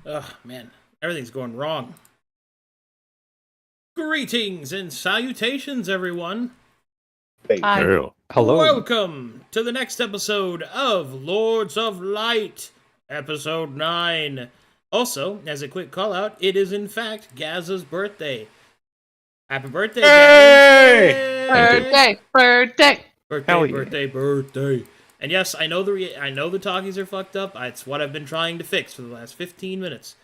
Ugh, man. Everything's going wrong. Greetings and salutations, everyone. Hi. Girl. Hello. Welcome to the next episode of Lords of Light, episode 9. Also, as a quick call out, it is in fact Gaz's birthday. Happy birthday, Hey! Gaz! Birthday. Hell yeah. Birthday. And yes, I know the talkies are fucked up. It's what I've been trying to fix for the last 15 minutes.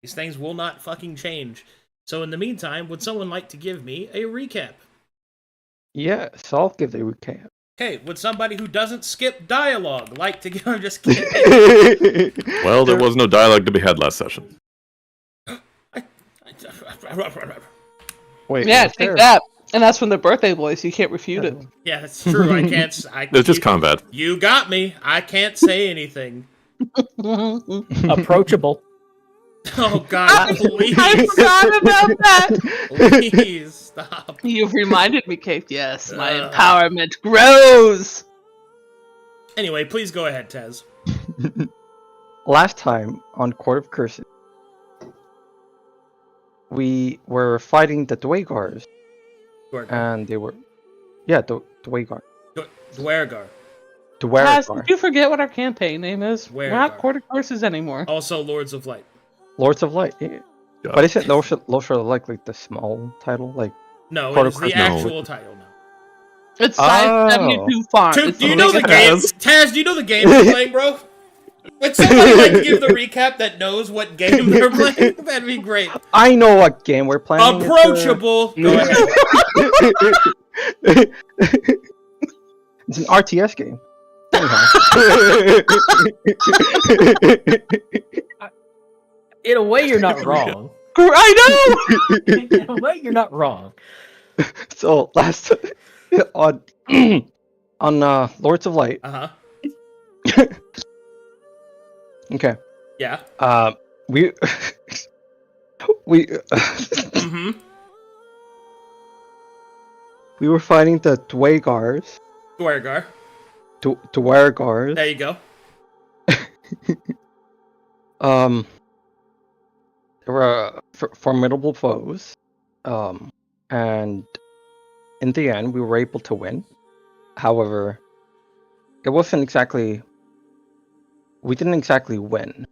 These things will not fucking change. So in the meantime, would someone like to give me a recap? Yes, I'll give the recap. Okay, would somebody who doesn't skip dialogue like to give? I'm just kidding. Well, there was no dialogue to be had last session. Wait, Yeah, was take there- that. And that's from the birthday voice. You can't refute it. Yeah, that's true. I can't. It's just combat. You got me. I can't say anything. Approachable. Oh God, please, I forgot about that. please stop. You've reminded me, Kate. Yes, my empowerment grows. Anyway, please go ahead, Tez. Last time on Court of Curses, we were fighting the Dwaegars, and they were, the Dwaegar. Dwergar. Taz, Dwaegar. did you forget what our campaign name is? We're Dwergar. not Court of Courses anymore. Also, Lords of Light. Lords of Light. Yeah. Yeah. But isn't Lords of Light like the small title? Like, No, Court it of is the Curses. actual title now. It's size Oh. 72 font. Dude, It's do you the know the biggest- game? Taz, do you know the game we're playing, bro? Would somebody like to give the recap that knows what game they're playing? That'd be great. I know what game we're playing. It's, Approachable. Go ahead. It's an RTS game. In a way, you're not wrong. I In a way, you're not wrong. So last on Lords of Light. Uh huh. Okay. Yeah. We we Mm-hmm. we were fighting the Dwaegars. Dwergar. Dwaegars. There you go. They were formidable foes. And in the end, we were able to win. However, it wasn't exactly. We didn't exactly win.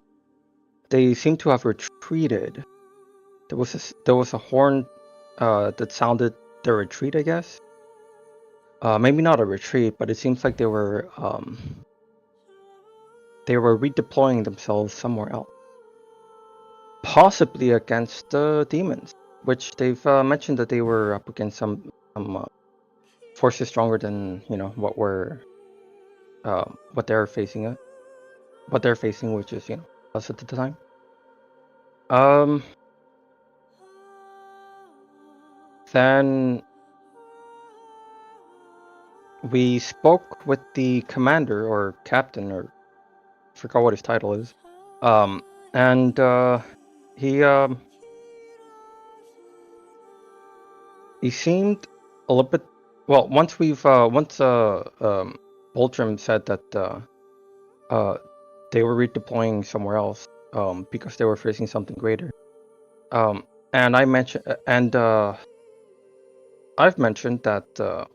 They seem to have retreated. There was a horn that sounded the retreat, I guess. Maybe not a retreat, but it seems like they were redeploying themselves somewhere else, possibly against the demons, which they've mentioned that they were up against some forces stronger than what they're facing, which is us at the time. Then we spoke with the commander or captain, or forgot what his title is. And he seemed a little bit. Well, once Voltrim said that they were redeploying somewhere else because they were facing something greater. And I mentioned, and I've mentioned that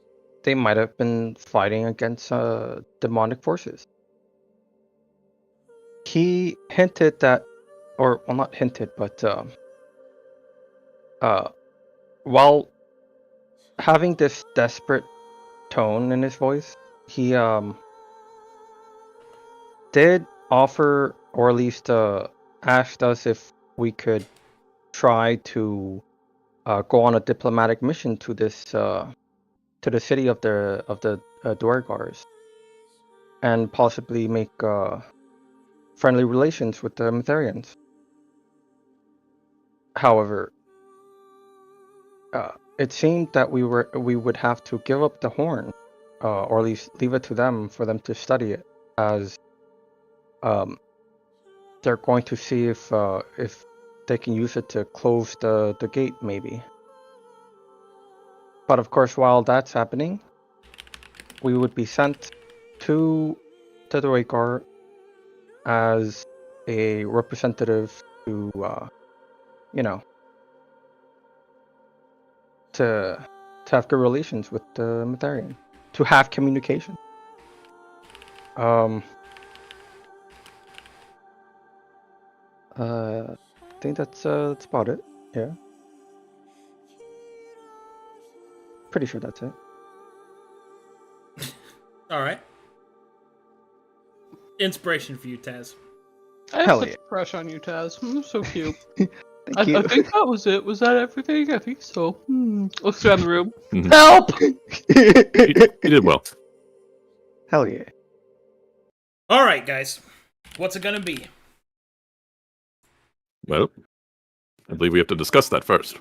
they might have been fighting against demonic forces. He hinted that, or well, not hinted, but while having this desperate tone in his voice, he did offer, or at least asked us if we could try to go on a diplomatic mission to this to the city of the Dwargars, and possibly make friendly relations with the Mitharians. However, it seemed that we would have to give up the horn, or at least leave it to them for them to study it, as they're going to see if they can use it to close the gate, maybe. But of course, while that's happening, we would be sent to the Dwaegar as a representative to, you know, to have good relations with the Mytharian, to have communication. I think that's about it. Yeah. Pretty sure that's it. All right. Inspiration for you, Taz. I have Hell such yeah. a crush on you, Taz. So cute. Thank you. I think that was it. Was that everything? I think so. Looks around the room. Mhm. Help! You did well. Hell yeah. All right, guys. What's it gonna be? Well, I believe we have to discuss that first.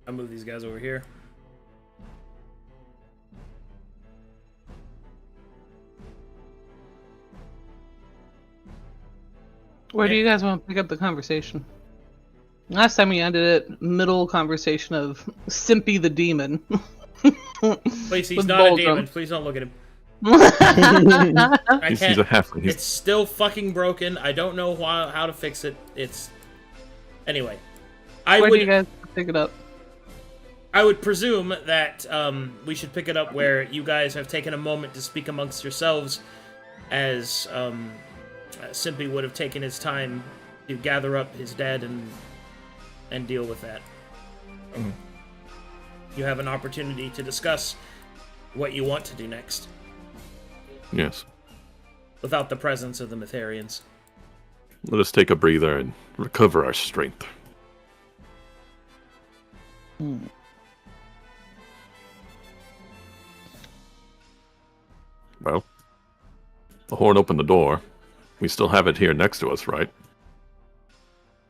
I'll move these guys over here. Where do you guys want to pick up the conversation? Last time we ended it, middle conversation of Simpy the demon. Please, he's With not a Boldrum. demon. Please don't look at him. Where I He's can't. a halfling. It's still fucking broken. I don't know how to fix it. It's anyway. I do you would guys pick it up? I would presume that we should pick it up where you guys have taken a moment to speak amongst yourselves, as Simpy would have taken his time to gather up his dead and deal with that. You have an opportunity to discuss what you want to do next, Yes. without the presence of the Mytharians. Let us take a breather and recover our strength. Well, the horn opened the door. We still have it here next to us, right?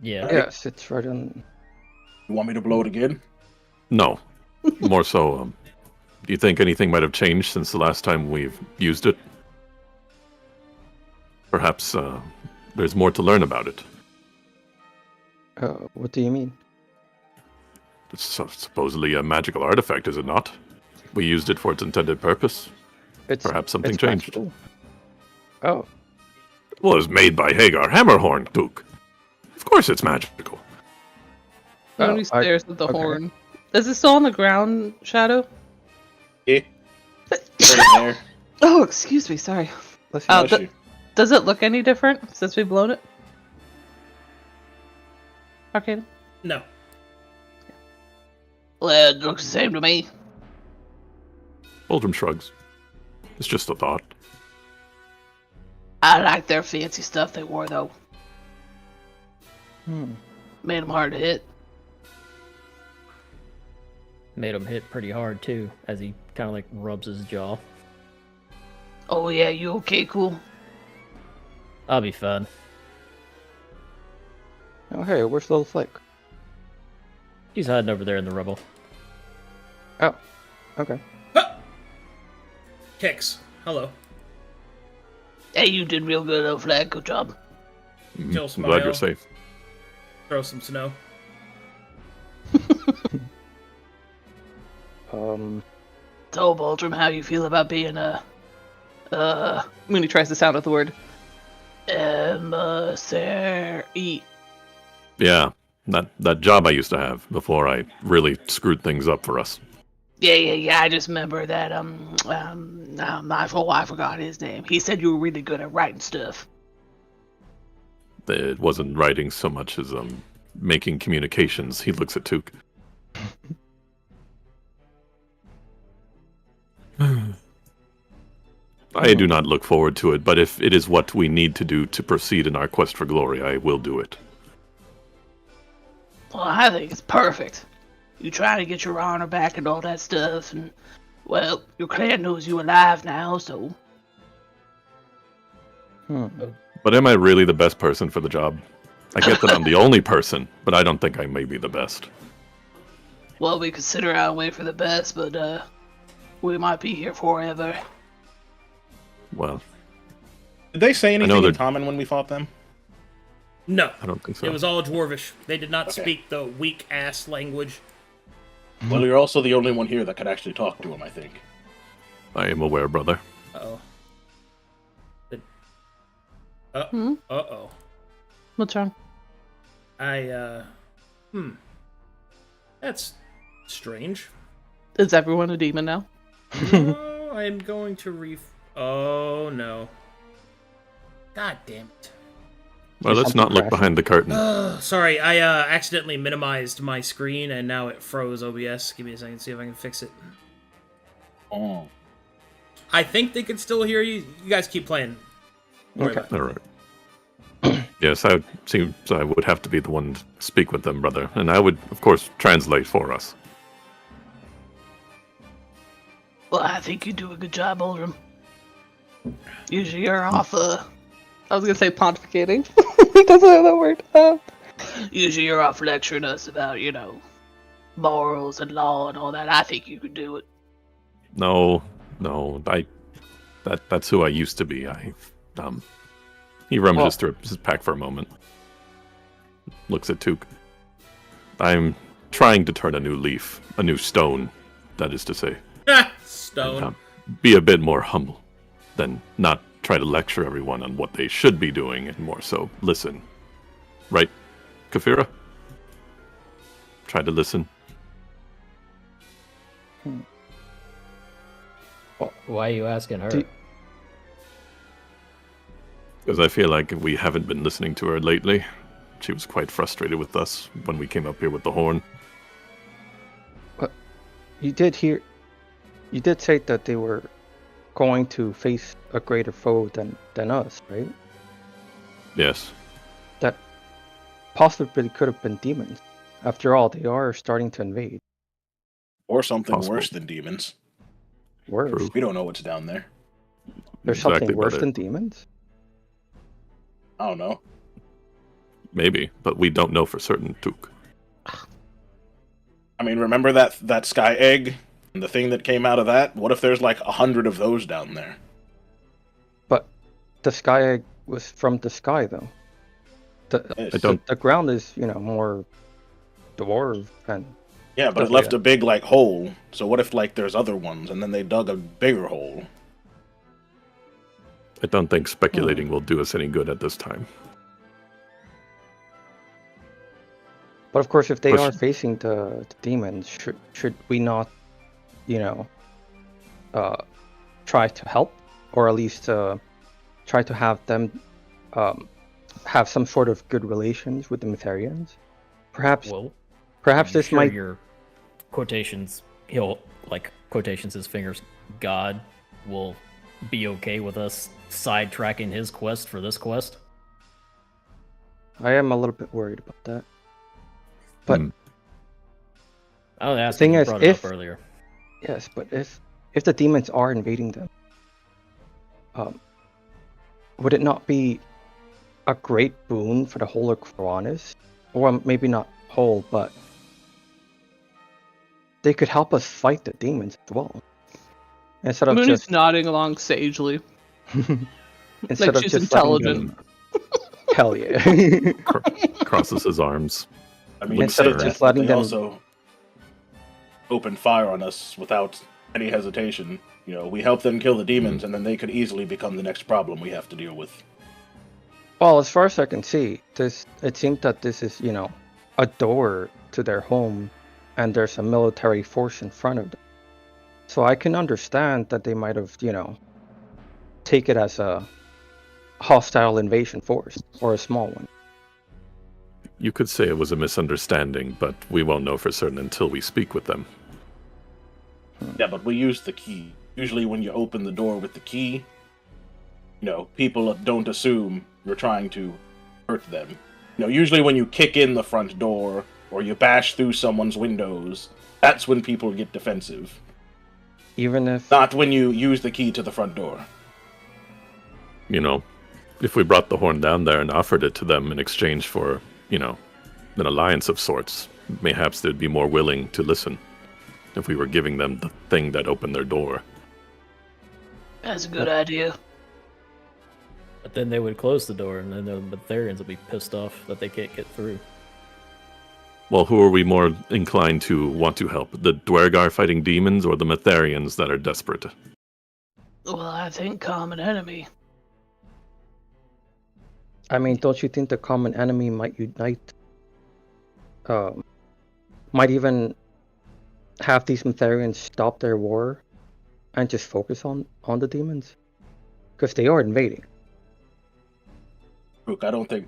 Yeah. Yes, it's right on. You want me to blow it again? No. More so, do you think anything might have changed since the last time we've used it? Perhaps, there's more to learn about it. What do you mean? It's supposedly a magical artifact, is it not? We used it for its intended purpose. It's Perhaps something it's changed. magical. Oh, Well, it was made by Hagar Hammerhorn, Duke. Of course it's magical. Nobody stares at the horn. Is it still on the ground, Shadow? Yeah. Right in there. Oh, excuse me. Sorry. let's Oh, Bless you. Does it look any different since we've blown it? Okay. No. Well, it looks the same to me. Boldrum shrugs. It's just a thought. I like their fancy stuff they wore, though. Hmm. Made them hard to hit. Made him hit pretty hard too, as he kind of like rubs his jaw. Oh, yeah, you okay, cool? I'll be fine. Oh, hey, where's Little Flick? He's hiding over there in the rubble. Oh, okay. Kicks. Hello. Hey, you did real good, old flag. Good job. Jill I'm glad you're smile. safe. Throw some snow. So, Baldrum, how you feel about being when he tries to sound out the word. Emissary. Yeah, that job I used to have before I really screwed things up for us. Yeah. I just remember that, I forgot his name. He said you were really good at writing stuff. It wasn't writing so much as making communications. He looks at Took. I do not look forward to it, but if it is what we need to do to proceed in our quest for glory, I will do it. Well, I think it's perfect. You try to get your honor back and all that stuff, and, well, your clan knows you alive now, so... But am I really the best person for the job? I get that I'm the only person, but I don't think I may be the best. Well, we could sit around and wait for the best, but, we might be here forever. Well, Did they say anything in that- common when we fought them? No. I don't think so. It was all Dwarvish. They did not Okay. speak the weak-ass language. Well, you're also the only one here that could actually talk to him, I think. I am aware, brother. Uh-oh. Uh-oh. What's wrong? That's strange. Is everyone a demon now? No, I'm going to Oh, no. God damn it. Well, let's not look behind the curtain. Sorry, I accidentally minimized my screen and now it froze OBS. Give me a second, see if I can fix it. Oh. I think they can still hear you. You guys keep playing. Don't worry Okay. about it. All right. Yes, I seems I would have to be the one to speak with them, brother, and I would, of course, translate for us. Well, I think you do a good job, Oldham. Usually you're off, I was gonna say pontificating. That's not that word. Usually you're off lecturing us about, morals and law and all that. I think you could do it. No, that's who I used to be. He rummages through his pack for a moment. Looks at Took. I'm trying to turn a new leaf, a new stone, that is to say. Stone. And, be a bit more humble, than not try to lecture everyone on what they should be doing, and more so listen. Right, Kafira? Try to listen. Why are you asking her? Because I feel like we haven't been listening to her lately. She was quite frustrated with us when we came up here with the horn. You did say that they were going to face a greater foe than us, right? Yes. That possibly could have been demons. After all, they are starting to invade. Or something Possible. worse than demons. Worse. True. We don't know what's down there. There's Exactly, something worse brother. than demons? I don't know. Maybe, but we don't know for certain, Took. I mean, remember that sky egg? And the thing that came out of that? What if there's like 100 of those down there? But the sky egg was from the sky, though. Yes. I don't- The ground is, more dwarf and Yeah, but it stuff left like a big like hole. So what if like there's other ones and then they dug a bigger hole? I don't think speculating will do us any good at this time. But of course, if they Push- are facing the demons, should we not, try to help, or at least try to have them have some sort of good relations with the Mytharians? Perhaps Well, perhaps you this sure might. your quotations, quotations his fingers, God will be okay with us sidetracking his quest for this quest? I am a little bit worried about that. But I was asking, thing you is, brought it if- up earlier. yes, but if the demons are invading them, would it not be a great boon for the whole of Coronis? Or maybe not whole, but they could help us fight the demons as well. Instead of Mooney's just nodding along sagely. instead of she's just letting intelligent. them- Hell yeah. Crosses his arms. I mean, Instead of say just that, but letting they them- also opened fire on us without any hesitation. We help them kill the demons, and then they could easily become the next problem we have to deal with. Well, as far as I can see, it seems that this is, a door to their home, and there's a military force in front of them. So I can understand that they might have, take it as a hostile invasion force, or a small one. You could say it was a misunderstanding, but we won't know for certain until we speak with them. Yeah, but we use the key. Usually when you open the door with the key, people don't assume you're trying to hurt them. Usually when you kick in the front door, or you bash through someone's windows, that's when people get defensive. Even if Not when you use the key to the front door. If we brought the horn down there and offered it to them in exchange for, an alliance of sorts, perhaps they'd be more willing to listen if we were giving them the thing that opened their door. That's a good idea. But then they would close the door, and then the Betharians would be pissed off that they can't get through. Well, who are we more inclined to want to help? The Dwergar fighting demons or the Mytharians that are desperate? Well, I think common enemy. I mean, don't you think the common enemy might unite? Might even have these Metharians stop their war and just focus on the demons? Because they are invading. Luke, I don't think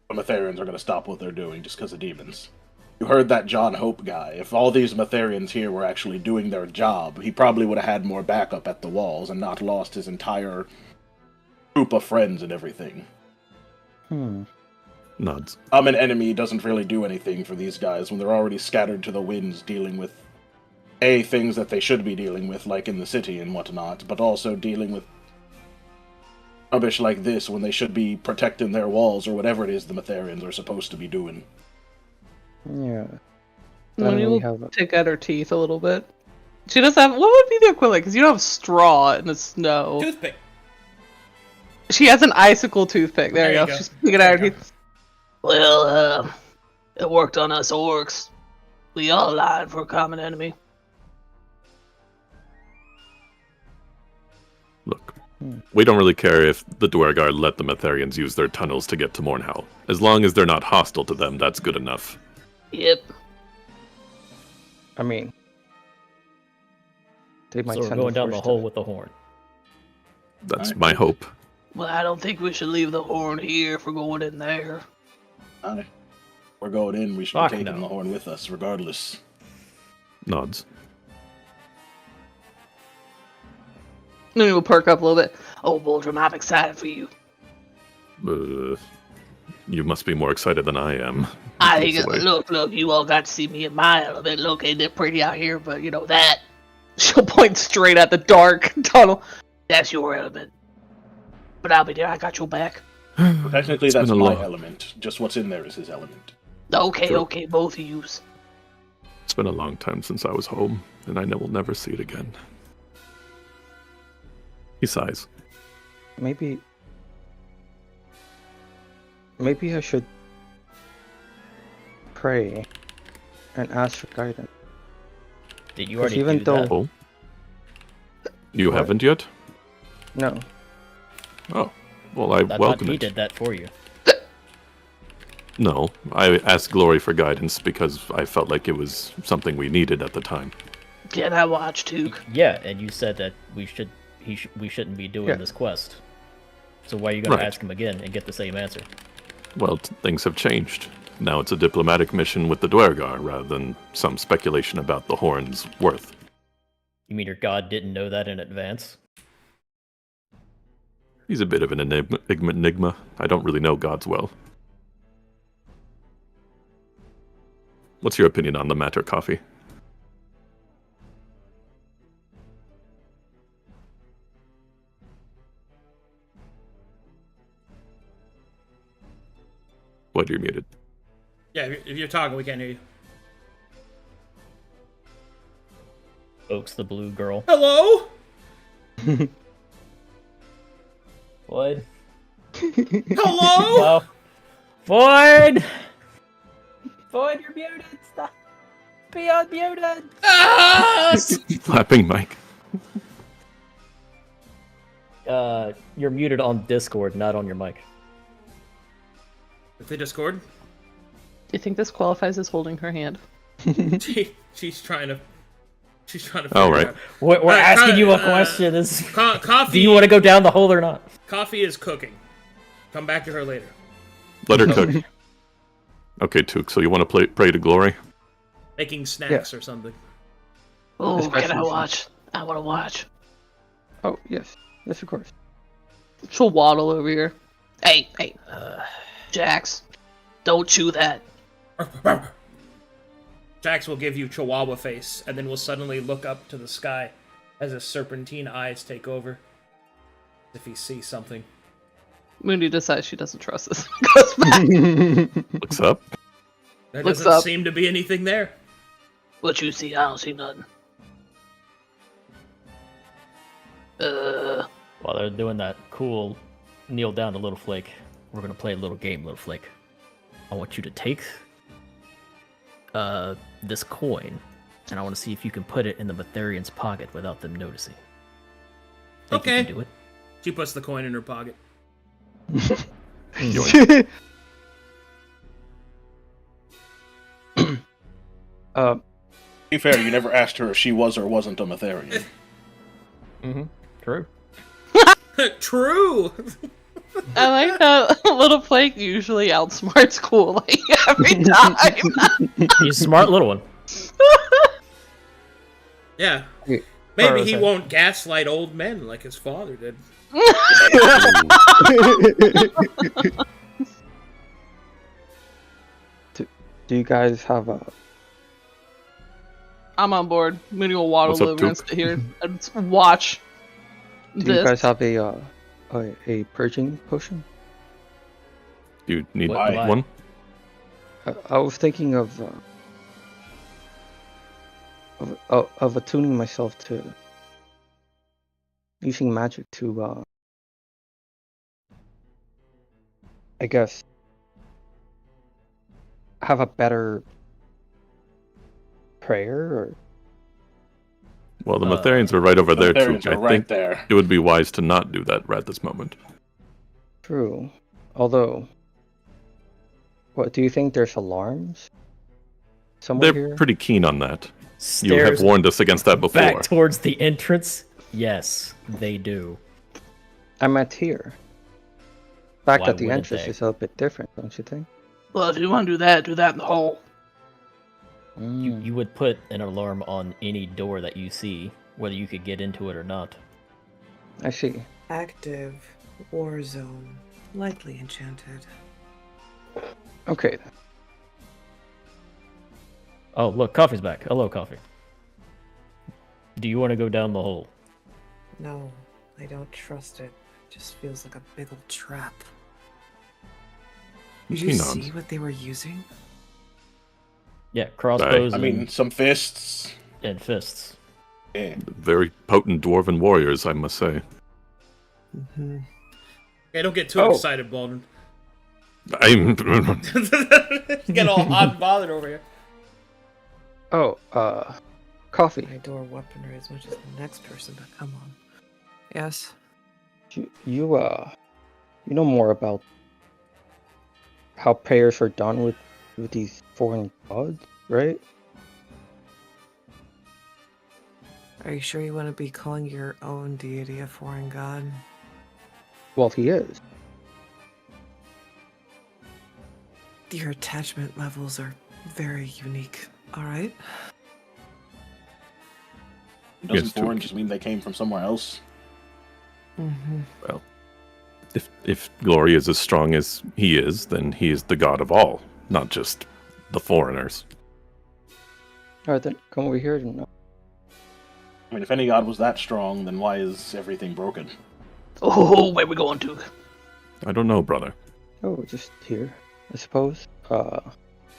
the Metharians are going to stop what they're doing just because of demons. You heard that John Hope guy. If all these Metharians here were actually doing their job, he probably would have had more backup at the walls and not lost his entire group of friends and everything. Nods. An enemy doesn't really do anything for these guys when they're already scattered to the winds dealing with things that they should be dealing with, like in the city and whatnot, but also dealing with rubbish like this when they should be protecting their walls or whatever it is the Metharians are supposed to be doing. Yeah. When you have take out her teeth a little bit. She does have, what would be the equivalent? Because you don't have straw in the snow. Toothpick. She has an icicle toothpick. There you go. go. She's picking out her teeth. Well, it worked on us orcs. We all lied for a common enemy. Look, we don't really care if the Dwergar let the Metharians use their tunnels to get to Mornhow. As long as they're not hostile to them, that's good enough. Yep. I mean, they might So we're send going down the force hole to- with the horn. That's my hope. Well, I don't think we should leave the horn here if we're going in there. Aye. We're going in, we should Fuck be taking no. the horn with us, regardless. Nods. Then we'll perk up a little bit. Oh, Boldrum, I'm excited for you. You must be more excited than I am. I think, That's the way. look, you all got to see me in my element. Look, ain't it pretty out here? But you know that. She'll point straight at the dark tunnel. That's your element. But I'll be there. I got your back. Well, technically, It's that's been a my long- element. Just what's in there is his element. Okay, Sure. okay, both of yous. It's been a long time since I was home, and I will never see it again. He sighs. Maybe I should pray and ask for guidance. Did you 'Cause already even do though- that? Oh? You What? haven't yet? No. Oh. Well, I I thought welcome he it. did that for you. No, I asked Glory for guidance because I felt like it was something we needed at the time. Can I watch, Took? Yeah, and you said that we shouldn't be doing Yeah. this quest. So why are you going Right. to ask him again and get the same answer? Well, things have changed. Now it's a diplomatic mission with the Dwergar rather than some speculation about the horn's worth. You mean your god didn't know that in advance? He's a bit of an enigma. I don't really know gods well. What's your opinion on the matter, Coffee? What, you're muted? Yeah, if you're talking, we can't hear you. Oaks the blue girl. Hello? Floyd? Hello? No. Floyd! Floyd, you're muted. Stop. Be unmuted. Ah! Flapping mic. You're muted on Discord, not on your mic. With the Discord? Do you think this qualifies as holding her hand? She's trying to figure Oh, it right. out. We're Alright, asking you a uh, question. Is Coffee. do you want to go down the hole or not? Coffee is cooking. Come back to her later. Let her cook. Okay, Took, so you want to pray to Glory? Making snacks or something. Oh, can I Especially- watch? I want to watch. Oh, yes. Yes, of course. She'll waddle over here. Hey, Jax, don't chew that. Jax will give you Chihuahua face, and then will suddenly look up to the sky as his serpentine eyes take over. If he sees something. Mooney decides she doesn't trust this. Goes back. Looks up. There Looks doesn't up. seem to be anything there. What you see? I don't see nothing. While they're doing that cool kneel down to Little Flake, we're gonna play a little game, Little Flake. I want you to take this coin, and I want to see if you can put it in the Metharian's pocket without them noticing. Think you Okay. can do it? She puts the coin in her pocket. Yoink. To be fair, you never asked her if she was or wasn't a Matherian. True. True. I like that little Flake usually outsmarts Cool like every time. He's a smart little one. Yeah. Wait, Maybe sorry, he sorry. won't gaslight old men like his father did. Do you guys have a? I'm on board. Mooney will waddle What's up, over and Duke? sit here and watch Do you this. guys have a purging potion? You need Why? one? I was thinking of attuning myself to using magic to, I guess, have a better prayer, or Well, the Matherians are right over there, Matherians Took. are I right think there. it would be wise to not do that right this moment. true. Although, what do you think? There's alarms somewhere They're here. pretty keen on that. You Stairs have warned us against that before. back towards the entrance. Yes, they do. I meant here. The fact Why that the wouldn't entrance they? is a bit different, don't you think? Well, if you want to do that in the hole. You would put an alarm on any door that you see, whether you could get into it or not. I see. Active. War zone. Lightly enchanted. Okay. Then. Oh, look, Coffee's back. Hello, Coffee. Do you want to go down the hole? No, I don't trust it. It just feels like a big old trap. Did you He nods. see what they were using? Yeah, crossbows I mean, some fists. and fists. Yeah. Very potent dwarven warriors, I must say. Mm-hmm. Okay, don't get too Oh. excited, Baldwin. I'm. Get all hot and bothered over here. Oh, coffee. I adore weaponry as much as the next person, but come on. Yes? You know more about how prayers are done with these foreign gods, right? Are you sure you want to be calling your own deity a foreign god? Well, he is. Your attachment levels are very unique, alright? Doesn't Yes, foreign Took. just mean they came from somewhere else? Mm-hmm. Well, if Glory is as strong as he is, then he is the god of all, not just the foreigners. Alright, then come over here and I mean, if any god was that strong, then why is everything broken? Oh, where we going to? I don't know, brother. just here, I suppose.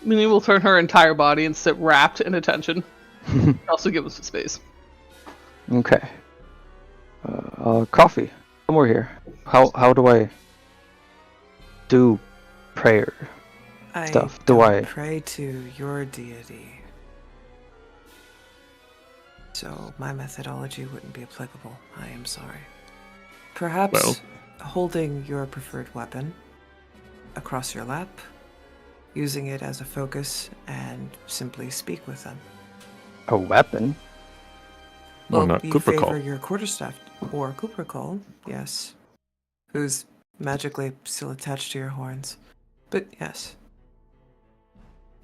Mooney will turn her entire body and sit wrapped in attention. Also give us some space. Okay. Coffee. Come over here. How do I do prayer stuff? Do don't I? pray to your deity. So my methodology wouldn't be applicable. I am sorry. Perhaps Well. holding your preferred weapon across your lap, using it as a focus, and simply speak with them. A weapon? Why not you Cooper favor Call? your quarterstaff or Cooper Call, yes. Who's magically still attached to your horns. But yes.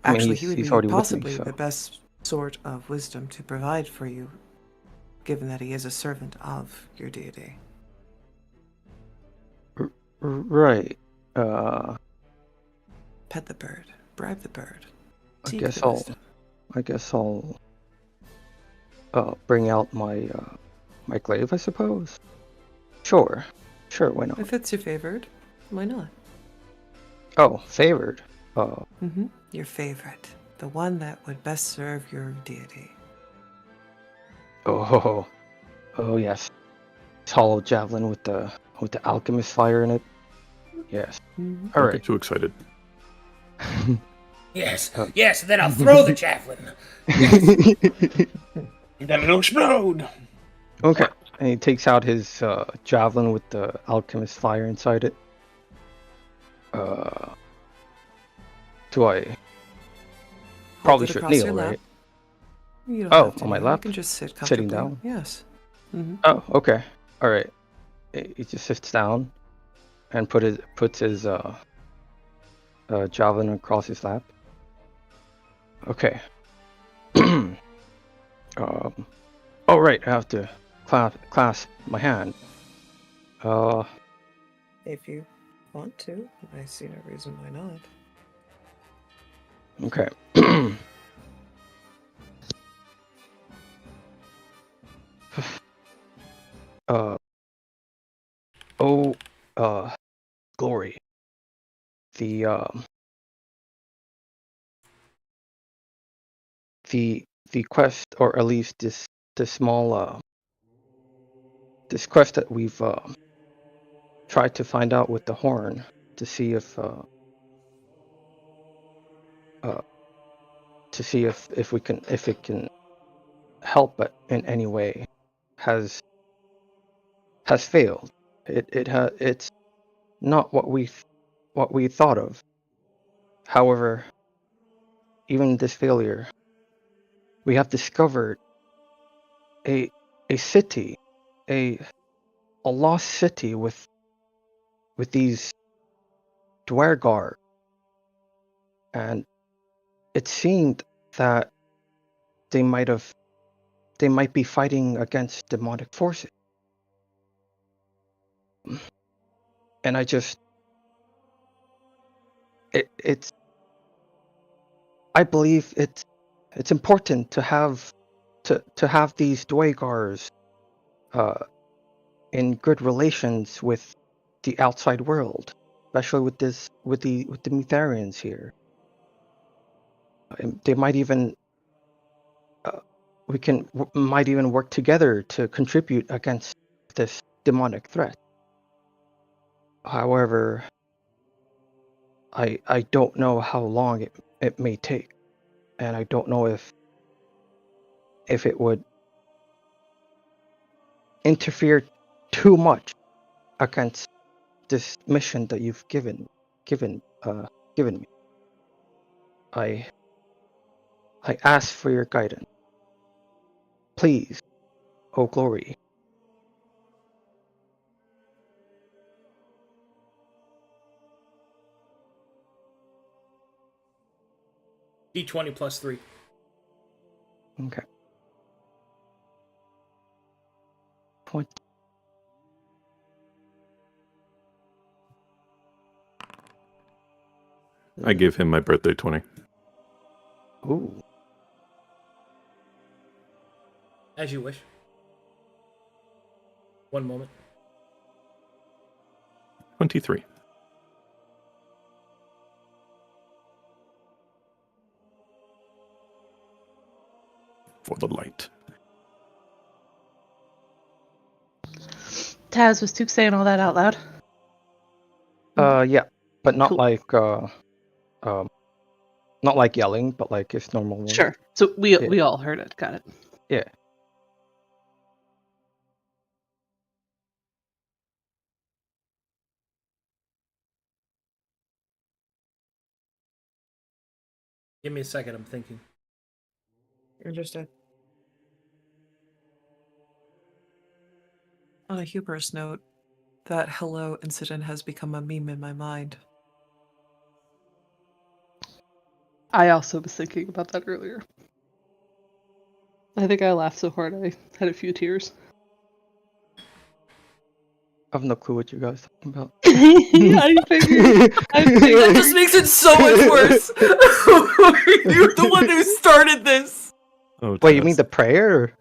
I mean, Actually, he's- he would he's be already with me, possibly so- the best sort of wisdom to provide for you, given that he is a servant of your deity. Right. Pet the bird, bribe the bird. I seek guess the wisdom. I'll bring out my my glaive, I suppose. Sure, why not? If it's your favored, why not? Oh, favored. Oh, Mm-hmm. Your favorite. The one that would best serve your deity. oh, yes. This hollow javelin with the alchemist fire in it. Yes. Mm-hmm. All Don't right. get too excited. Yes, yes, and then I'll throw the javelin. Then it'll explode! Okay. And he takes out his javelin with the alchemist fire inside it. Do I? Probably Hold it should across your kneel, lap. right? You don't Oh, have to on my kneel. lap? You can just sit comfortably. Sitting down? Yes. Mm-hmm. Oh, okay. All right. He just sits down and puts his javelin across his lap. Okay. Oh right, I have to clasp my hand. If you want to, I see no reason why not. Okay. uh, oh, glory. The quest, or at least this small this quest that we've tried to find out with the horn to see if if it can help it in any way has failed. It's not what we thought of. However, even this failure, we have discovered a city, a lost city with these Dwergar, and it seemed that they might be fighting against demonic forces. And I just it's I believe it's important to have these Dwagars in good relations with the outside world, especially with the Metharians here. And they might even might even work together to contribute against this demonic threat. However, I don't know how long it may take, and I don't know if it would interfere too much against this mission that you've given me. I ask for your guidance, please, oh glory. D20 plus 3. Okay. 20. I give him my birthday 20. Ooh. As you wish. One moment. 23. For the light. Taz, was Took saying all that out loud? Yeah, but not Cool. like not like yelling, but like his normal voice. Sure. So we all heard it. Got it. Yeah. Give me a second, I'm thinking. Understood. On a humorous note, that hello incident has become a meme in my mind. I also was thinking about that earlier. I think I laughed so hard I had a few tears. I have no clue what you guys are talking about. I figured. That just makes it so much worse. You're the one who started this. Oh, Wait, you Taz. mean the prayer?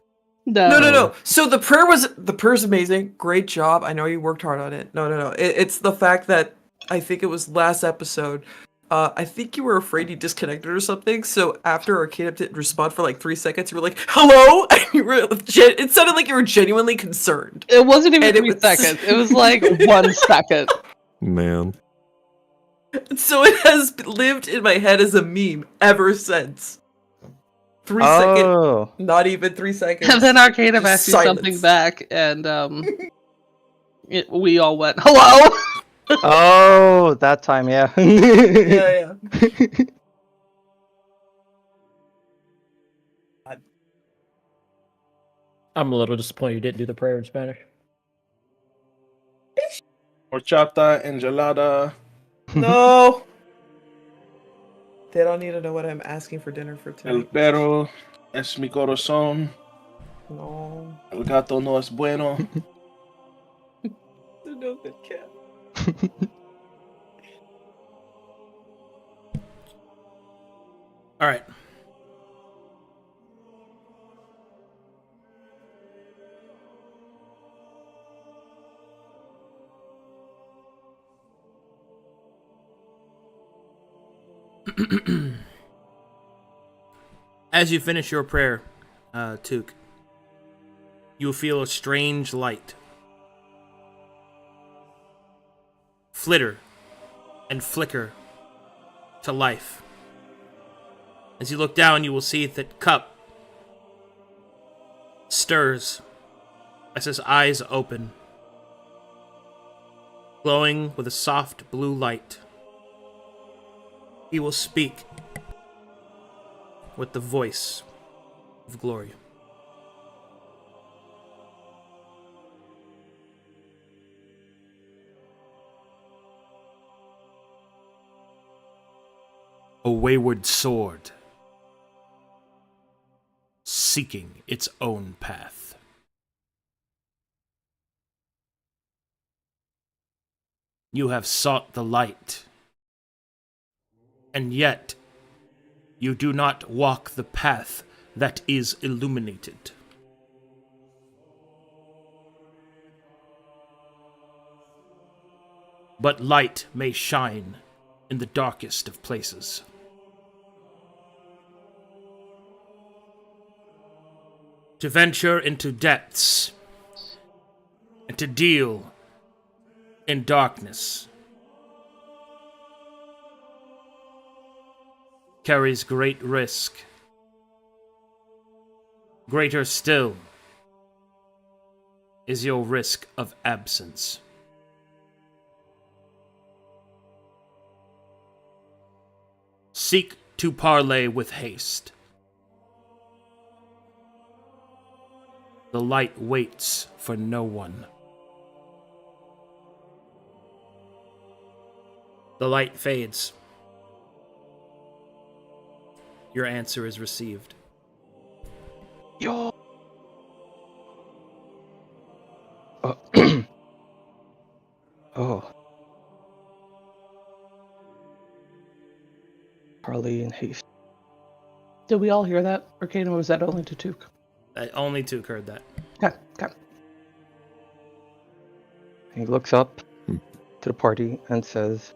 No. So the prayer's amazing. Great job. I know you worked hard on it. No. It's the fact that I think it was last episode. I think you were afraid you disconnected or something. So after Arcadum didn't respond for like 3 seconds, you were like, "Hello," and you were. It sounded like you were genuinely concerned. It wasn't even And it 3 was- seconds. It was like 1 second. Man. So it has lived in my head as a meme ever since. 3 second, Oh. not even 3 seconds. And then Arcadum Just asked you silence. something back, and we all went, "Hello." Oh, that time, yeah. Yeah. I'm a little disappointed you didn't do the prayer in Spanish. Horchata, enchilada. No. They don't need to know what I'm asking for dinner for El tonight. perro es mi corazón. No. El gato no es bueno. There's no good cat. All right. As you finish your prayer, Took, you feel a strange light flitter and flicker to life. As you look down, you will see that Cup stirs as his eyes open, glowing with a soft blue light. He will speak with the voice of glory. A wayward sword, seeking its own path. You have sought the light, and yet you do not walk the path that is illuminated. But light may shine in the darkest of places. To venture into depths and to deal in darkness carries great risk. Greater still is your risk of absence. Seek to parley with haste. The light waits for no one. The light fades. Your answer is received. Yo. Oh. Parley in haste. Did we all hear that? Arcadum, or was that only to Took? Only Took heard that. Okay. He looks up to the party and says,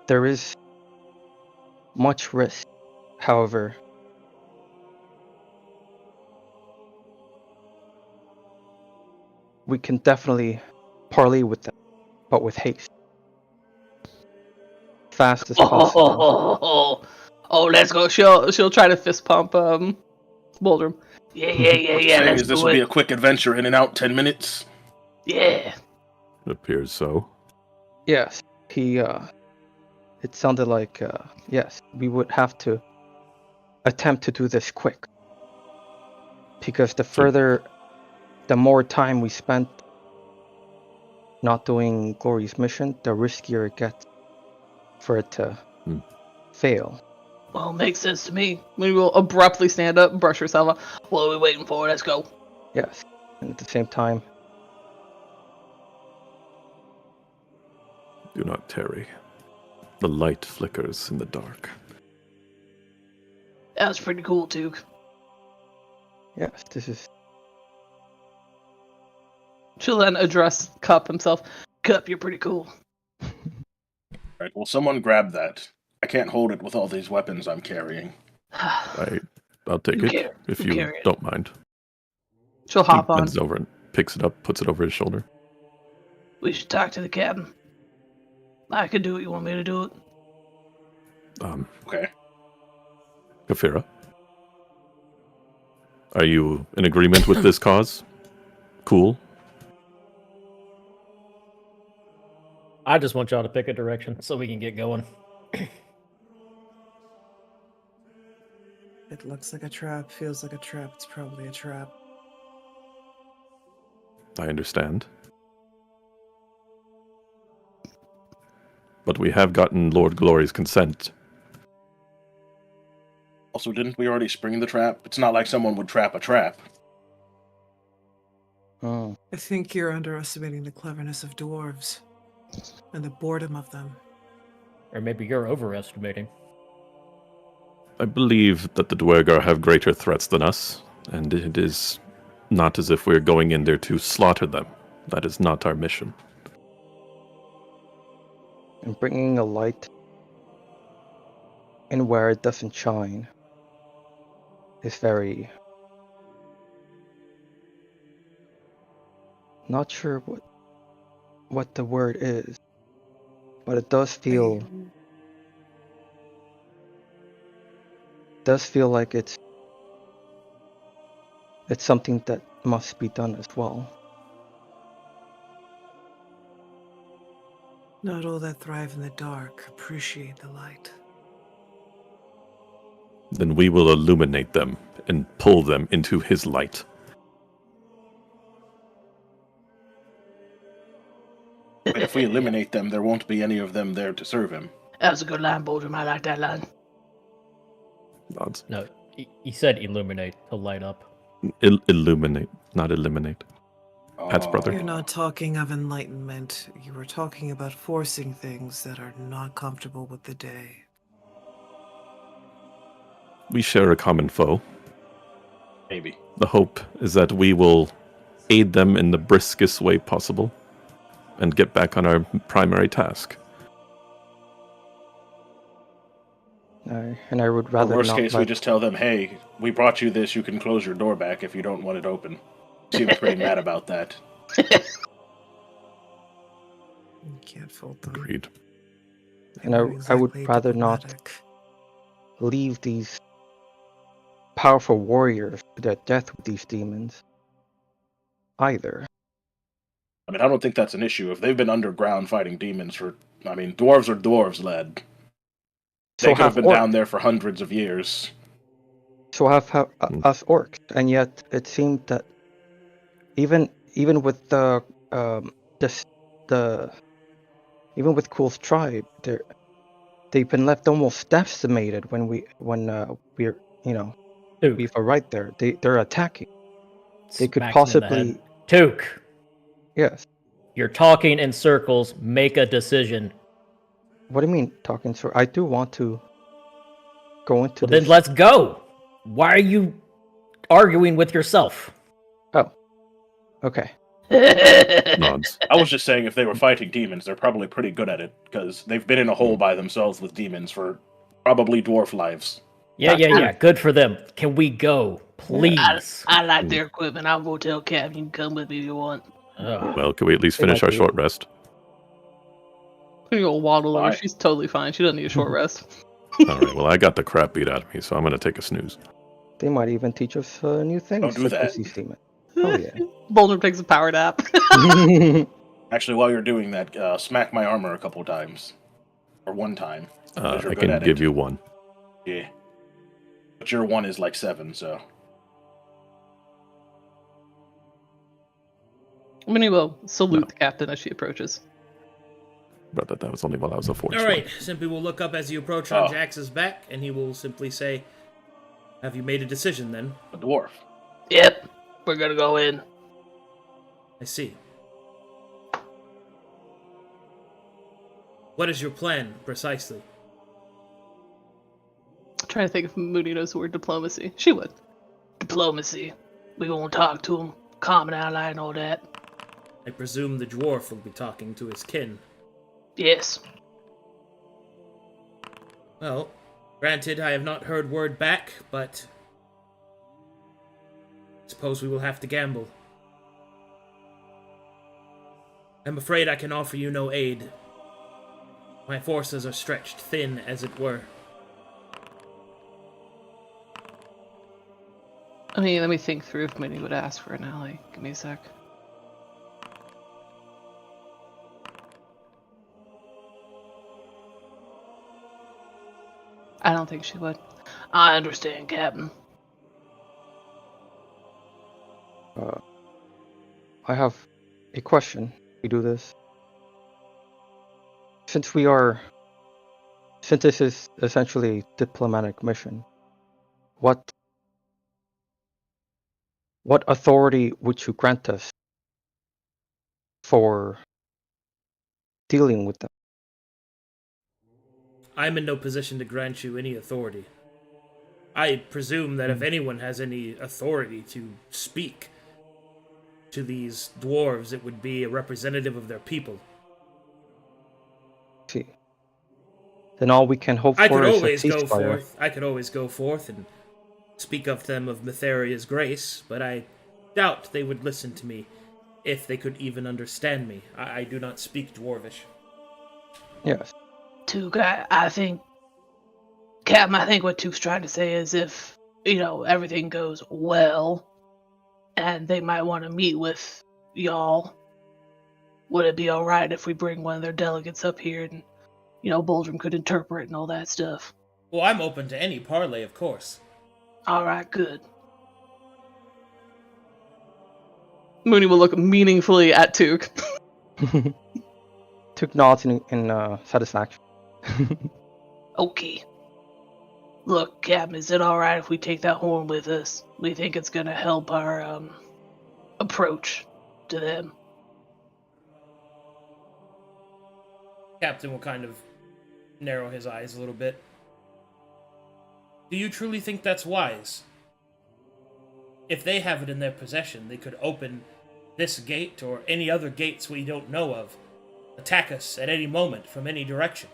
There is much risk. However, we can definitely parley with them, but with haste. Fast as possible. Oh, let's go. She'll try to fist pump Boulder. Yeah. What you're saying Let's is this do will be it. a quick adventure in and out, 10 minutes? Yeah. It appears so. Yes, it sounded like, yes, we would have to attempt to do this quick. Because the more time we spent not doing Glory's mission, the riskier it gets for it to fail. Well, makes sense to me. We will abruptly stand up and brush herself off. What are we waiting for? Let's go. Yes, and at the same time, Do not tarry. The light flickers in the dark. That was pretty cool, Took. yes, this is... She'll then address Cup himself. Cup, you're pretty cool. Right, well, someone grab that. I can't hold it with all these weapons I'm carrying. I'll take You it carry- if you you carry it. don't mind. She'll hop He on. bends over and picks it up, puts it over his shoulder. We should talk to the captain. I can do it. You want me to do it? Okay. Kafira, are you in agreement with this cause? cool? I just want y'all to pick a direction so we can get going. It looks like a trap, feels like a trap, it's probably a trap. I understand. But we have gotten Lord Glory's consent. Also, didn't we already spring the trap? It's not like someone would trap a trap. Oh. I think you're underestimating the cleverness of dwarves and the boredom of them. Or maybe you're overestimating. I believe that the Dwergar have greater threats than us, and it is not as if we're going in there to slaughter them. That is not our mission. And bringing a light in where it doesn't shine is very... Not sure what the word is, but it does feel like it's something that must be done as well. Not all that thrive in the dark appreciate the light. Then we will illuminate them and pull them into his light. But if we eliminate them, there won't be any of them there to serve him. That was a good line, Boldrum. I like that line. Nods. No, he said illuminate to light up. Illuminate, not eliminate. Pat's brother. You're not talking of enlightenment. You were talking about forcing things that are not comfortable with the day. We share a common foe. Maybe. The hope is that we will aid them in the briskest way possible and get back on our primary task. And I would rather Worst not case, we just tell them, hey, we brought you this, you can close your door back if you don't want it open. Seems pretty mad about that. You can't fault them. Agreed. And They I were would exactly rather not diplomatic. leave these powerful warriors to their death with these demons either. I mean, I don't think that's an issue. If they've been underground fighting demons for... I mean, dwarves are dwarves, lad. They could have been down there for hundreds of years. So have us orcs, and yet it seemed that even with the even with Cool's tribe, they've been left almost decimated when we're Took. we've arrived there. They're attacking. They could Smacks him in the possibly head. Took, yes. you're talking in circles. Make a decision. What do you mean talking? So I do want to go into Well, this. then let's go. Why are you arguing with yourself? Oh, okay. Nods. I was just saying if they were fighting demons, they're probably pretty good at it, because they've been in a hole by themselves with demons for probably dwarf lives. Yeah. Good for them. Can we go, please? I like their equipment. I'll go tell Captain. You can come with me if you want. Ugh. Well, can we at least They finish might our be- short rest? You go waddle over. Alright. She's totally fine. She doesn't need a short rest. All right, well, I got the crap beat out of me, so I'm going to take a snooze. They might even teach us new things. Don't do such that. as these demons. Oh yeah. Boulder takes a power nap. Actually, while you're doing that, smack my armor a couple times. Or one time. Because you're I good can at give it. you one. Yeah. But your one is like 7, so... I mean, he will salute the captain as she approaches. But that was only while I was a force. All right, Simply will look up as you approach on Oh. Jax's back, and he will simply say, "Have you made a decision then?" A dwarf. Yep, we're gonna go in. I see. What is your plan, precisely? I'm trying to think if Moody knows the word diplomacy. She would. Diplomacy. We won't talk to him. Common ally and all that. I presume the dwarf will be talking to his kin. Yes. Well, granted, I have not heard word back, but... suppose we will have to gamble. I'm afraid I can offer you no aid. My forces are stretched thin, as it were. I mean, let me think through if Moody would ask for an ally. Give me a sec. I don't think she would. I understand, Captain. I have a question. We do this. Since this is essentially a diplomatic mission, what authority would you grant us for dealing with them? I'm in no position to grant you any authority. I presume that if anyone has any authority to speak to these dwarves, it would be a representative of their people. See, then all we can hope I for could is a always go ceasefire. forth. I could always go forth and speak of them of Metheria's grace, but I doubt they would listen to me if they could even understand me. I do not speak Dwarvish. Yes. Took, I think, Captain, I think what Took's trying to say is if, everything goes well, and they might want to meet with y'all, would it be alright if we bring one of their delegates up here and, Boldrum could interpret and all that stuff? Well, I'm open to any parley, of course. Alright, good. Mooney will look meaningfully at Took. Took nods in satisfaction. Okay. Look, Captain, is it alright if we take that horn with us? We think it's gonna help our, approach to them. Captain will kind of narrow his eyes a little bit. Do you truly think that's wise? If they have it in their possession, they could open this gate or any other gates we don't know of, attack us at any moment from any direction.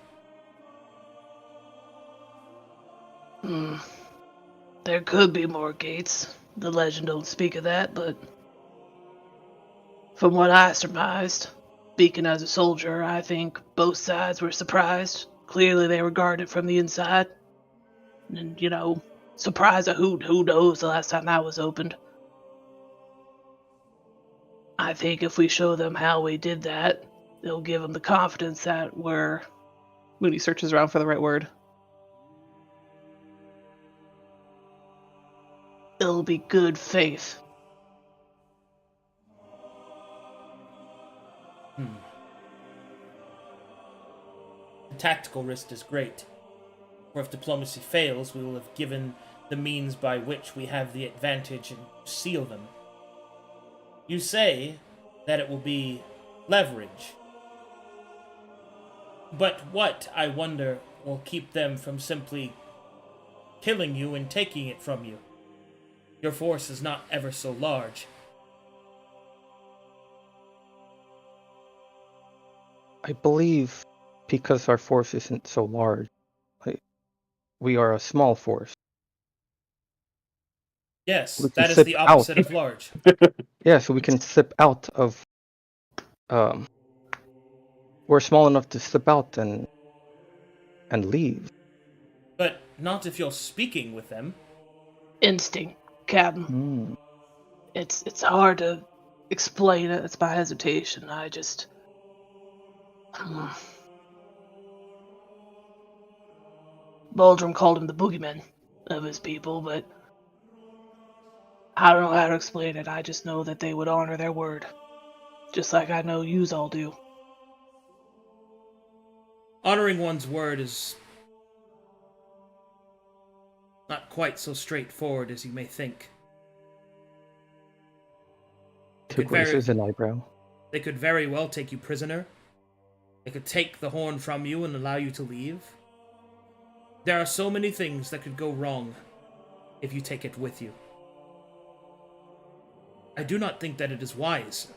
There could be more gates. The legend don't speak of that, but from what I surmised, speaking as a soldier, I think both sides were surprised. Clearly they were guarded from the inside. And, surprised at who knows the last time that was opened. I think if we show them how we did that, it'll give them the confidence that we're... Mooney searches around for the right word. It'll be good faith. The tactical risk is great, for if diplomacy fails, we will have given the means by which we have the advantage and seal them. You say that it will be leverage. But what, I wonder, will keep them from simply killing you and taking it from you? Your force is not ever so large. I believe because our force isn't so large, we are a small force. Yes, We can that is slip the opposite out. of large. Yeah, so we can slip out of. We're small enough to slip out and leave. But not if you're speaking with them. Instinct, Captain. It's hard to explain it. It's my hesitation. I just... Boldrum called him the boogeyman of his people, but I don't know how to explain it. I just know that they would honor their word. Just like I know yous all do. Honoring one's word is not quite so straightforward as you may think. Took raises an eyebrow. They could very well take you prisoner. They could take the horn from you and allow you to leave. There are so many things that could go wrong if you take it with you. I do not think that it is wise.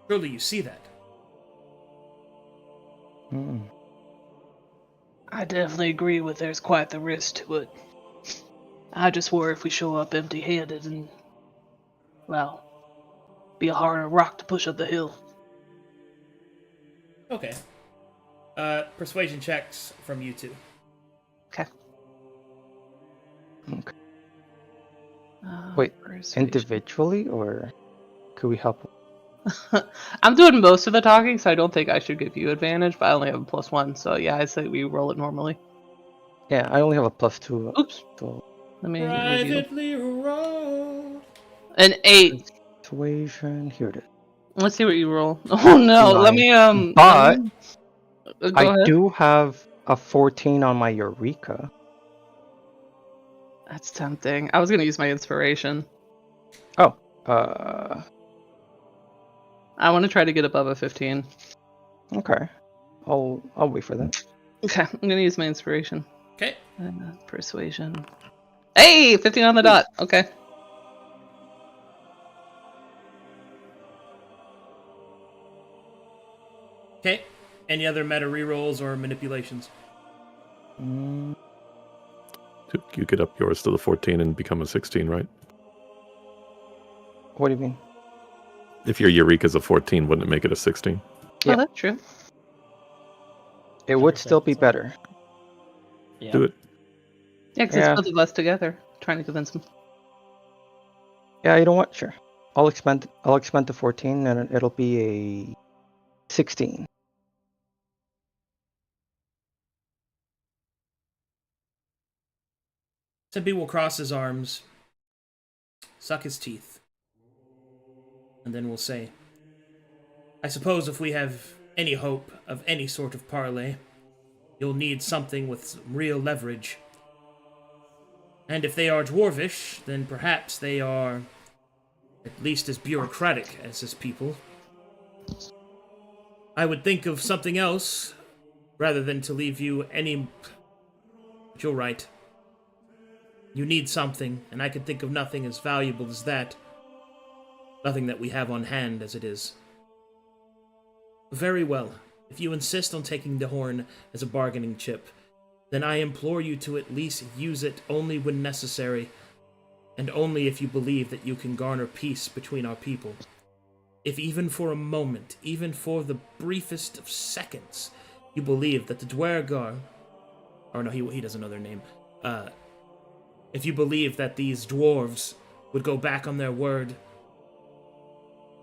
Surely you see that. I definitely agree with there's quite the risk to it. I just worry if we show up empty-handed and, well, be a harder rock to push up the hill. Okay. Persuasion checks from you two. Okay. Wait, Persuasion. individually, or could we help? I'm doing most of the talking, so I don't think I should give you advantage, but I only have a +1, so yeah, I say we roll it normally. Yeah, I only have a +2. Oops. So Let me review. Privately roll. An 8. persuasion. Here it is. Let's see what you roll. Oh no, let 9. me But go I ahead. do have a 14 on my Eureka. That's tempting. I was gonna use my inspiration. Oh, I want to try to get above a 15. okay. I'll wait for that. Okay, I'm gonna use my inspiration. Okay. Persuasion. Hey, 15 on the dot. Okay. Okay. Any other meta rerolls or manipulations? Mm, You get up yours to the 14 and become a 16, right? what do you mean? If your Eureka's a 14, wouldn't it make it a 16? Yeah. Oh, that's true. It would still be better. Yeah. Do it. Yeah, because Yeah. it's both of us together trying to convince him. Yeah, you know what? Sure. I'll expend the 14 and it'll be a 16. Tempe will cross his arms, suck his teeth, and then will say, I suppose if we have any hope of any sort of parley, you'll need something with some real leverage. And if they are dwarvish, then perhaps they are at least as bureaucratic as his people. I would think of something else, rather than to leave you any... But you're right. You need something, and I can think of nothing as valuable as that. Nothing that we have on hand as it is. Very well. If you insist on taking the horn as a bargaining chip, then I implore you to at least use it only when necessary, and only if you believe that you can garner peace between our people. If even for a moment, even for the briefest of seconds, you believe that the Dwergar... Or no, he doesn't know their name. If you believe that these dwarves would go back on their word,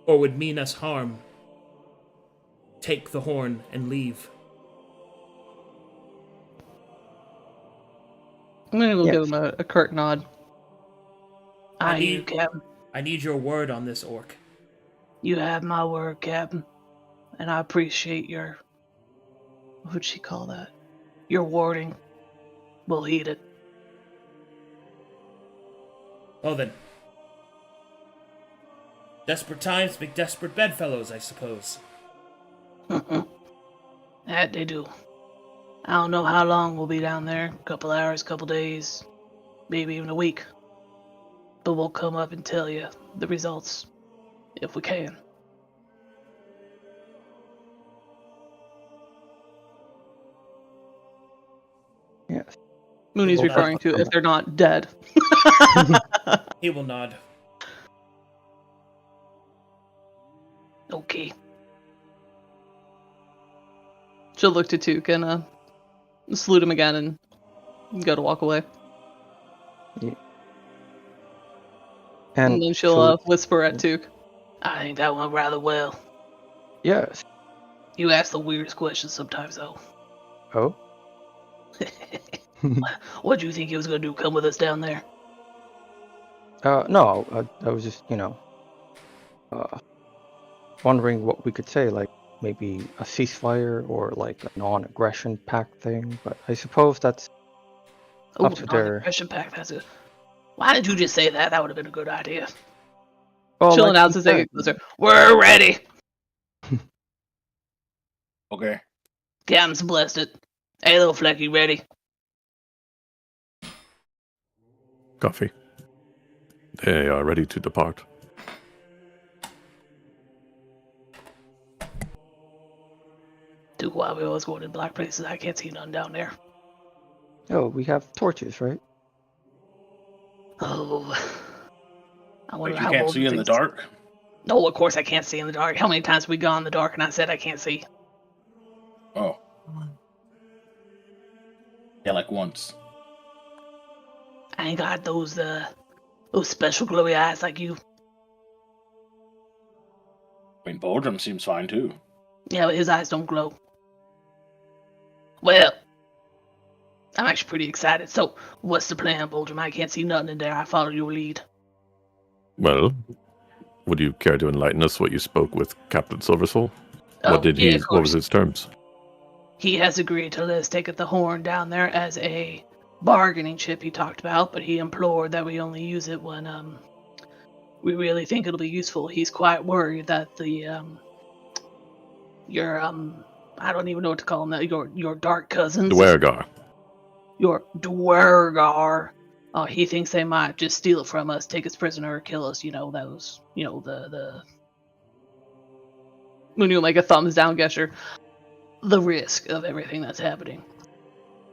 or would mean us harm, take the horn and leave. I'm gonna go Yeah. give him a curt nod. I You, need- Captain. I need your word on this, orc. You have my word, Captain. And I appreciate your... What would she call that? Your warding. We'll heed it. Well then. Desperate times make desperate bedfellows, I suppose. That they do. I don't know how long we'll be down there. A couple hours, couple days, maybe even a week. But we'll come up and tell you the results, if we can. Yes. Mooney's Well, referring to if they're not dead. He will nod. Okay. She'll look to Took and salute him again and go to walk away. And then she'll whisper at Took. I think that went rather well. Yes. You ask the weirdest questions sometimes, though. Oh. What do you think he was gonna do? Come with us down there? No. I was just, wondering what we could say, like maybe a ceasefire or like a non-aggression pact thing. But I suppose that's Oh, up to their. aggression pact. That's it. Why did you just say that? That would have been a good idea. Well, She'll like announce you as they said, get closer. We're ready. Okay. Captain's blessed it. Hey, little Fleck, you ready? Coffee. They are ready to depart. Duke, why we always going in black places? I can't see none down there. Oh, we have torches, right? Oh. I wonder Like you how can't bold see you in the think- dark? No, of course I can't see in the dark. How many times have we gone in the dark and I said I can't see? Oh. Yeah, like once. I ain't got those special glowy eyes like you. I mean, Boldrum seems fine too. Yeah, but his eyes don't glow. Well, I'm actually pretty excited. So, what's the plan, Boldrum? I can't see nothing in there. I follow your lead. Well, would you care to enlighten us what you spoke with Captain Silversoul? Oh, yeah, of What course. was his terms? He has agreed to let us take the Horn down there as a bargaining chip he talked about, but he implored that we only use it when we really think it'll be useful. He's quite worried that your I don't even know what to call them, your dark cousins. Dwergar. Your Dwergar. He thinks they might just steal it from us, take us prisoner, or kill us. The when you make a thumbs down gesture, the risk of everything that's happening.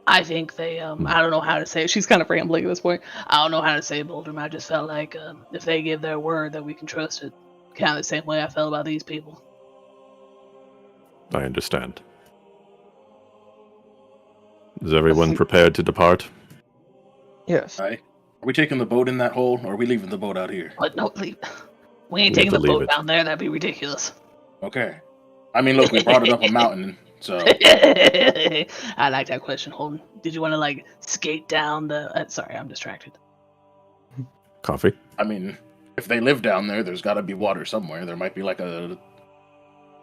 I think they, I don't know how to say it. She's kind of rambling at this point. I don't know how to say it, Boldrum. I just felt like if they give their word that we can trust it, kind of the same way I felt about these people. I understand. Is everyone prepared to depart? Yes. Right. Are we taking the boat in that hole, or are we leaving the boat out here? But no, we ain't We have taking to the leave boat it. down there. That'd be ridiculous. Okay. I mean, look, we brought it up a mountain, so... I like that question, Holden. Did you want to skate down the? Sorry, I'm distracted. Coffee? I mean, if they live down there, there's got to be water somewhere. There might be a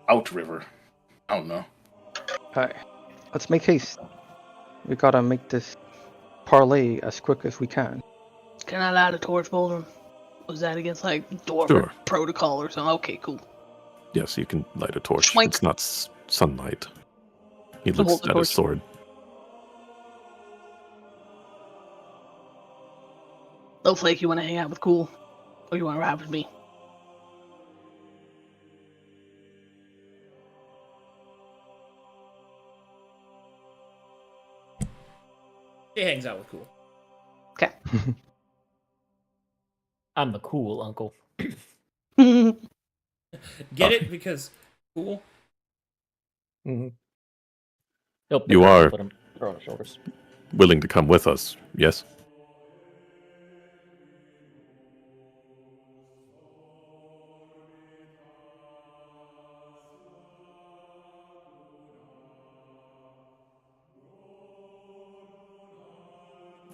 outriver. I don't know. Alright. Let's make haste. We gotta make this parlay as quick as we can. Can I light a torch, Boldrum? Was that against dwarf Sure. protocol or something? Okay, cool. Yes, you can light a torch. Schwank. It's not sunlight. He So looks hold the at his torch. sword. Low Flake, you want to hang out with Cool? Or you want to ride with me? He hangs out with Cool. Okay. I'm the cool uncle. Get it? Because Cool? He'll pick You her up are- and put him on his shoulders. Willing to come with us, yes?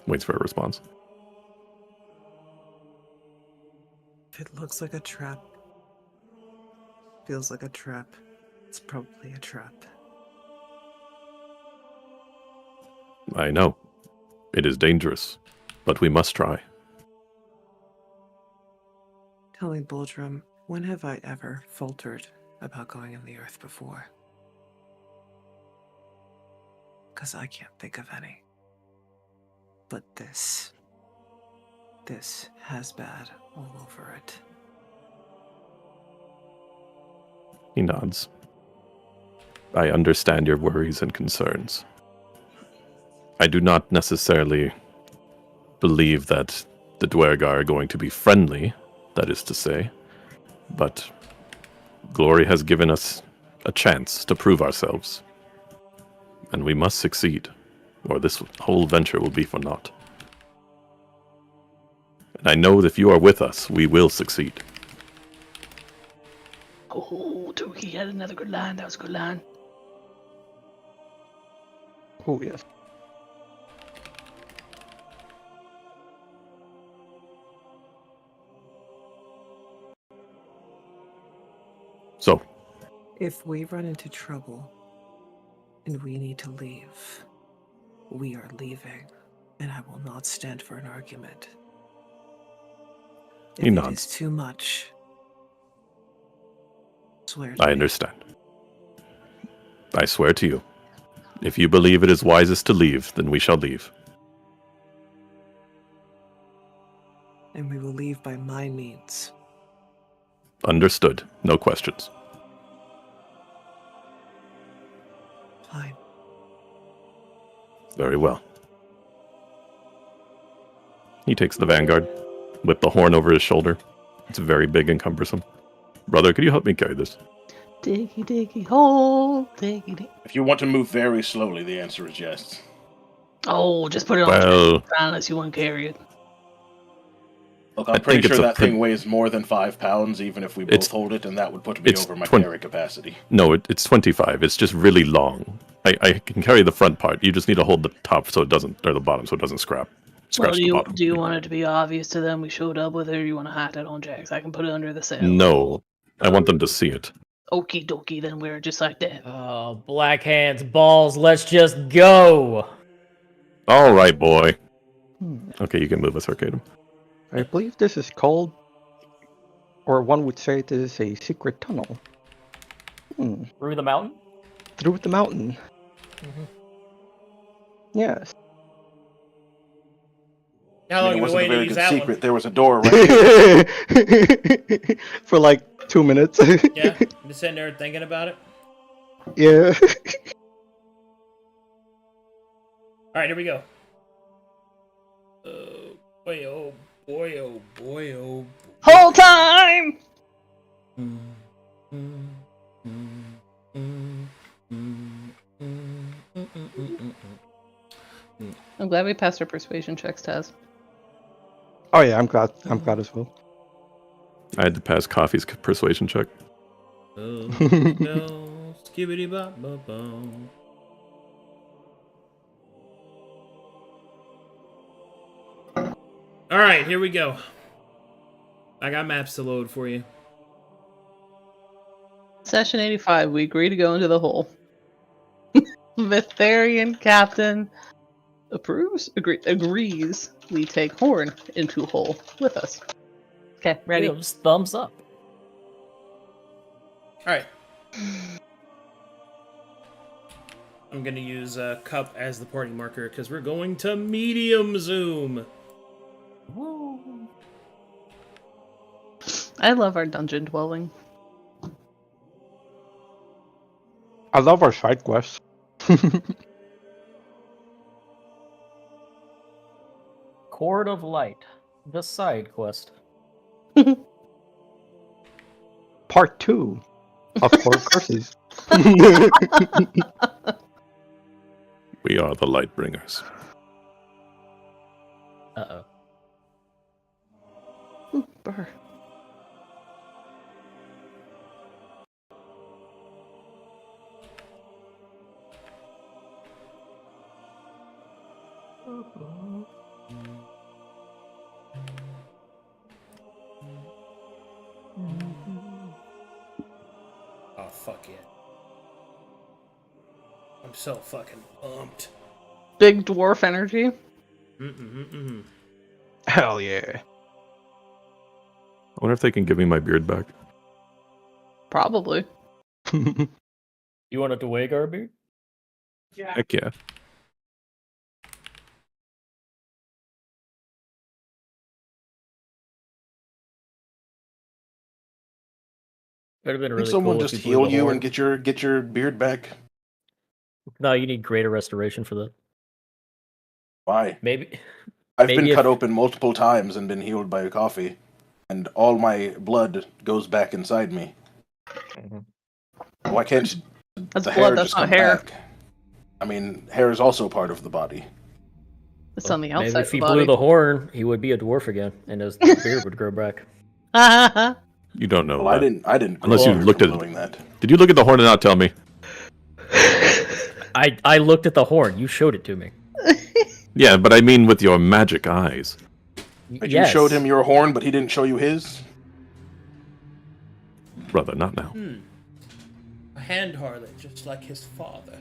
Waits for a response. If it looks like a trap, feels like a trap, it's probably a trap. I know. It is dangerous, but we must try. Tell me, Boldrum, when have I ever faltered about going in the earth before? Because I can't think of any. But this has bad all over it. He nods. I understand your worries and concerns. I do not necessarily believe that the Dwergar are going to be friendly, that is to say, but Glory has given us a chance to prove ourselves. And we must succeed, or this whole venture will be for naught. And I know that if you are with us, we will succeed. Oh, Dookie had another good line. That was a good line. Oh, yes. So, If we run into trouble and we need to leave, we are leaving, and I will not stand for an argument. If He it nods. is too much, swear to I me. understand. I swear to you, if you believe it is wisest to leave, then we shall leave. And we will leave by my means. Understood. No questions. Fine. Very well. He takes the vanguard, whip the horn over his shoulder. It's very big and cumbersome. Brother, could you help me carry this? Diggy, diggy, hole. Diggy, diggy. If you want to move very slowly, the answer is yes. Oh, just put it on Well, unless you want to carry it. Look, I I'm pretty think it's sure a that thing weighs more than 5 pounds, even if we both It's- hold it, and that would put me it's over my 20 carry capacity. no, it's 25. It's just really long. I can carry the front part. You just need to hold the top so it doesn't, or the bottom so it doesn't scratch Well, the bottom. do you want it to be obvious to them we showed up with it, or you want to hide it on Jax? I can put it under the sail. No, I want them to see it. Okie dokie, then we're just like that. Oh, black hands, balls, let's just go! All right, boy. Okay, you can move us, Arcadum. I believe this is called, or one would say this is a secret tunnel. Through the mountain? Through the mountain. Yes. How I long mean, it you been wasn't a waiting to very use good that secret. There was a door right there. For like 2 minutes. one? Yeah, I'm just sitting there thinking about it. Yeah. All right, here we go. Boy, oh boy, oh boy, oh boy. Whole time! I'm glad we passed our persuasion checks, Taz. Oh yeah, I'm glad as well. I had to pass Coffee's persuasion check. Oh, no, skibbity bop bop bum. All right, here we go. I got maps to load for you. Session 85, we agree to go into the hole. Vitharian captain agrees we take Horn into hole with us. Okay, ready? Yeah, just thumbs up. All right. I'm gonna use cup as the party marker because we're going to medium zoom. Woo. I love our dungeon dwelling. I love our side quests. Chord of Light, the side quest. Part 2 of Core Curses. We are the light bringers. Uh-oh. Brr. Oh fuck yeah! I'm so fucking pumped. Big dwarf energy. Hell yeah. I wonder if they can give me my beard back. Probably. You want it to wake our beard? Heck yeah. Would have been Can really someone cool if just you blew heal the you horn. and get your beard back? No, you need greater restoration for that. Why? Maybe. I've Maybe been if- cut open multiple times and been healed by coffee, and all my blood goes back inside me. Why can't That's the blood, hair that's just not come hair. back? I mean, hair is also part of the body. It's on the Maybe outside if of he the blew body. the horn, he would be a dwarf again, and his beard would grow back. You don't know Well, I that. didn't. Unless you grow looked from at it. blowing that. Did you look at the horn and not tell me? I looked at the horn. You showed it to me. Yeah, but I mean with your magic eyes. But Yes. you showed him your horn, but he didn't show you his. Brother, not now. A hand harlot, just like his father.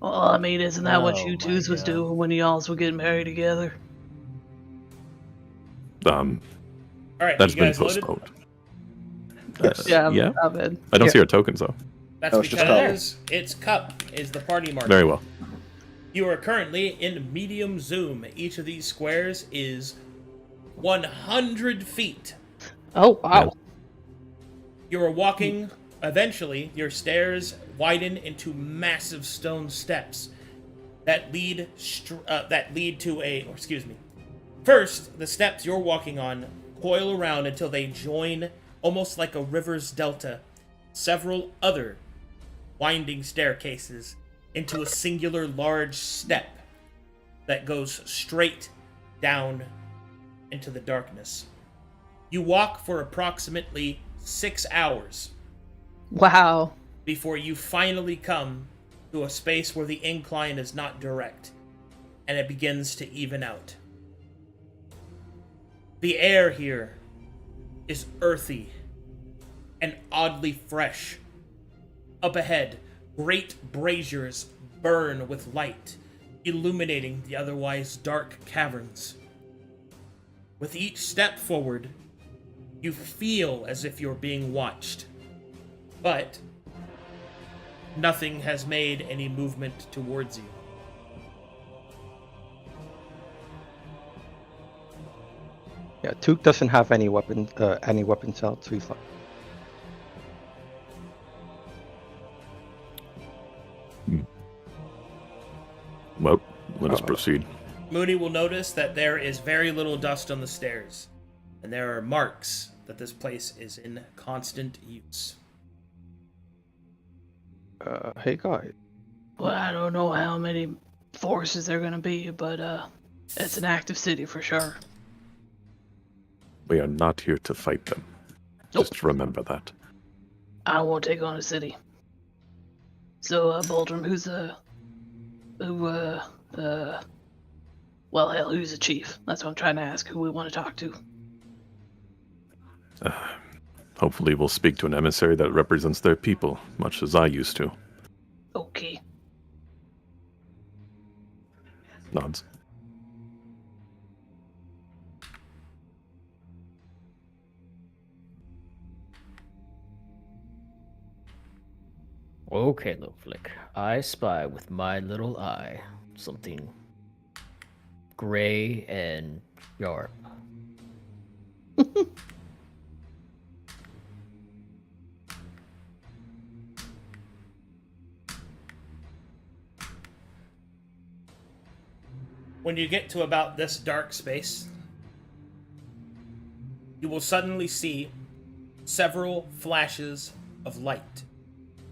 Well, I mean, isn't that what Oh you my twos was God. doing when y'alls were getting married together? All right, That's you been guys loaded? postponed. Yes. Yeah. Not bad. I don't Yeah. see our tokens though. That's No, it's just because it's cup is the party marker. Very well. You are currently in medium zoom. Each of these squares is 100 feet. Oh, wow. You are walking. Eventually, your stairs widen into massive stone steps that lead to a. Or excuse me. First, the steps you're walking on coil around until they join, almost like a river's delta, several other winding staircases into a singular large step that goes straight down into the darkness. You walk for approximately 6 hours Wow. before you finally come to a space where the incline is not direct, and it begins to even out. The air here is earthy and oddly fresh. Up ahead, great braziers burn with light, illuminating the otherwise dark caverns. With each step forward, you feel as if you're being watched, but nothing has made any movement towards you. Yeah, Took doesn't have any weapons out, so he's like, Well, let us proceed. Mooney will notice that there is very little dust on the stairs, and there are marks that this place is in constant use. hey guys, Well, I don't know how many forces there are gonna be, but it's an active city for sure. We are not here to fight them. Nope. Just remember that. I won't take on a city. So, Boldrum, well, hell, who's the chief? That's what I'm trying to ask, who we want to talk to. Hopefully we'll speak to an emissary that represents their people, much as I used to. Okay. Nods. Okay, little flick. I spy with my little eye something gray and sharp. When you get to about this dark space, you will suddenly see several flashes of light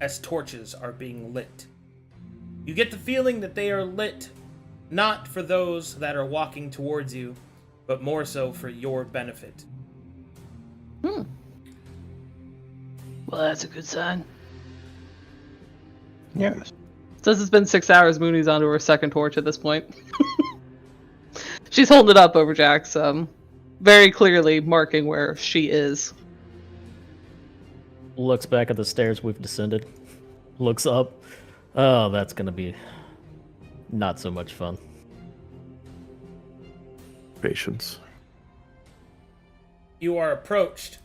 as torches are being lit. You get the feeling that they are lit not for those that are walking towards you, but more so for your benefit. Well, that's a good sign. yes. Since it's been 6 hours, Mooney's onto her second torch at this point. She's holding it up over Jax, very clearly marking where she is. Looks back at the stairs we've descended. Looks up. Oh, that's gonna be not so much fun. Patience. You are approached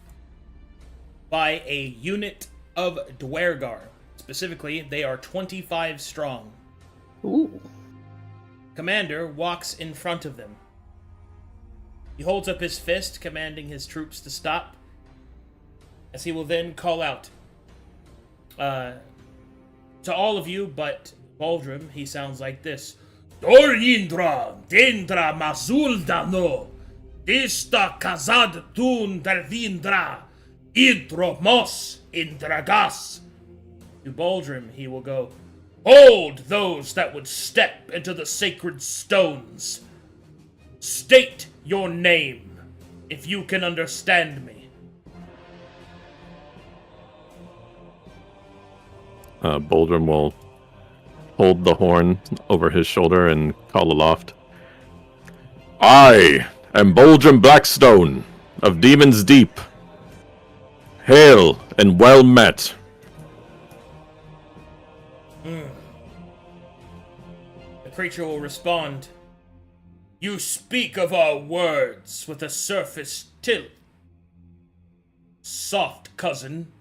by a unit of Dwergar. Specifically, they are 25 strong. Ooh. Commander walks in front of them. He holds up his fist, commanding his troops to stop, as he will then call out. To all of you, but Baldrum, he sounds like this. Dorindra, dendra mazuldano, dista kazad tun dervindra, idromos indragas. To Baldrum, he will go, Hold those that would step into the sacred stones. State your name, if you can understand me. Boldrum will hold the horn over his shoulder and call aloft. I am Boldrum Blackstone of Demon's Deep. Hail and well met. The creature will respond. You speak of our words with a surface tilt. Soft cousin.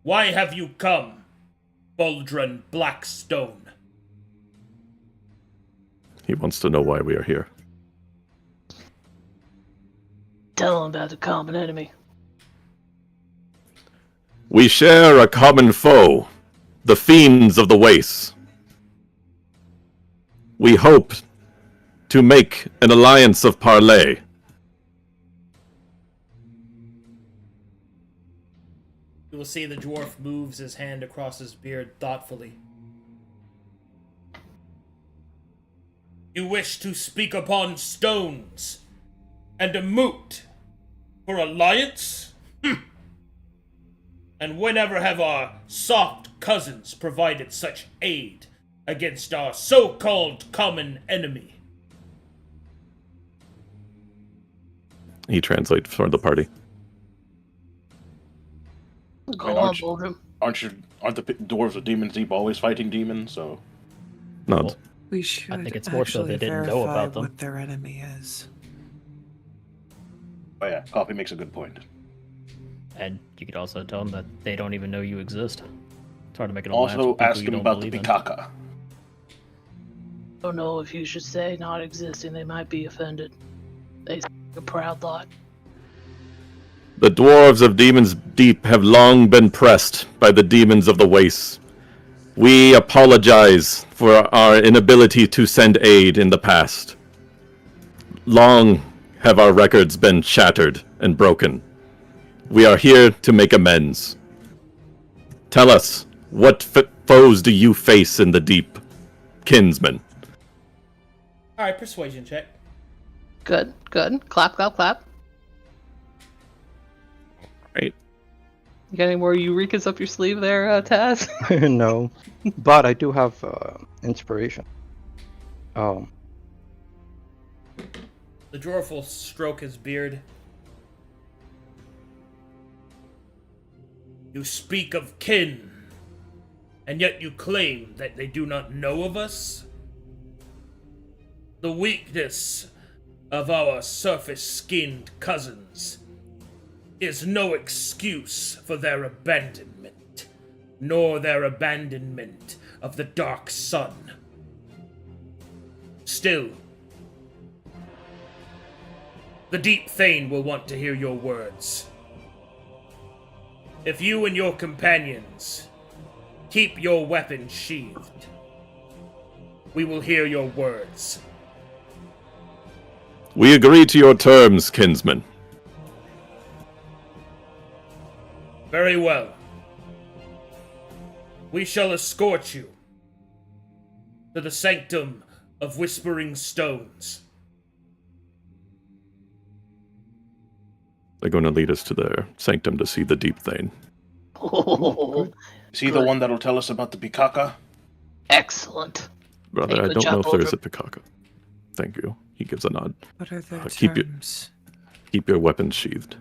Why have you come, Boldrum Blackstone? He wants to know why we are here. Tell him about the common enemy. We share a common foe, the fiends of the wastes. We hope to make an alliance of parley. You will see the dwarf moves his hand across his beard thoughtfully. You wish to speak upon stones and a moot for alliance? And whenever have our soft cousins provided such aid against our so-called common enemy? He translates for the party. Go mean, on, aren't you- Boldrum. Aren't the dwarves of Demons Deep always fighting demons? So Nods. We should think it's more so they actually didn't know verify about them. what their enemy is. oh yeah, Coffee makes a good point. And you could also tell them that they don't even know you exist. It's hard to make an alliance Also, with people ask you him don't about the believe in. Bikaka. Don't know if you should say not existing. They might be offended. They a proud lot. The dwarves of Demons Deep have long been pressed by the demons of the wastes. We apologize for our inability to send aid in the past. Long have our records been shattered and broken. We are here to make amends. Tell us, what foes do you face in the deep, kinsman? Alright, persuasion check. Good, good. Clap, clap, clap. Right. You got any more Eurekas up your sleeve there, Taz? No, but I do have inspiration. The dwarf will stroke his beard. You speak of kin, and yet you claim that they do not know of us? The weakness of our surface-skinned cousins is no excuse for their abandonment, nor their abandonment of the Dark Sun. Still, the Deep Thane will want to hear your words. If you and your companions keep your weapons sheathed, we will hear your words. We agree to your terms, kinsman. Very well. We shall escort you to the sanctum of Whispering Stones. They're going to lead us to their sanctum to see the Deep Thane. Oh, Is he the one that'll tell us about the Bikaka? excellent. Brother, Hey, I good don't know job, if there is a Aldrin. Pikaka. Thank you. He gives a nod. What are their keep it- terms? Keep your weapons sheathed.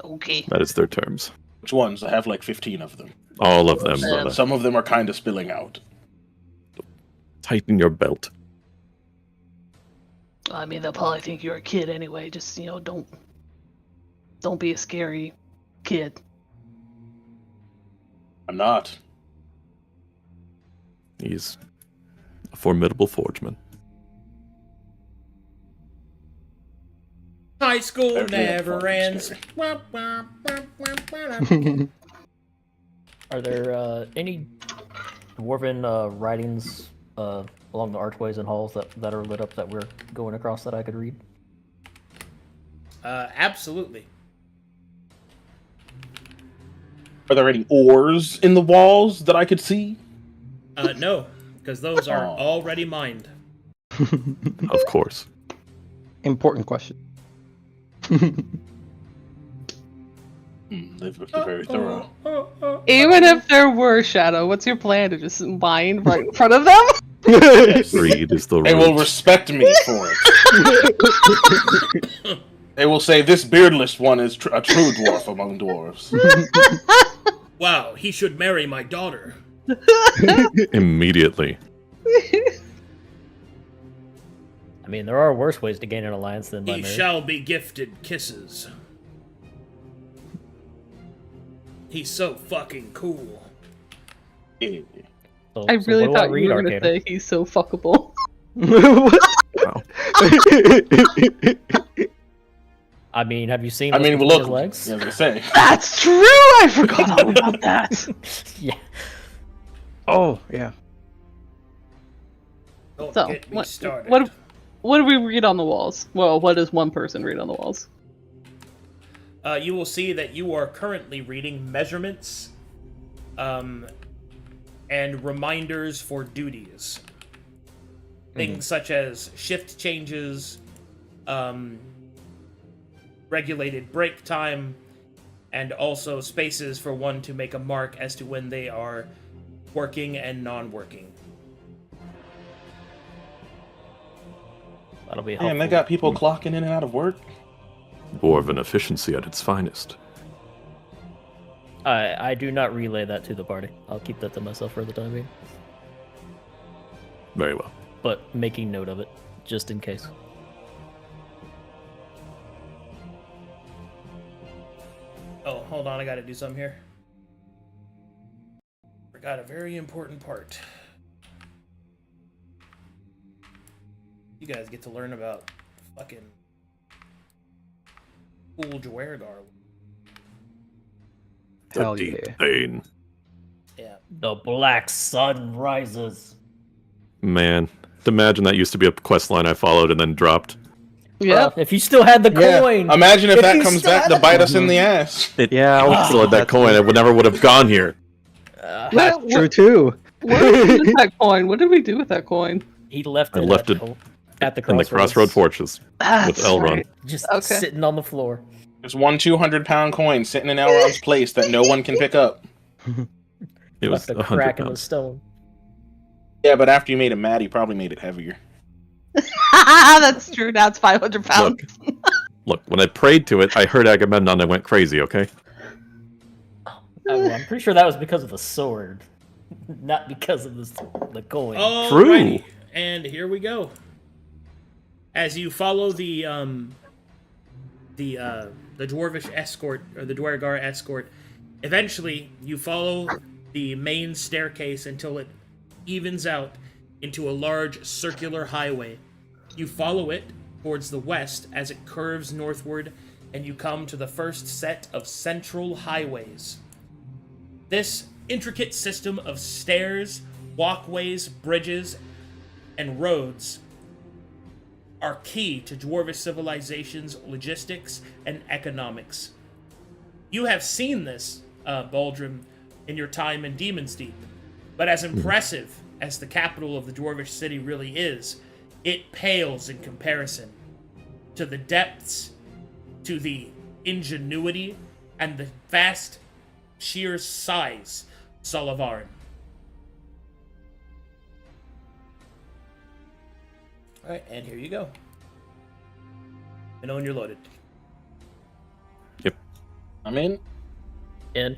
Okay. That is their terms. Which ones? I have like 15 of them. All of them, brother. Some of them are kind of spilling out. Tighten your belt. I mean, they'll probably think you're a kid anyway. Just, don't be a scary kid. I'm not. He's a formidable forgeman. High school Very never fun, ends. scary. Are there any dwarven writings along the archways and halls that are lit up that we're going across that I could read? Absolutely. Are there any oars in the walls that I could see? No, because those are Aw. already mined. Of course. Important question. They're very thorough. Even if there were Shadow, what's your plan to just mine right in front of them? Greed is the They will root. respect me for it. They will say this beardless one is a true dwarf among dwarves. Wow, he should marry my daughter. Immediately. I mean, there are worse ways to gain an alliance than by He marriage. shall be gifted kisses. He's so fucking cool. Yeah. So- I so really what do I thought read, you were going to Arcadum? say he's so fuckable. Wow. I mean, have you seen? I what's mean, between look, his legs? yeah, I was gonna say. That's true! I forgot all about that. Yeah. Oh, yeah. Don't So, get me started. what do we read on the walls? Well, what does one person read on the walls? You will see that you are currently reading measurements, and reminders for duties. Things such as shift changes, regulated break time, and also spaces for one to make a mark as to when they are working and non-working. That'll be helpful. And they got people clocking in and out of work. Dwarven efficiency at its finest. I do not relay that to the party. I'll keep that to myself for the time being. Very well. But making note of it, just in case. Oh, hold on, I gotta do something here. Forgot a very important part. You guys get to learn about fucking cool Dwergar. The Hell deep yeah. pain. Yeah. The black sun rises. Man, imagine that used to be a quest line I followed and then dropped. Yep. If you still had the coin. Imagine if If that you comes still back had to bite us in the ass. Yeah, I would still had that coin. I never would have gone here. What, True too. what did we do with that coin? What did we do with that coin? He left I it, left at, it at the in the crossroads. Crossroad Fortress with That's Elrond. right. Just Okay. sitting on the floor. There's one 200-pound coin sitting in Elrond's place that no one can pick up. It was Left a 100 crack in the pounds. stone. Yeah, but after you made him mad, he probably made it heavier. That's true. Now it's 500 pounds. Look, when I prayed to it, I heard Agamemnon and went crazy, okay? I'm pretty sure that was because of the sword, not because of the coin. Alrighty, and here we go. As you follow the dwarvish escort, or the Dwergar escort, eventually you follow the main staircase until it evens out into a large circular highway. You follow it towards the west as it curves northward, and you come to the first set of central highways. This intricate system of stairs, walkways, bridges, and roads are key to dwarvish civilization's logistics and economics. You have seen this, Baldrim, in your time in Demon's Deep, but as impressive as the capital of the dwarvish city really is, it pales in comparison to the depths, to the ingenuity, and the vast sheer size of Solivarin. Alright, and here you go. And on you're loaded. I'm in. And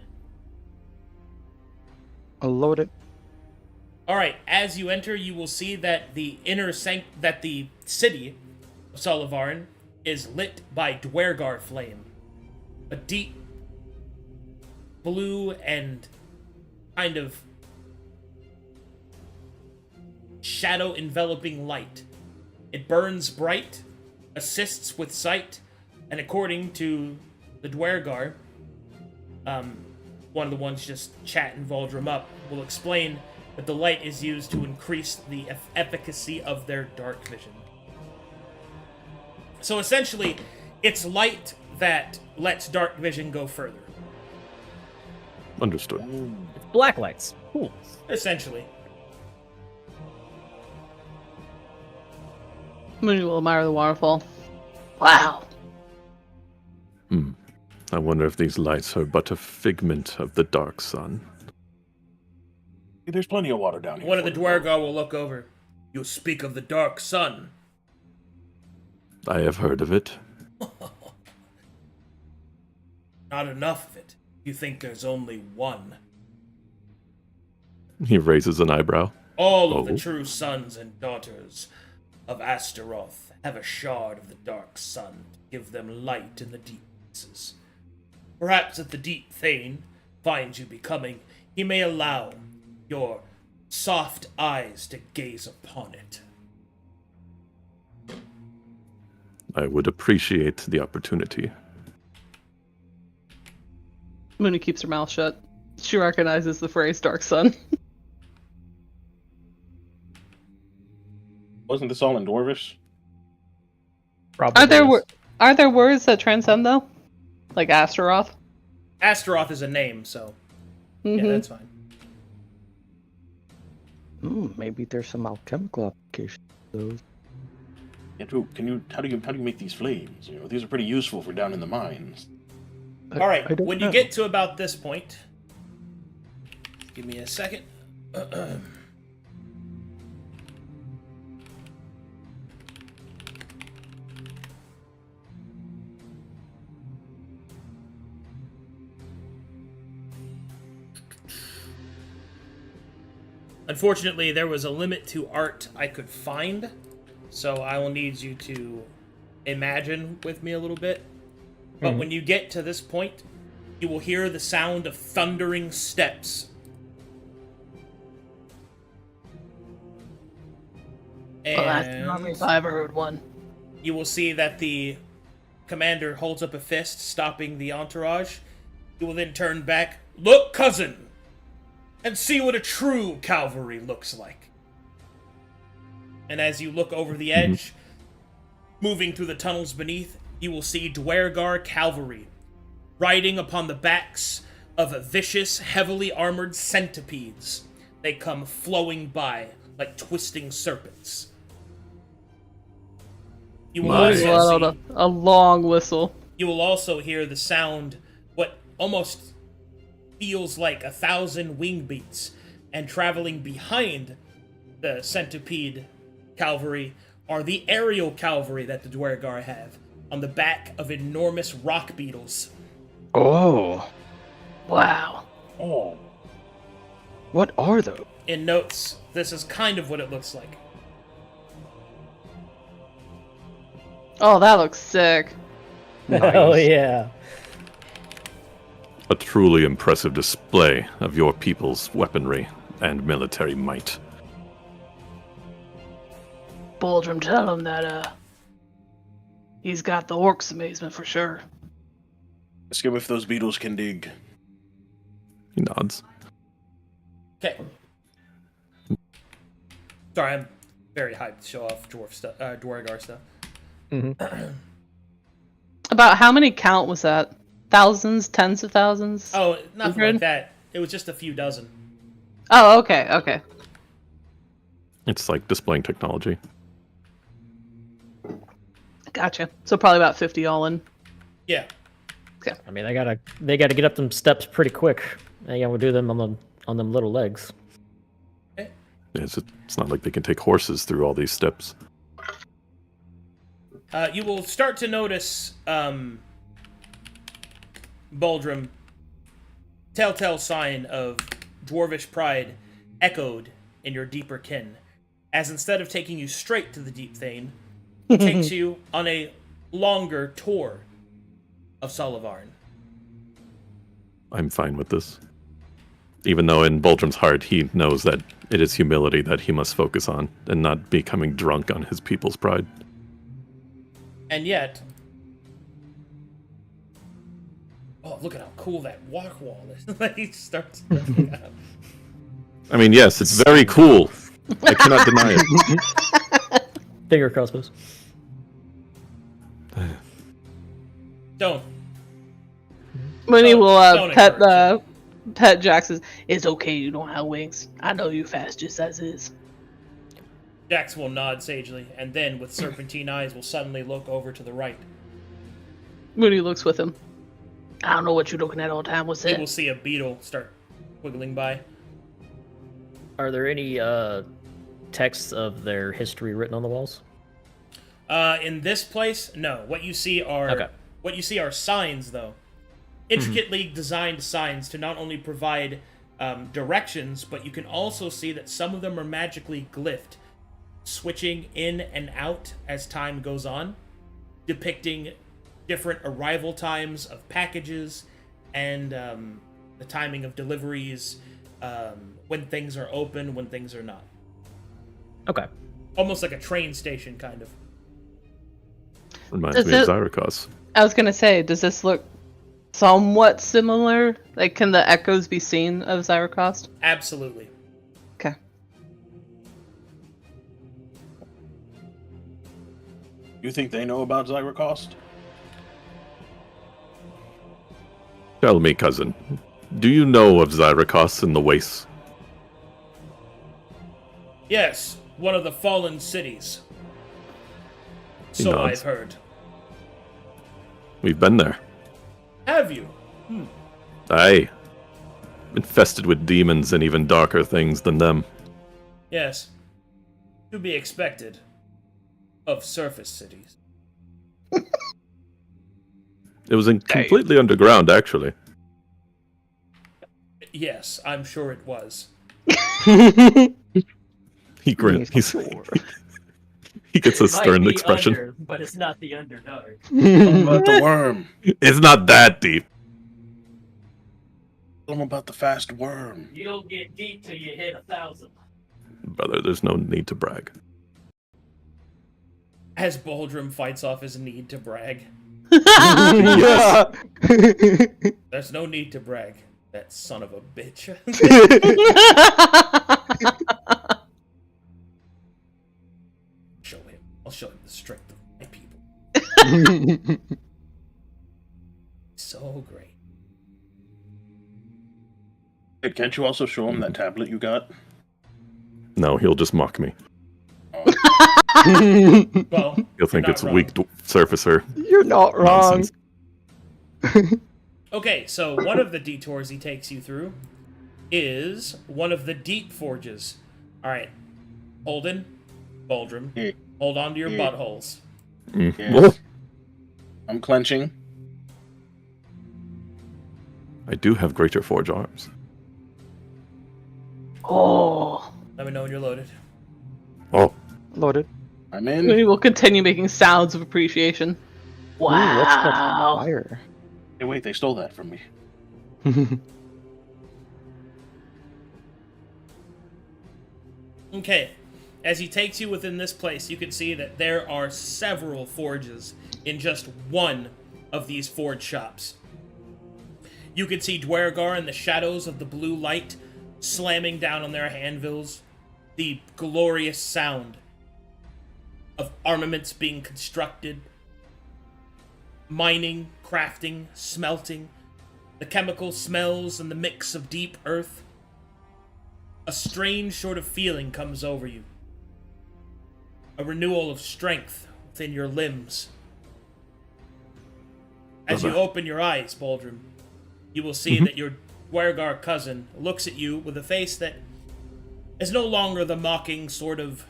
I'll load it. Alright, as you enter, you will see that the that the city of Solivarin is lit by Dwergar flame. A deep blue and kind of shadow enveloping light. It burns bright, assists with sight, and according to the Dwergar, one of the ones just chatting Voldrum up, will explain that the light is used to increase the efficacy of their dark vision. So essentially, it's light that lets dark vision go further. Understood. it's black lights. Cool. Essentially. Mooney will admire the waterfall. Wow. I wonder if these lights are but a figment of the dark sun. There's plenty of water down here. One of the for you. Dwergar will look over. You speak of the dark sun. I have heard of it. Not enough of it. You think there's only one. He raises an eyebrow. All of the Oh. true sons and daughters of Astaroth have a shard of the dark sun to give them light in the deep places. Perhaps if the deep Thane finds you becoming, he may allow your soft eyes to gaze upon it. I would appreciate the opportunity. Mooney keeps her mouth shut. She recognizes the phrase dark sun. Wasn't this all in Dwarvish? Probably Are there words that transcend though? Like Astaroth? Astaroth is a name, so yeah, Mm-hmm. that's fine. Maybe there's some alchemical application to those. Yeah, Drew, how do you make these flames? You know, these are pretty useful for down in the mines. All right, I don't when know. you get to about this point, give me a second. Unfortunately, there was a limit to art I could find, so I will need you to imagine with me a little bit. But when you get to this point, you will hear the sound of thundering steps. Well, that's not if I ever heard one. You will see that the commander holds up a fist, stopping the entourage. He will then turn back. Look, cousin, and see what a true cavalry looks like. And as you look over the edge, moving through the tunnels beneath, you will see Dwergar cavalry riding upon the backs of vicious, heavily armored centipedes. They come flowing by like twisting serpents. You will Let also out see, a long whistle. you will also hear the sound, what almost feels like 1,000 wing beats, and traveling behind the centipede cavalry are the aerial cavalry that the Dwergar have, on the back of enormous rock beetles. Oh, Wow. Oh, what are those? In notes, this is kind of what it looks like. Oh, that looks sick. Oh yeah. A truly impressive display of your people's weaponry and military might. Baldrum, tell him that, he's got the orc's amazement for sure. ask him if those beetles can dig. He nods. Okay. Sorry, I'm very hyped to show off Dwergar stuff. About how many count was that? Thousands? Tens of thousands? Oh, nothing 100? like that. It was just a few dozen. Oh, okay, okay. It's like displaying technology. Gotcha. So probably about 50 all in. Yeah. I mean, they gotta get up them steps pretty quick. And yeah, we'll do them on them little legs. It's not like they can take horses through all these steps. You will start to notice, Baldrum, telltale sign of dwarvish pride echoed in your deeper kin, as instead of taking you straight to the Deep Thane, he takes you on a longer tour of Solivarn. I'm fine with this. Even though in Baldrum's heart he knows that it is humility that he must focus on, and not becoming drunk on his people's pride. And yet... Oh, look at how cool that walk wall is. He starts looking up. I mean, yes, it's very cool. I cannot deny it. Finger crossbows. Don't. When he will don't encourage pet Jax says, "It's okay, you don't have wings. I know you fast just as is." Jax will nod sagely, and then, with serpentine eyes, will suddenly look over to the right. Mooney looks with him. I don't know what you're looking at all the time. What's You that? will see a beetle start wiggling by. Are there any texts of their history written on the walls? In this place, no. What you see are signs, though. Intricately designed signs to not only provide directions, but you can also see that some of them are magically glyphed, switching in and out as time goes on, depicting different arrival times of packages and the timing of deliveries, when things are open, when things are not. Okay. Almost like a train station, kind of. Reminds Does me of it- Zyricos. I was gonna say, does this look somewhat similar? Like, can the echoes be seen of Zyrocost? Absolutely. Okay. You think they know about Zyrocost? Tell me, cousin, do you know of Zyricos in the Wastes? Yes, one of the fallen cities. He So nods. I've heard. We've been there. Have you? Aye. Infested with demons and even darker things than them. Yes. To be expected of surface cities. It was completely underground, actually. Yes, I'm sure it was. He grins. Yes, He gets a Might stern be expression. under, but it's not the underdark. Something about the worm. It's not that deep. Something about the fast worm. You don't get deep till you hit 1,000. Brother, there's no need to brag. As Baldrum fights off his need to brag. Yeah. There's no need to brag. That son of a bitch. Show him. I'll show him the strength of my people. So great. Hey, can't you also show him that tablet you got? No, he'll just mock me. Well, He'll think not it's wrong. weak surfacer. You're not wrong. Nonsense. Okay, so one of the detours he takes you through is one of the deep forges. Alright. Holden, Baldrum, Yeah. hold on to your Yeah. buttholes. Yes. Well, I'm clenching. I do have greater forge arms. Oh. Let me know when you're loaded. Oh, Loaded. I'm in. We will continue making sounds of appreciation. Ooh, what's that Wow. fire? Hey, wait, they stole that from me. Okay, as he takes you within this place, you can see that there are several forges in just one of these forge shops. You can see Dwergar in the shadows of the blue light slamming down on their anvils, the glorious sound of armaments being constructed, mining, crafting, smelting, the chemical smells and the mix of deep earth. A strange sort of feeling comes over you. A renewal of strength within your limbs. As you Brother. open your eyes, Baldrum, you will see that your Dwergar cousin looks at you with a face that is no longer the mocking sort of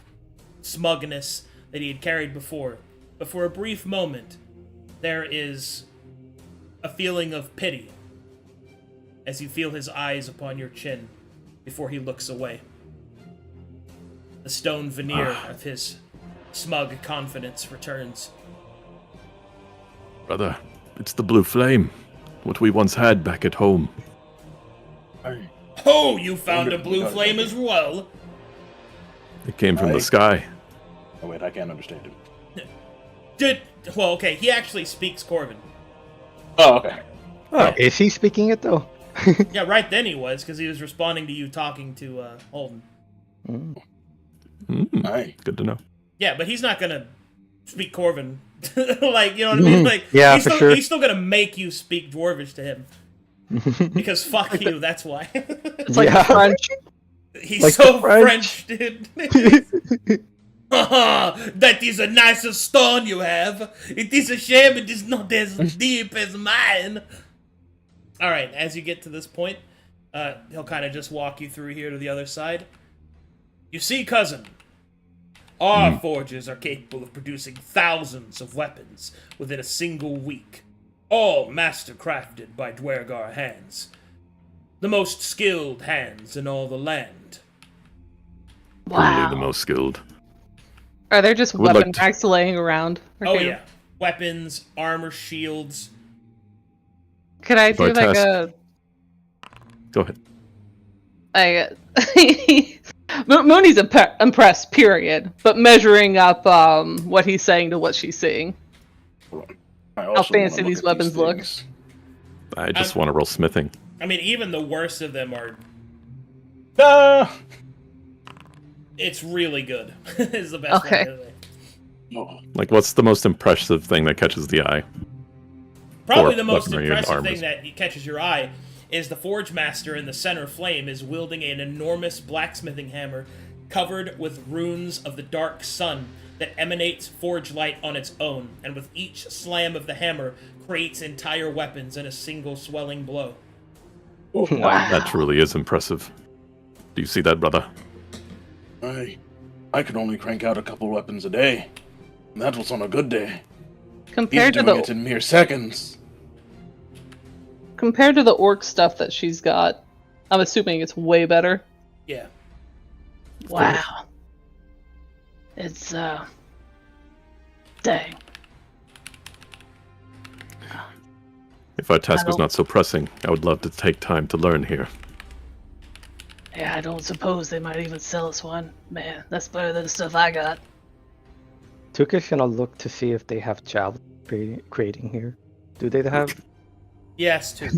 smugness that he had carried before. But for a brief moment, there is a feeling of pity as you feel his eyes upon your chin before he looks away. The stone veneer of his smug confidence returns. brother, it's the blue flame. What we once had back at home. Hey. Oh, you found a blue flame as well? It came from Aye. the sky. Oh, wait, I can't understand him. Well, okay, he actually speaks Corvin. Oh, okay. Oh, is he speaking it though? Yeah, right then he was, because he was responding to you talking to Holden. Aye. Good to know. Yeah, but he's not gonna speak Corvin. Like, you know what I mean? Like, Yeah, he's for still, sure. he's still gonna make you speak Dwarvish to him. Because fuck you, that's why. It's like Yeah. French. He's Like so the French. dude. That is a nicer stone you have. It is a shame it is not as deep as mine. Alright, as you get to this point, he'll kind of just walk you through here to the other side. You see, cousin, our forges are capable of producing thousands of weapons within a single week, all master-crafted by Dwergar hands. The most skilled hands in all the land. Truly Wow. the most skilled. Are there just would like weapon to- packs laying around? Oh Okay. yeah, weapons, armor, shields. Could I do Our like task. Go ahead. Mooney's impressed, period. But measuring up what he's saying to what she's seeing. I also fancy wanna these at weapons look. things. I just want to roll smithing. I mean, even the worst of them are. It's really good. Is the best Okay. way to say it. Oh, Like, what's the most impressive thing that catches the eye? Probably Or the most weaponry and impressive thing armors. that catches your eye is the Forge Master in the center flame is wielding an enormous blacksmithing hammer covered with runes of the Dark Sun that emanates forge light on its own, and with each slam of the hammer creates entire weapons in a single swelling blow. Wow. That truly is impressive. Do you see that, brother? I could only crank out a couple weapons a day. And that was on a good day. He's Compared to doing it the in mere seconds. orc stuff that she's got, I'm assuming it's way better. Yeah. Wow. It's dang. If our task was don't- not so pressing, I would love to take time to learn here. Yeah, I don't suppose they might even sell us one. Man, that's better than the stuff I got. Took is gonna look to see if they have javelin creating here. Do they have? Yes, Took.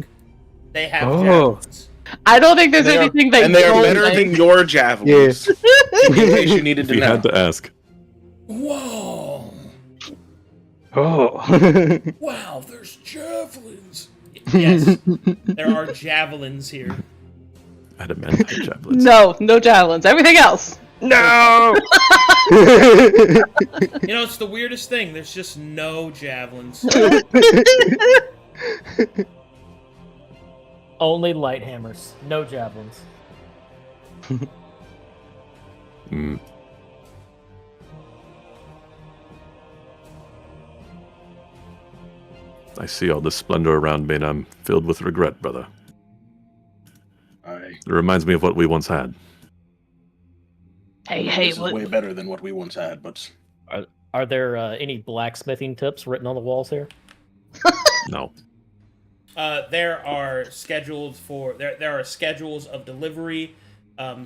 They have Oh. javelins. I don't think there's anything they and they are don't better like. than your javelins. In case you needed If to you know. had to ask. Whoa! Oh. Wow, there's javelins. Yes, there are javelins here. Adamantite javelins. No javelins. Everything else. No. You know, it's the weirdest thing. There's just no javelins. Only light hammers, no javelins. Hmm. I see all this splendor around me, and I'm filled with regret, brother. It reminds me of what we once had. Hey, This is way better than what we once had, but Are there any blacksmithing tips written on the walls here? No. There are schedules for there are schedules of delivery,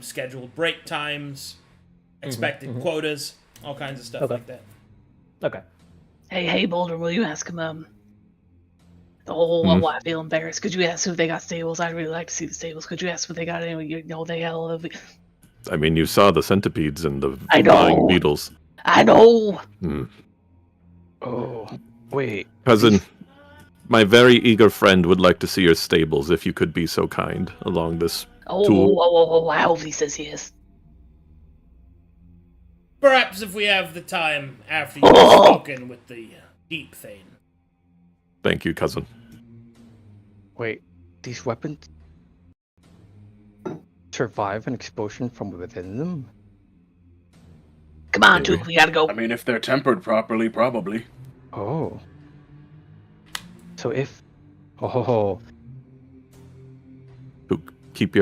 scheduled break times, expected quotas, all kinds of stuff Okay. like that. Okay. Hey, Boulder, will you ask him oh, I feel embarrassed. Could you ask if they got stables? I'd really like to see the stables. Could you ask if they got any? You know, they got. I mean, you saw the centipedes and the I know. flying beetles. I know. Oh. Wait. Cousin, my very eager friend would like to see your stables, if you could be so kind, along this tool. Oh, I hope he says yes. Perhaps if we have the time after you've spoken with the Deep Thane. Thank you, cousin. Wait. These weapons survive an explosion from within them? Come on, Maybe. Duke, we gotta go. I mean, if they're tempered properly, probably. Oh. So if... Oh. To keep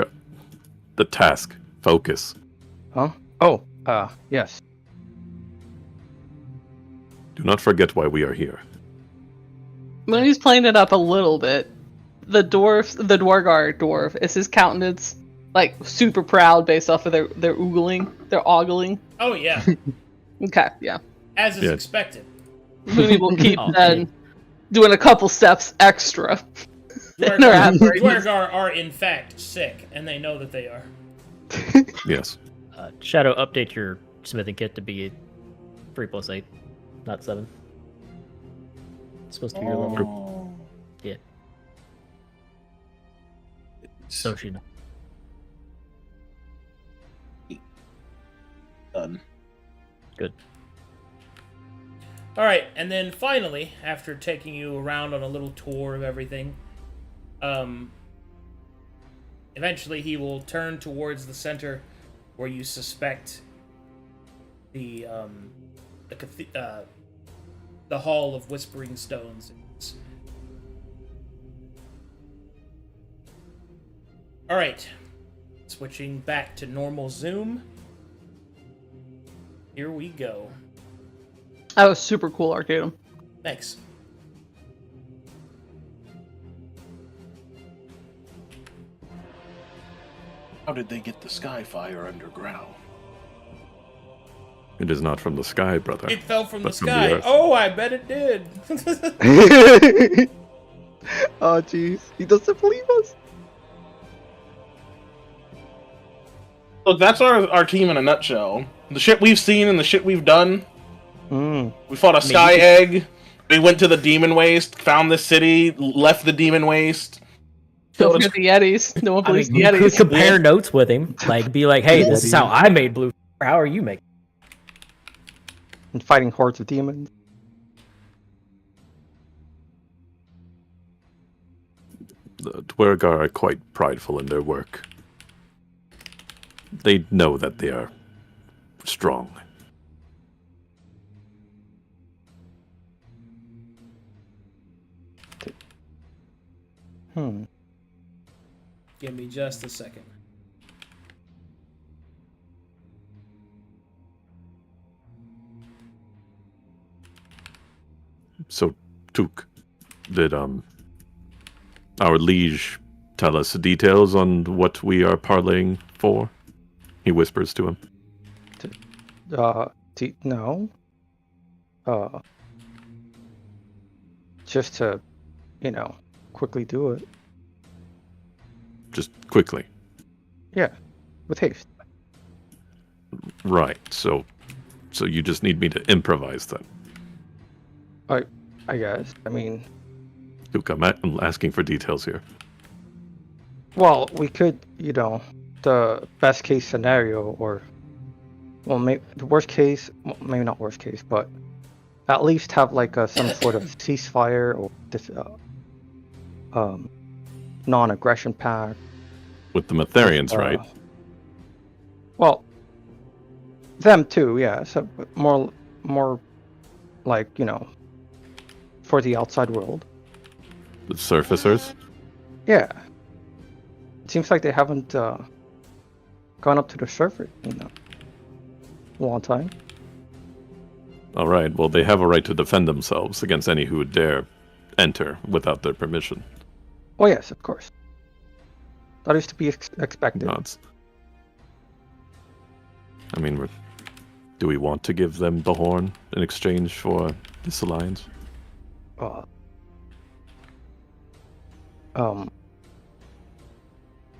the task. Focus. Huh? Oh, yes. Do not forget why we are here. When he's playing it up a little bit, the Dwargar dwarf, is his countenance like super proud based off of their oogling, their ogling? Oh yeah, Okay, yeah. as is Yeah. expected. Mooney will keep Oh, then doing a couple steps extra. in their average. Dwargar are in fact sick, and they know that they are. Yes. Shadow, update your smithing kit to be 3+8, not 7. It's supposed to be your level. Yeah. So she knows. Done. Good. All right, and then finally, after taking you around on a little tour of everything, eventually he will turn towards the center where you suspect the Hall of Whispering Stones is. All right, switching back to normal zoom. Here we go. That was super cool, Arcadum. Thanks. How did they get the Skyfire underground? It is not from the sky, brother. It fell from the But from the sky. earth. Oh, I bet it did. Oh, jeez. He doesn't believe us. Look, that's our team in a nutshell. The shit we've seen and the shit we've done. Mm. We fought a sky egg. We went to the demon waste, found this city, left the demon waste. Don't forget the Yetis. No one I believes mean, the you could Yetis. compare notes with him. Like, be like, hey, this is how I made blue. How are you making? and fighting hordes of demons. The Dwergar are quite prideful in their work. They know that they are strong. Give me just a second. So, Took, did our liege tell us details on what we are parlaying for? He whispers to him. No. Just to, quickly do it. Just quickly. Yeah, with haste. Right. So you just need me to improvise then. I guess. I mean, Took, I'm asking for details here. well, we could, the best case scenario, or, well, maybe the worst case, well, maybe not worst case, but at least have like some sort of ceasefire or this, non-aggression pact. With the Matherians, right? Well, them too, yeah. So more like, for the outside world. The surfacers? Yeah. It seems like they haven't gone up to the surface in a long time. All right. Well, they have a right to defend themselves against any who would dare enter without their permission. Oh yes, of course. That is to be expected. Nods. I mean, do we want to give them the horn in exchange for this alliance?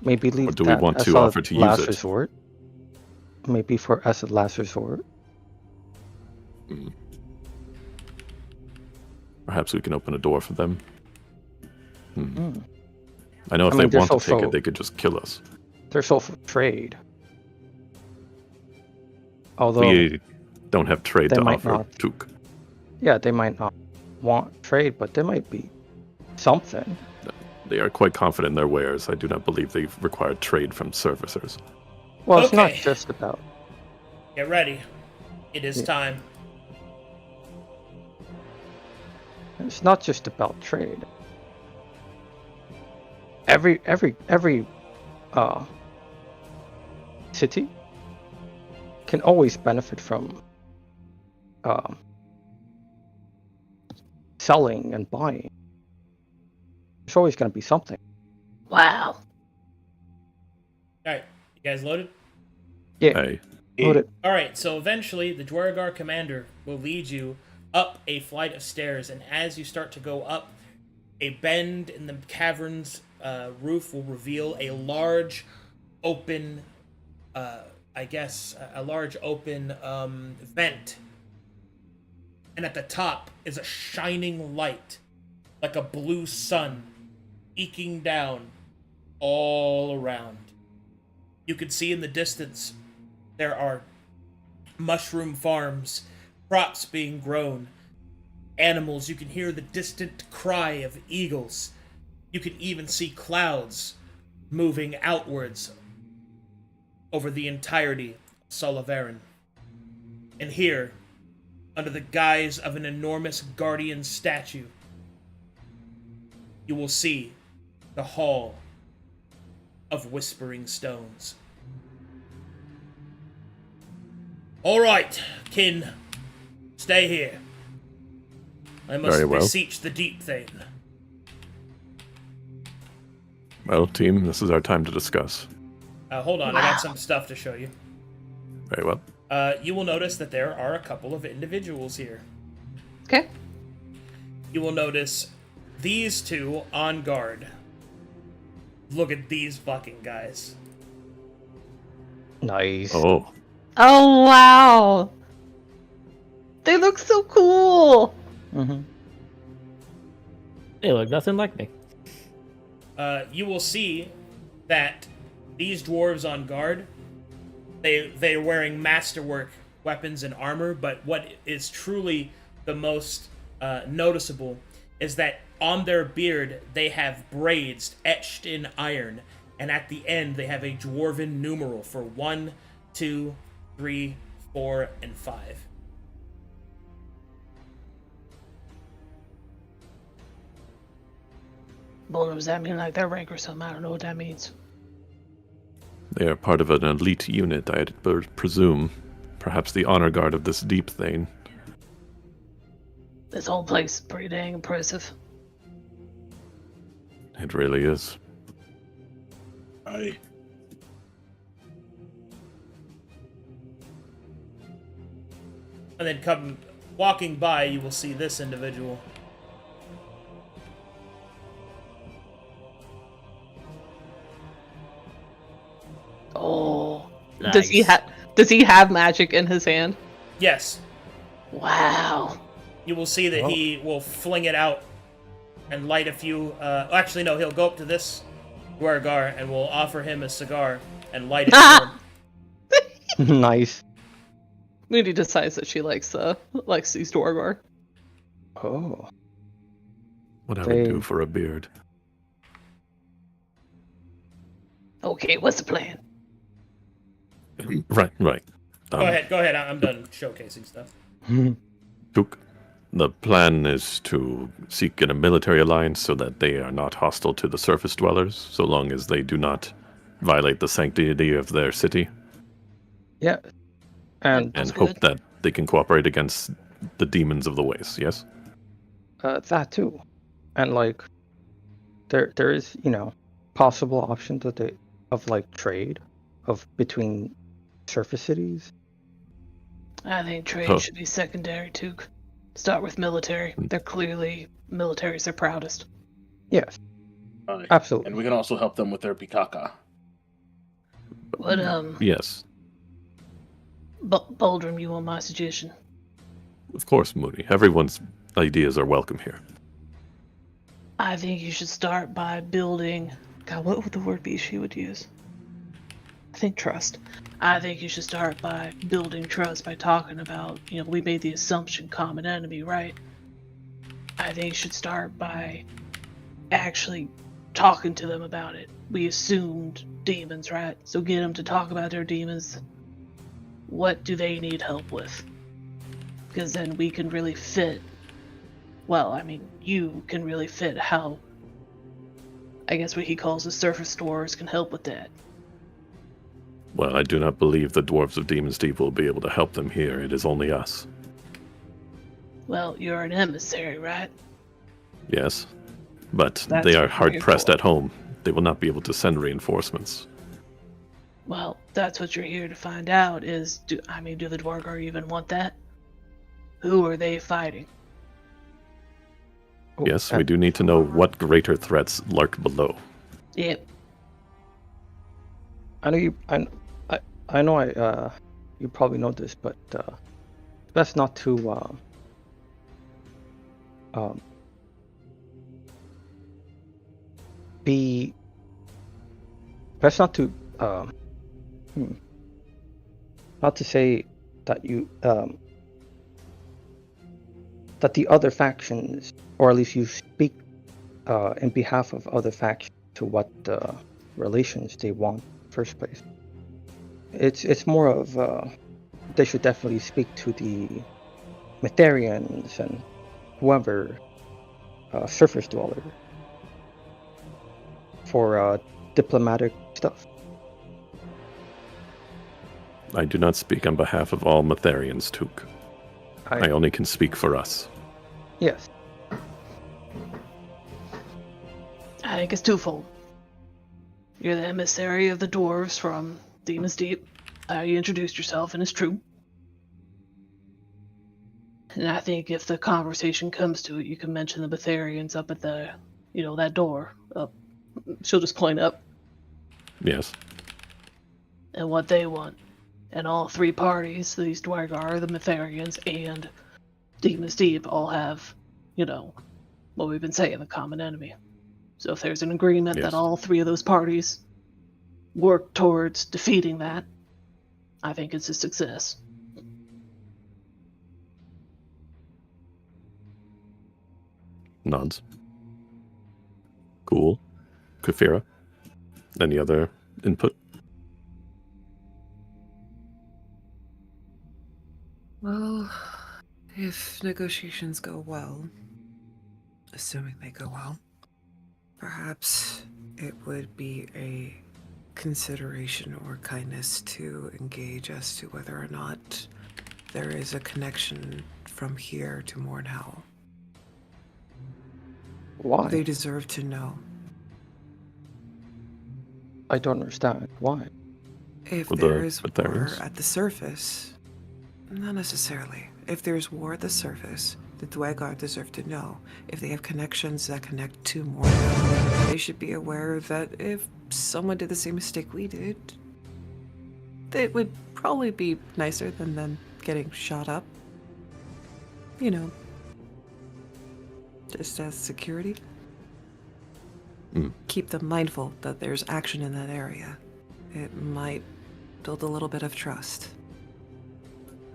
Maybe leave Or do we that want as to a offer to use last it? resort. Maybe as a last resort. Perhaps we can open a door for them. Mm. I know if I mean, they want to there's take also- it, they could just kill us. There's also trade. Although, We don't have trade they to might offer, not. Took. yeah, they might not want trade, but there might be something. They are quite confident in their wares. I do not believe they require trade from servicers. Well, it's not Okay. just about. Get ready. It is Yeah. time. It's not just about trade. Every city can always benefit from selling and buying. There's always going to be something. Wow. All right, you guys loaded? Yeah, Hey, load it. All right, so eventually the Dwargar commander will lead you up a flight of stairs, and as you start to go up, a bend in the cavern's roof will reveal a large open, a large open vent. And at the top is a shining light, like a blue sun, eking down all around. You can see in the distance there are mushroom farms, crops being grown, animals. You can hear the distant cry of eagles. You can even see clouds moving outwards over the entirety of Solovarin. And here, under the guise of an enormous guardian statue, you will see the Hall of Whispering Stones. All right, kin, stay here. I must Very well. beseech the deep thing. well, team, this is our time to discuss. Hold on, I got some stuff to show you. Very well. You will notice that there are a couple of individuals here. Okay. You will notice these two on guard. Look at these fucking guys. Nice. Oh, Oh, wow. They look so cool. Mm-hmm. They look nothing like me. You will see that these dwarves on guard, they're wearing masterwork weapons and armor, but what is truly the most noticeable is that on their beard they have braids etched in iron, and at the end they have a dwarven numeral for 1, 2, 3, 4, and 5. Well, does that mean like their rank or something? I don't know what that means. They are part of an elite unit, I presume. Perhaps the honor guard of this deep thane. This whole place is pretty dang impressive. It really is. I And then come walking by, you will see this individual. Oh, Nice. does he have magic in his hand? Yes, Wow. you will see that he will fling it out and light a few. Actually, no, he'll go up to this Dwargar and will offer him a cigar and light it for him. Nice. Moody decides that she likes these Dwargar. Oh. What I would do They- for a beard. Okay, what's the plan? Right. Go ahead. I'm done showcasing stuff. Took. The plan is to seek a military alliance so that they are not hostile to the surface dwellers, so long as they do not violate the sanctity of their city, Yeah. And and That's hope good. that they can cooperate against the demons of the waste, yes? that too. And like there is, possible options of like trade of between surface cities. I think trade Oh. should be secondary too. Start with military. They're clearly military's their proudest. Yes, Aye. absolutely. And we can also help them with their pikaka. What Yes, Baldrum, you want my suggestion? of course, Moody. Everyone's ideas are welcome here. I think you should start by building. God, what would the word be she would use? I think trust. I think you should start by building trust by talking about, we made the assumption common enemy, right? I think you should start by actually talking to them about it. We assumed demons, right? So get them to talk about their demons. What do they need help with? Because then we can really fit. Well, I mean, you can really fit how, I guess what he calls the surface dwarves can help with that. Well, I do not believe the dwarves of Demon's Deep will be able to help them here. It is only us. Well, you're an emissary, right? Yes. But That's they are what hard you're pressed for. at home. They will not be able to send reinforcements. Well, that's what you're here to find out is, do the Dwargar even want that? Who are they fighting? Oh, Yes, we do need to know what greater threats lurk below. Yep. I know you probably know this, but best not to be best not to not to say that you that the other factions, or at least you speak in behalf of other factions to what relations they want in the first place. It's more of they should definitely speak to the Mytharians and whoever surface dweller for diplomatic stuff. I do not speak on behalf of all Mytharians, Took. I only can speak for us. Yes. I think it's twofold. You're the emissary of the dwarves from Demon's Deep. You introduced yourself, and it's true. And I think if the conversation comes to it, you can mention the Betharians up at the, that door. Up. She'll just point up. Yes. And what they want. And all three parties, these Dwargar, the Mytharians, and Demon's Deep, all have, what we've been saying, the common enemy. So if there's an agreement Yes. that all three of those parties work towards defeating that, I think it's a success. Nods. Cool. Kafira. Any other input? Well, if negotiations go well, assuming they go well, perhaps it would be a consideration or kindness to engage as to whether or not there is a connection from here to Mornhell. Why? They deserve to know. I don't understand. Why? If With there the is war Betharians? at the surface, not necessarily. If there's war at the surface, the Dwegar deserve to know. If they have connections that connect to Mornhell, they should be aware that if someone did the same mistake we did, it would probably be nicer than them getting shot up. You know, just as security. Mm. Keep them mindful that there's action in that area. It might build a little bit of trust.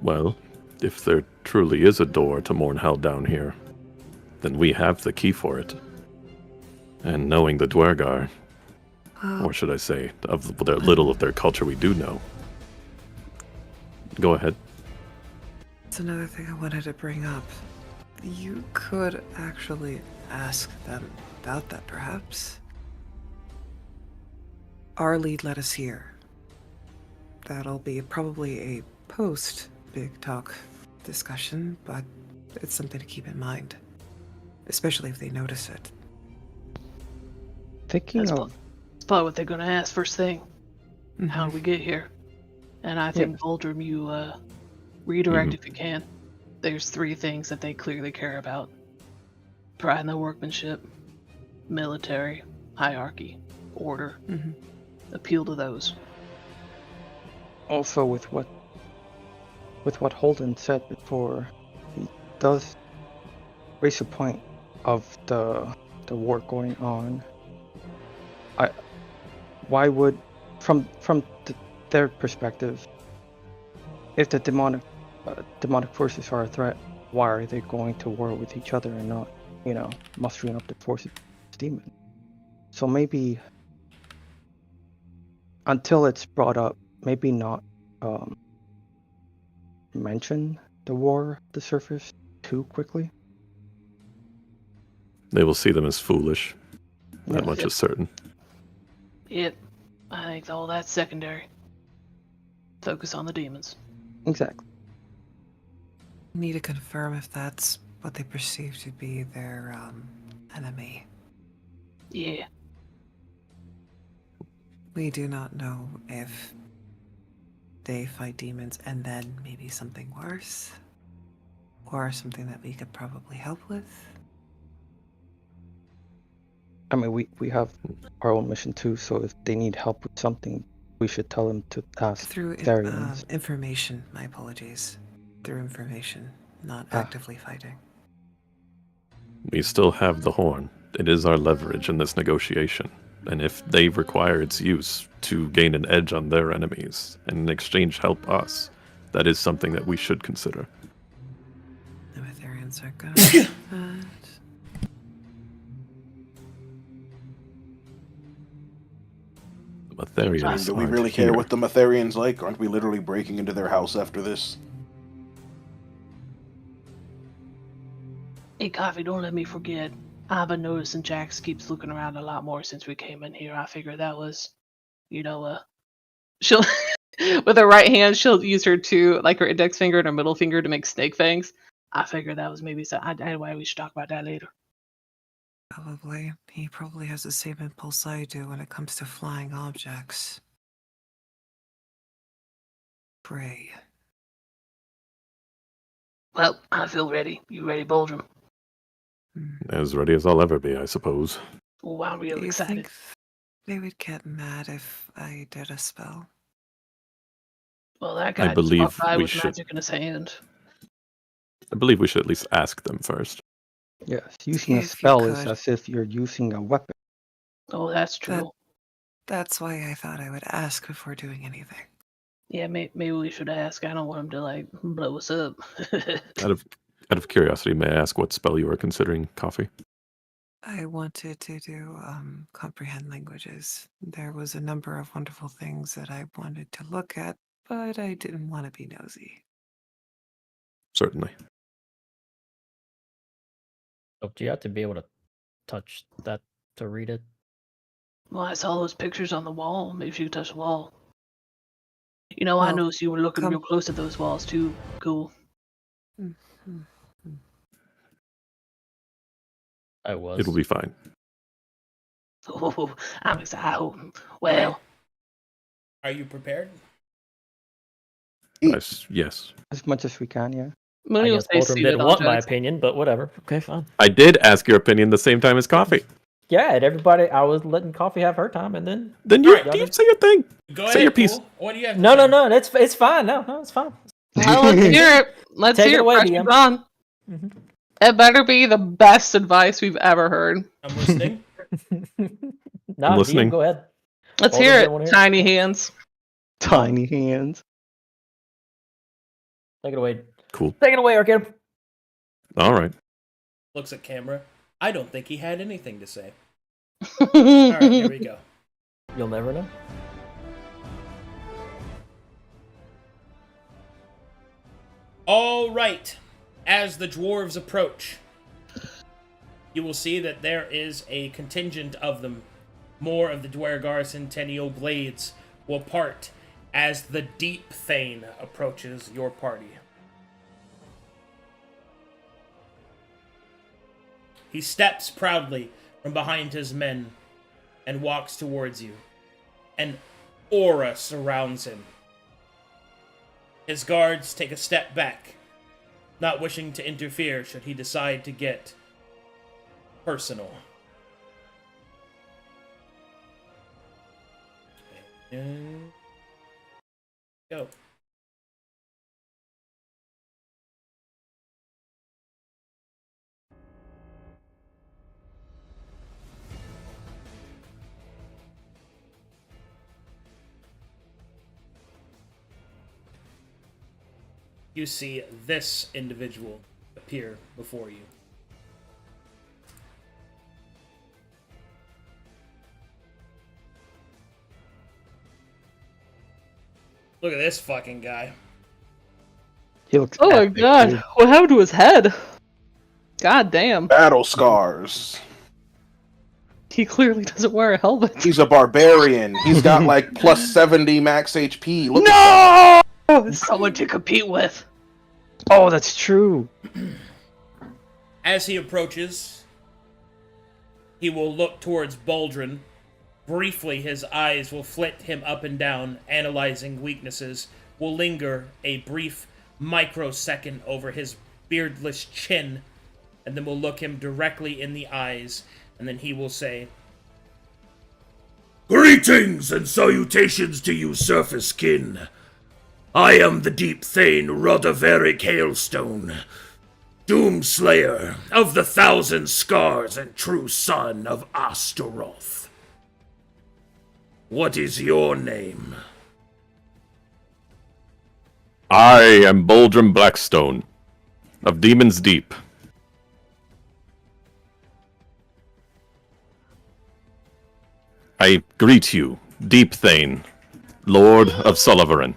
Well, if there truly is a door to Mornhell down here, then we have the key for it. And knowing the Dwergar, or should I say, of their little of their culture we do know. Go ahead. That's another thing I wanted to bring up. You could actually ask them about that, perhaps. Our lead led us here. That'll be probably a post-big talk discussion, but it's something to keep in mind. Especially if they notice it. Thinking That's of probably what they're gonna ask first thing. How did we get here? And I think, Yeah. Voldrum, you redirect if you can. There's 3 things that they clearly care about: pride in their workmanship, military, hierarchy, order. Appeal to those. also with what Holden said before, he does raise a point of the war going on. Why would from their perspective, if the demonic forces are a threat, why are they going to war with each other and not, mustering up the forces of demons? So maybe until it's brought up, maybe not mention the war at the surface too quickly. They will see them as foolish. That Yeah. much is certain. Yep. I think all that's secondary. Focus on the demons. Exactly. Need to confirm if that's what they perceive to be their enemy. Yeah. We do not know if they fight demons and then maybe something worse, or something that we could probably help with. I mean, we have our own mission too, so if they need help with something, we should tell them to ask Through Therians. information, my apologies. Through information, not Ah. actively fighting. We still have the horn. It is our leverage in this negotiation. And if they require its use to gain an edge on their enemies, and in exchange help us, that is something that we should consider. The Metherians are good at that. The Metherians I mean, do we aren't really care here. what the Metherians like? Aren't we literally breaking into their house after this? Hey, Coffee, don't let me forget. I've been noticing Jax keeps looking around a lot more since we came in here. I figured that was, she'll, with her right hand, she'll use her her index finger and her middle finger to make snake fangs. I figured that was maybe anyway, we should talk about that later. Probably. He probably has the same impulse I do when it comes to flying objects. Pray. Well, I feel ready. You ready, Boldrum? As ready as I'll ever be, I suppose. Oh, I'm Do real you excited. think they would get mad if I did a spell? Well, that guy believe just walked by we with should- magic in his hand. I believe we should at least ask them first. Yes, using a If you spell is could. as if you're using a weapon. Oh, that's true. That's why I thought I would ask before doing anything. Yeah, maybe we should ask. I don't want him to blow us up. Out of curiosity, may I ask what spell you are considering, Coffee? I wanted to do comprehend languages. There was a number of wonderful things that I wanted to look at, but I didn't want to be nosy. Certainly. Oh, do you have to be able to touch that to read it? Well, I saw those pictures on the wall. Maybe you could touch the wall. You know, I Well, noticed you were looking come- real close at those walls too. Cool. Mhm. I was. It'll be fine. Oh, I'm excited. Well, Are you prepared? Yes. As much as we can, yeah. I Mooney will guess stay Boldrum seated didn't on want my Jack's. opinion, but whatever. Okay, fine. I did ask your opinion the same time as Coffee. Yeah, and everybody, I was letting Coffee have her time, and then Then you, Alright, you say your thing. Go Say ahead, your piece. Pool. What do you have? to no, say? it's fine. No, it's fine. Well, let's hear it. Let's Take it hear it. away, Pressure's DM. on. Mhm. It better be the best advice we've ever heard. I'm listening. Nah, listening. DM, go ahead. Let's Boldrum hear didn't it. wanna hear it. Tiny hands. Tiny hands. Take it away. Cool. Take it away, Arcadum. All right. Looks at camera. I don't think he had anything to say. All right, here we go. You'll never know. All right. As the dwarves approach, you will see that there is a contingent of them. More of the Dwergar Centennial Blades will part as the Deep Thane approaches your party. He steps proudly from behind his men and walks towards you. An aura surrounds him. His guards take a step back, not wishing to interfere should he decide to get personal. And go. You see this individual appear before you. Look at this fucking guy. He looks Oh my epic, god. dude. What happened to his head? God damn. Battle scars. He clearly doesn't wear a helmet. He's a barbarian. He's got like plus 70 max HP. Look at No! Someone to compete with. Oh, that's true. As he approaches, he will look towards Baldrin. Briefly, his eyes will flit him up and down, analyzing weaknesses, will linger a brief microsecond over his beardless chin, and then will look him directly in the eyes, and then he will say, "Greetings and salutations to you, surface kin. I am the Deep Thane Rodaveric Hailstone, Doomslayer of the Thousand Scars and true son of Astaroth. What is your name?" I am Boldrum Blackstone of Demon's Deep. I greet you, Deep Thane, Lord of Sullivan.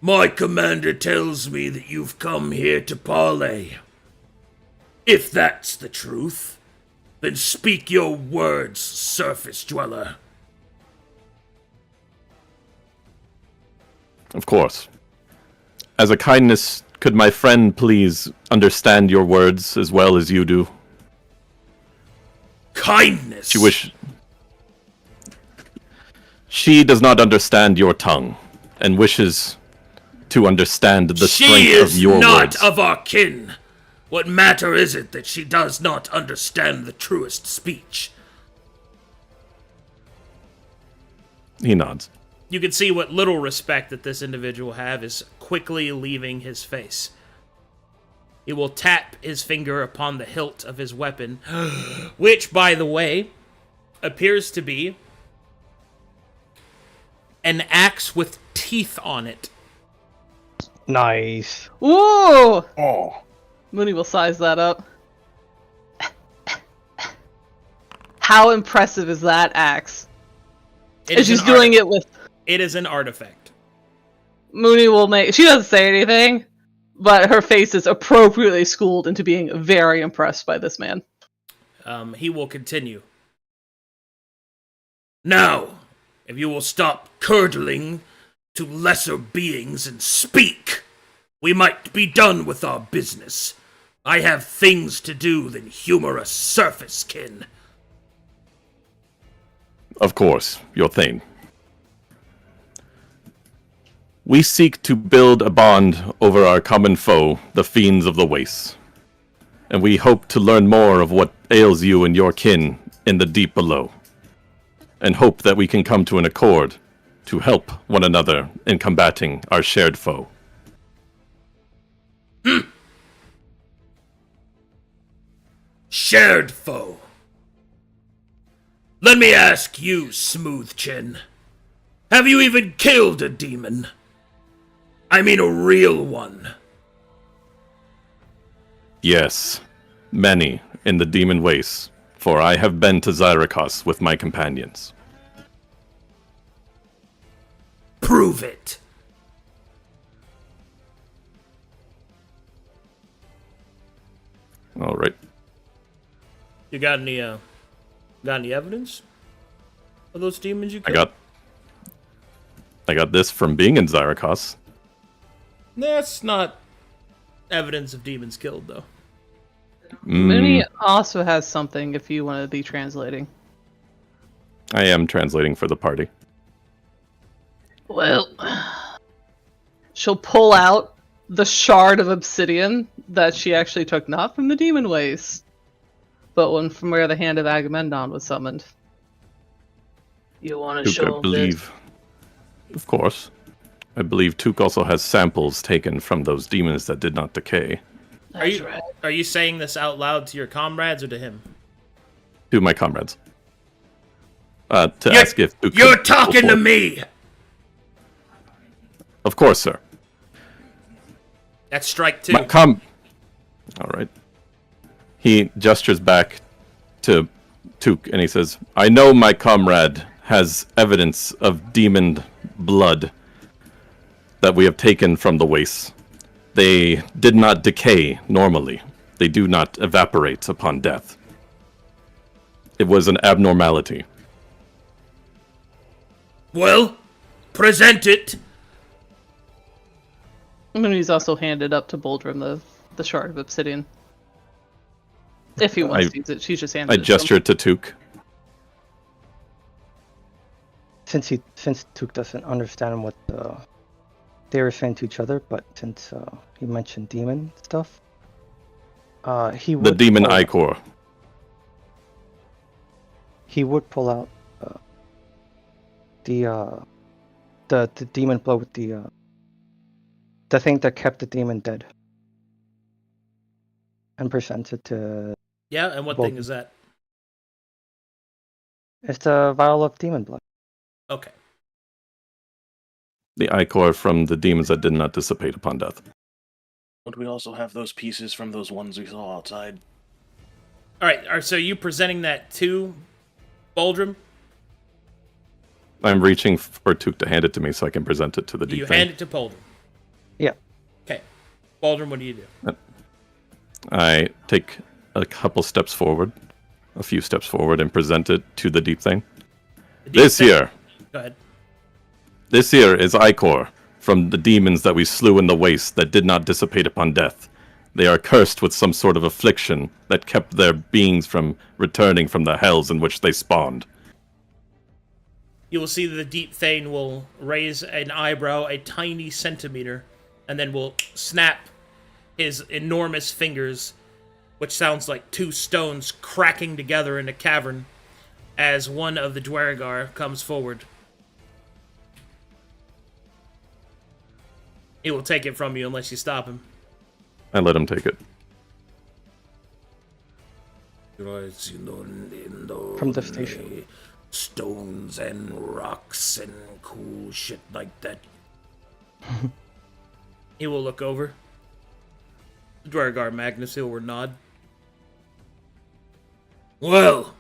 My commander tells me that you've come here to parley. If that's the truth, then speak your words, surface dweller. Of course. As a kindness, could my friend please understand your words as well as you do? Kindness. She does not understand your tongue, and wishes to understand the She strength is of your not words. of our kin. What matter is it that she does not understand the truest speech? He nods. You can see what little respect that this individual have is quickly leaving his face. He will tap his finger upon the hilt of his weapon, which, by the way, appears to be an axe with teeth on it. Ooh! Nice. Oh. Mooney will size that up. How impressive is that axe? It And is she's an doing it with It is an artifact. Mooney will make. She doesn't say anything, but her face is appropriately schooled into being very impressed by this man. He will continue. Now, if you will stop curdling to lesser beings and speak, we might be done with our business. I have things to do than humor a surface kin. Of course, your thing. We seek to build a bond over our common foe, the fiends of the wastes. And we hope to learn more of what ails you and your kin in the deep below. And hope that we can come to an accord to help one another in combating our shared foe. Shared foe. Let me ask you, Smooth Chin. Have you even killed a demon? I mean a real one. Yes, many in the demon wastes, for I have been to Zyrikos with my companions. Prove it. All right. You got any evidence of those demons you I killed? got this from being in Zyrikos. That's not evidence of demons killed, though. Mooney also has something if you want to be translating. I am translating for the party. Well, she'll pull out the shard of obsidian that she actually took not from the demon waste, but one from where the hand of Agamemnon was summoned. You want to Took, show I him believe, of course. I believe Took also has samples taken from those demons that did not decay. this? Are you saying this out loud to your comrades or to him? To my comrades. Ask if Took You're could talking go to forth. me. Of course, sir. That's strike two. All right. He gestures back to Took and he says, I know my comrade has evidence of demon blood that we have taken from the wastes. They did not decay normally. They do not evaporate upon death. It was an abnormality. Well, present it. Mooney's also handed up to Boldrum the shard of obsidian. If he wants to use it, she's just handed I it to him. gesture to Took. Since Took doesn't understand what they were saying to each other, but since he mentioned demon stuff, he would The demon pull- Ichor. He would pull out the demon blood with the thing that kept the demon dead, and present it to. Yeah, and what Well- thing is that? It's the vial of demon blood. Okay. The Ichor from the demons that did not dissipate upon death. Don't we also have those pieces from those ones we saw outside? All right. So you presenting that to Boldrum? I'm reaching for Took to hand it to me so I can present it to the deep You thing. hand it to Boldrum. Yeah. Okay. Boldrum, what do you do? I take a couple steps forward, a few steps forward, and present it to the deep thing. The deep This thing- here, Go ahead. this here is Ichor from the demons that we slew in the waste that did not dissipate upon death. They are cursed with some sort of affliction that kept their beings from returning from the hells in which they spawned. You will see that the deep thane will raise an eyebrow a tiny centimeter, and then will snap his enormous fingers, which sounds like two stones cracking together in a cavern, as one of the Dwargar comes forward. He will take it from you unless you stop him. I let him take it. From the station. Stones and rocks and cool shit like that. He will look over. Dwargar Magnus Hill will nod. Well,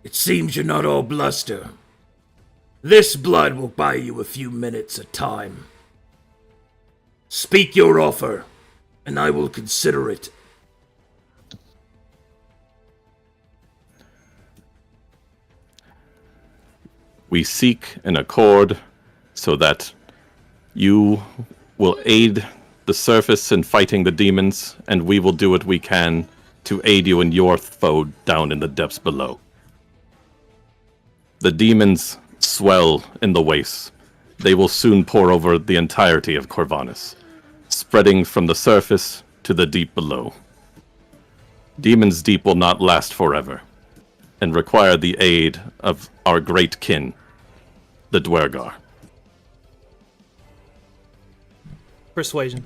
It seems you're not all bluster. This blood will buy you a few minutes of time. Speak your offer, and I will consider it. We seek an accord so that you will aid the surface in fighting the demons, and we will do what we can to aid you in your foe down in the depths below. The demons swell in the wastes. They will soon pour over the entirety of Corvanus, spreading from the surface to the deep below. Demons Deep will not last forever, and require the aid of our great kin, the Dwergar. Persuasion.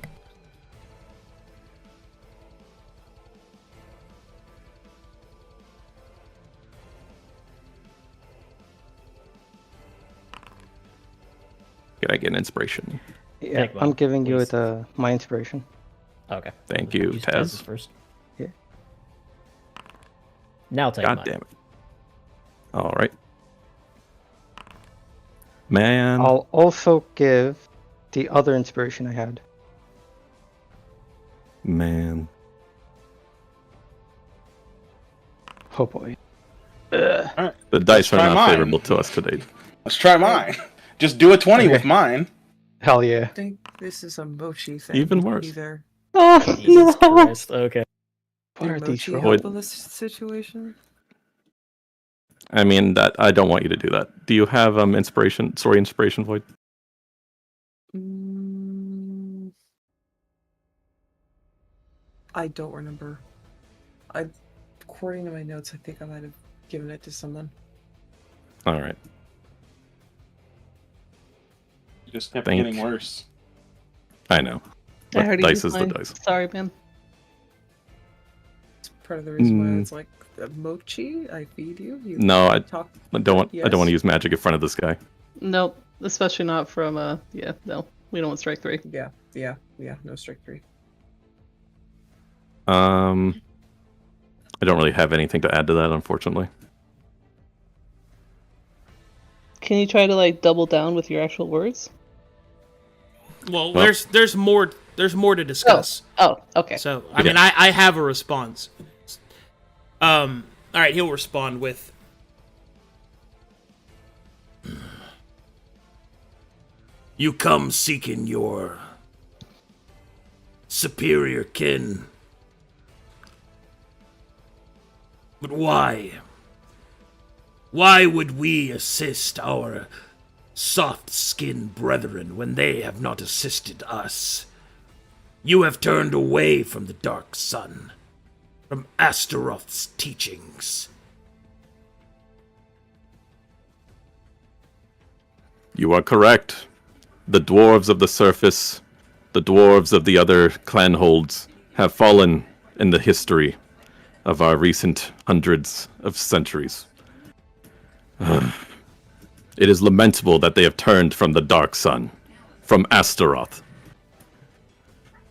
Can I get an inspiration? Yeah, Take one, I'm giving you please. my inspiration. Okay. Thank you, Use Taz. Taz's first. Yeah. Now take God mine. damn it. All right. Man. I'll also give the other inspiration I had. Man. Oh boy. The dice are try not mine. favorable to us today. Let's try mine. Just do a 20 with mine. Hell yeah. I think this is a mochi thing. Even worse. Either Oh Jesus Christ. Okay. What are these mochi rolls? help in this situation? I mean, that I don't want you to do that. Do you have inspiration? Sorry, inspiration, Void? Mm, I don't remember. According to my notes, I think I might have given it to someone. All right. It just kept Thank- getting worse. I know. I But already dice used is the mine. dice. Sorry, man. It's part of the reason why Mm. it's like mochi. I feed you. You No, I talk. don't want. I don't want to Yes. use magic in front of this guy. Nope. Especially not from, yeah, no. We don't want strike 3. Yeah. No strike 3. I don't really have anything to add to that, unfortunately. Can you try to, like, double down with your actual words? Well, Well- there's more to discuss. Oh, okay. So I mean, I have a response. All right, he'll respond with, You come seeking your superior kin. But why? Why would we assist our soft-skinned brethren when they have not assisted us? You have turned away from the Dark Sun, from Astaroth's teachings. You are correct. The dwarves of the surface, the dwarves of the other clan holds, have fallen in the history of our recent hundreds of centuries. It is lamentable that they have turned from the Dark Sun, from Astaroth.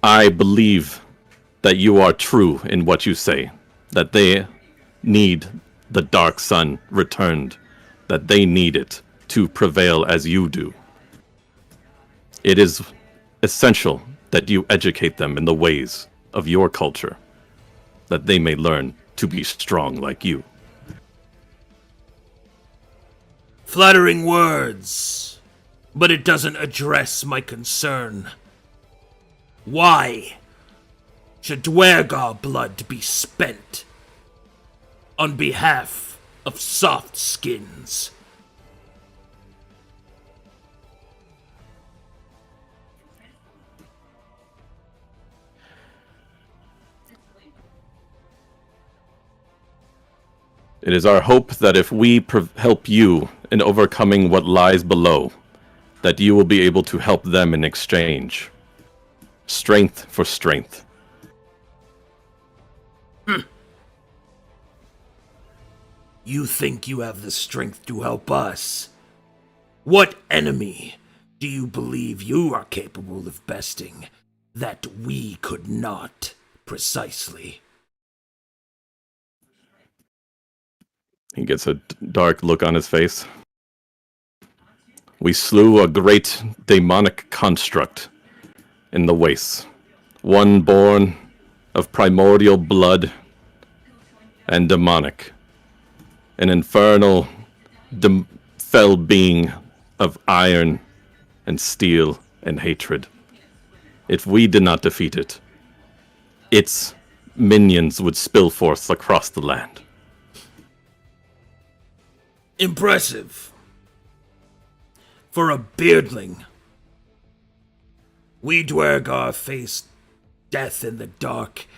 I believe that you are true in what you say, that they need the Dark Sun returned, that they need it to prevail as you do. It is essential that you educate them in the ways of your culture, that they may learn to be strong like you. Flattering words, but it doesn't address my concern. Why should Dwergar blood be spent on behalf of soft skins? It is our hope that if we help you in overcoming what lies below, that you will be able to help them in exchange. Strength for strength. You think you have the strength to help us? What enemy do you believe you are capable of besting that we could not, precisely? He gets a dark look on his face. We slew a great demonic construct in the wastes, one born of primordial blood and demonic, an infernal, fell being of iron and steel and hatred. If we did not defeat it, its minions would spill forth across the land. Impressive. For a beardling. We Dwergar face death in the dark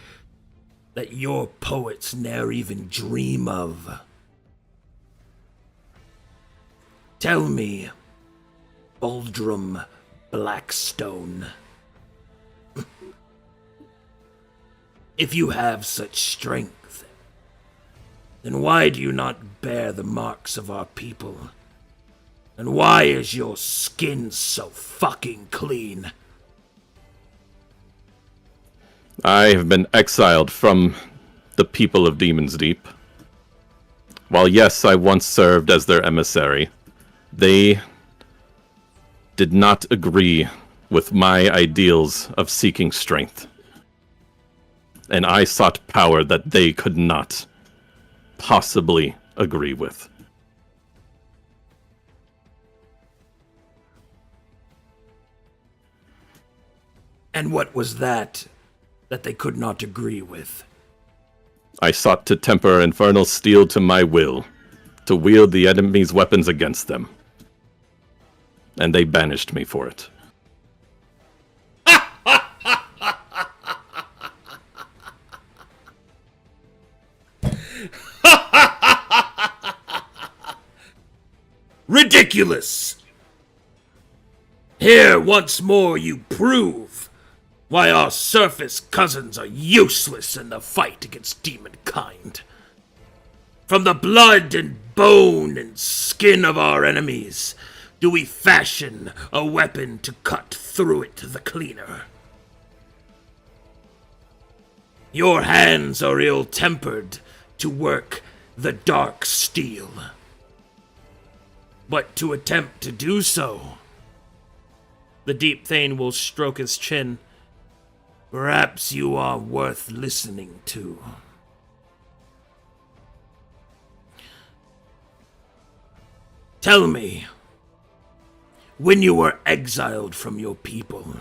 that your poets ne'er even dream of. Tell me, Baldrum Blackstone, if you have such strength, then why do you not bear the marks of our people? And why is your skin so fucking clean? I have been exiled from the people of Demon's Deep. While yes, I once served as their emissary, they did not agree with my ideals of seeking strength. And I sought power that they could not possibly agree with. And what was that they could not agree with? I sought to temper infernal steel to my will, to wield the enemy's weapons against them. And they banished me for it. Ridiculous! Here once more you prove why our surface cousins are useless in the fight against demonkind. From the blood and bone and skin of our enemies, do we fashion a weapon to cut through it the cleaner. Your hands are ill-tempered to work the dark steel. But to attempt to do so, the Deep Thane will stroke his chin. Perhaps you are worth listening to. Tell me, when you were exiled from your people,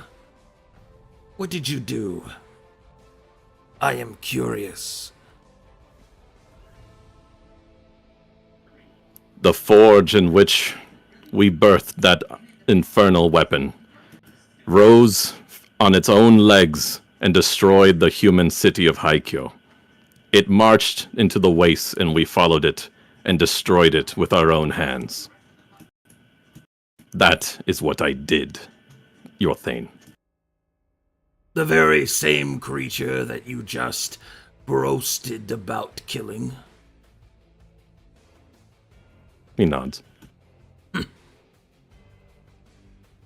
what did you do? I am curious. The forge in which we birthed that infernal weapon rose on its own legs and destroyed the human city of Haikyo. It marched into the wastes and we followed it and destroyed it with our own hands. That is what I did, your Thane. The very same creature that you just boasted about killing. He nods.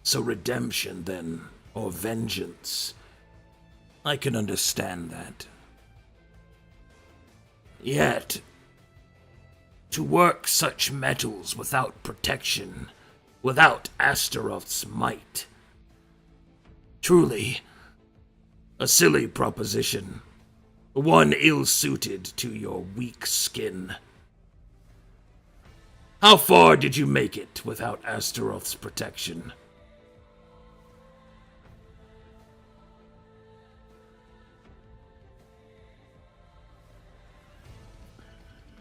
So redemption, then, or vengeance. I can understand that. Yet, to work such metals without protection, without Astaroth's might. Truly, a silly proposition. One ill-suited to your weak skin. How far did you make it without Astaroth's protection?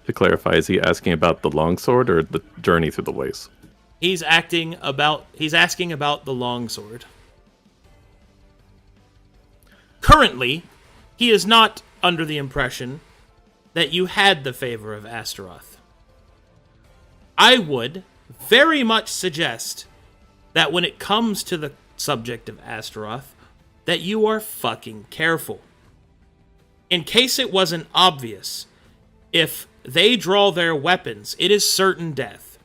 To clarify, is he asking about the longsword or the journey through the wastes? He's asking about the longsword. Currently, he is not under the impression that you had the favor of Astaroth. I would very much suggest that when it comes to the subject of Astaroth, that you are fucking careful. In case it wasn't obvious, if they draw their weapons, it is certain death.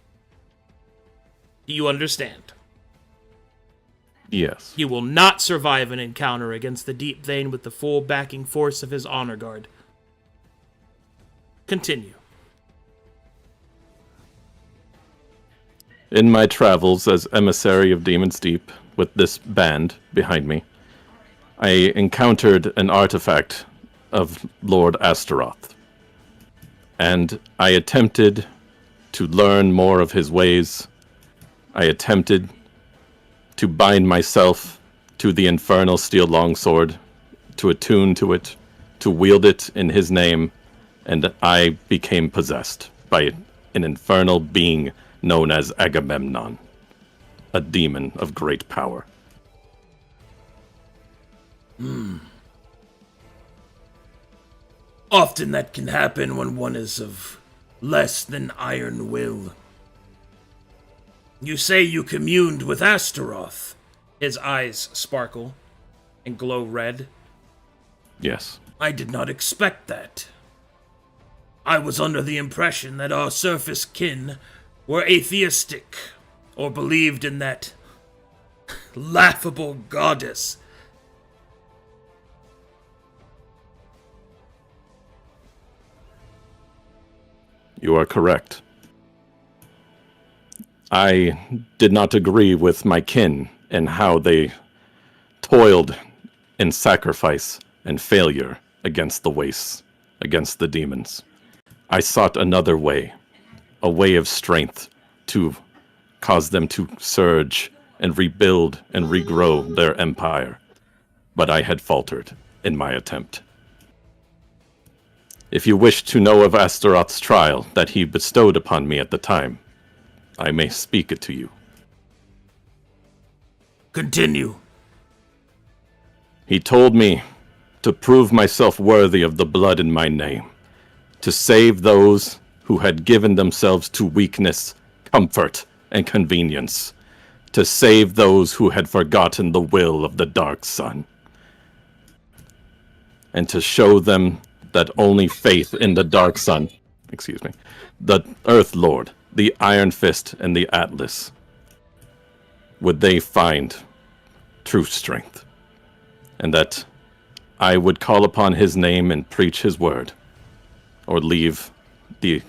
Do you understand? Yes. You will not survive an encounter against the Deep Thane with the full backing force of his honor guard. Continue. In my travels as emissary of Demon's Deep, with this band behind me, I encountered an artifact of Lord Astaroth. And I attempted to learn more of his ways. I attempted to bind myself to the infernal steel longsword, to attune to it, to wield it in his name, and I became possessed by an infernal being known as Agamemnon, a demon of great power. Often that can happen when one is of less than iron will. You say you communed with Astaroth. His eyes sparkle and glow red. Yes. I did not expect that. I was under the impression that our surface kin were atheistic, or believed in that laughable goddess. You are correct. I did not agree with my kin and how they toiled in sacrifice and failure against the wastes, against the demons. I sought another way, a way of strength to cause them to surge and rebuild and regrow their empire. But I had faltered in my attempt. If you wish to know of Astaroth's trial that he bestowed upon me at the time, I may speak it to you. Continue. He told me to prove myself worthy of the blood in my name, to save those who had given themselves to weakness, comfort, and convenience, to save those who had forgotten the will of the Dark Sun, and to show them that only faith in the Dark Sun, the Earth Lord, the Iron Fist, and the Atlas, would they find true strength, and that I would call upon his name and preach his word, or leave the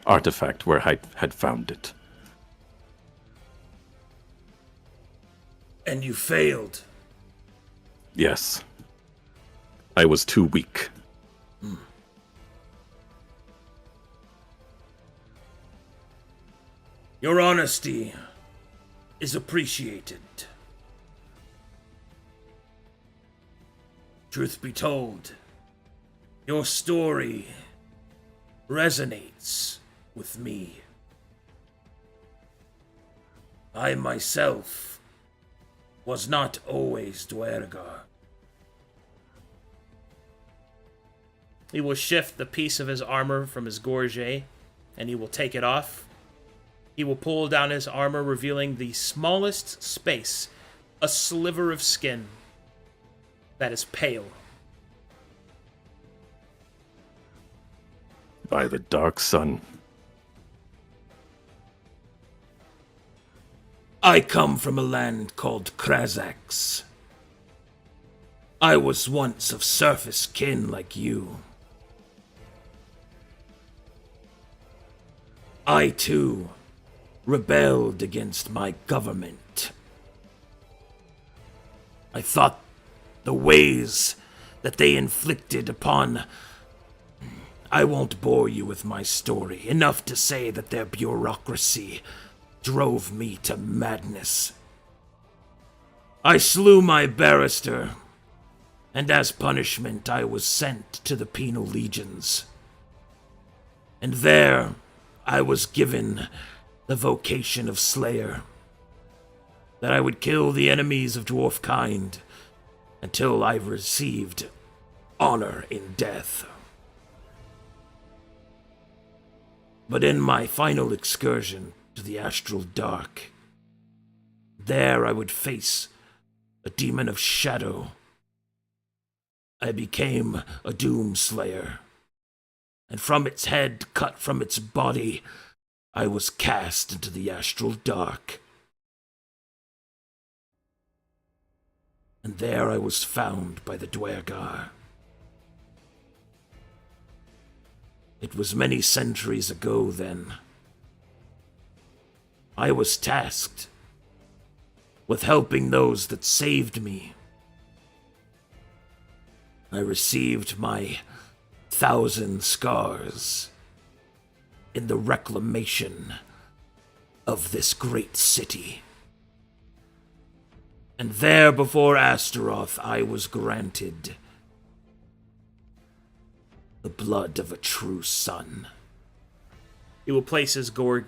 artifact where I had found it. And you failed. Yes. I was too weak. Your honesty is appreciated. Truth be told, your story resonates with me. I myself was not always Duergar. He will shift the piece of his armor from his gorget, and he will take it off. He will pull down his armor, revealing the smallest space, a sliver of skin that is pale. By the Dark Sun. I come from a land called Krazax. I was once of surface kin like you. I, too, rebelled against my government. I thought the ways that they inflicted upon... I won't bore you with my story. Enough to say that their bureaucracy drove me to madness. I slew my barrister, and as punishment I was sent to the penal legions. And there I was given the vocation of slayer, that I would kill the enemies of dwarf kind until I received honor in death. But in my final excursion to the astral dark, there I would face a demon of shadow. I became a doomslayer, and from its head cut from its body, I was cast into the astral dark. And there I was found by the Duergar. It was many centuries ago then. I was tasked with helping those that saved me. I received my 1,000 scars in the reclamation of this great city. And there before Astaroth I was granted the blood of a true son. He will place his gorget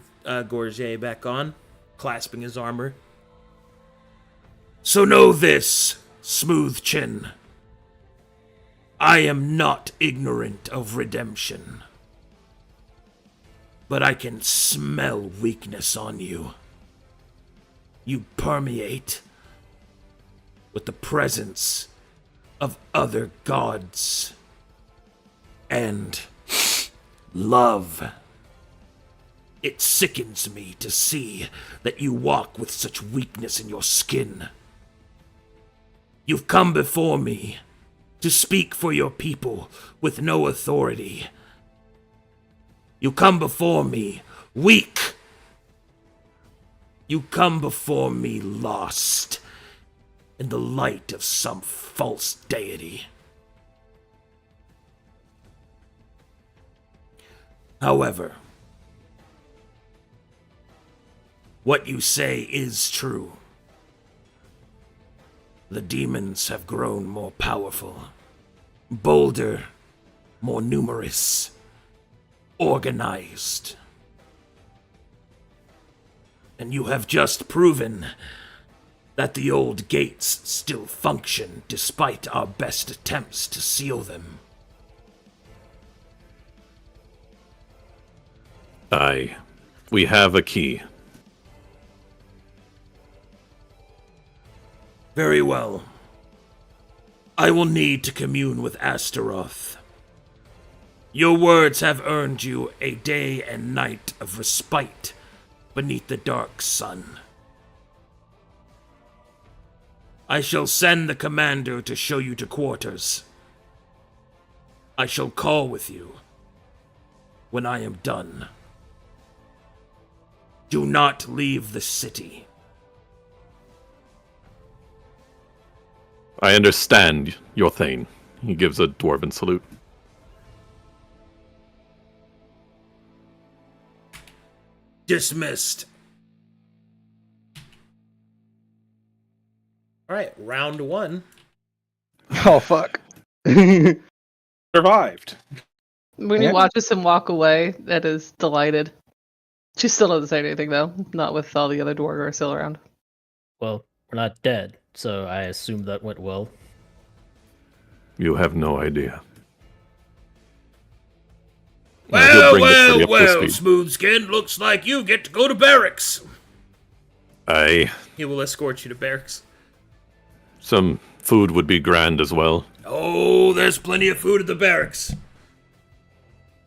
back on, clasping his armor. So know this, Smooth Chin. I am not ignorant of redemption. But I can smell weakness on you. You permeate with the presence of other gods and love. It sickens me to see that you walk with such weakness in your skin. You've come before me to speak for your people with no authority. You come before me weak. You come before me lost in the light of some false deity. However, what you say is true. The demons have grown more powerful, bolder, more numerous, organized. And you have just proven that the old gates still function despite our best attempts to seal them. Aye. We have a key. Very well. I will need to commune with Astaroth. Your words have earned you a day and night of respite beneath the dark sun. I shall send the commander to show you to quarters. I shall call with you when I am done. Do not leave the city. I understand, your Thane. He gives a dwarven salute. Dismissed. All right, round one. Oh fuck. Survived. When he watches him walk away, that is delighted. She still doesn't say anything though, not with all the other Dwargar still around. Well, we're not dead, so I assume that went well. You have no idea. He'll Well, bring this city well, up to well, speed. Smoothskin, looks like you get to go to barracks. Aye. He will escort you to barracks. Some food would be grand as well. Oh, there's plenty of food at the barracks.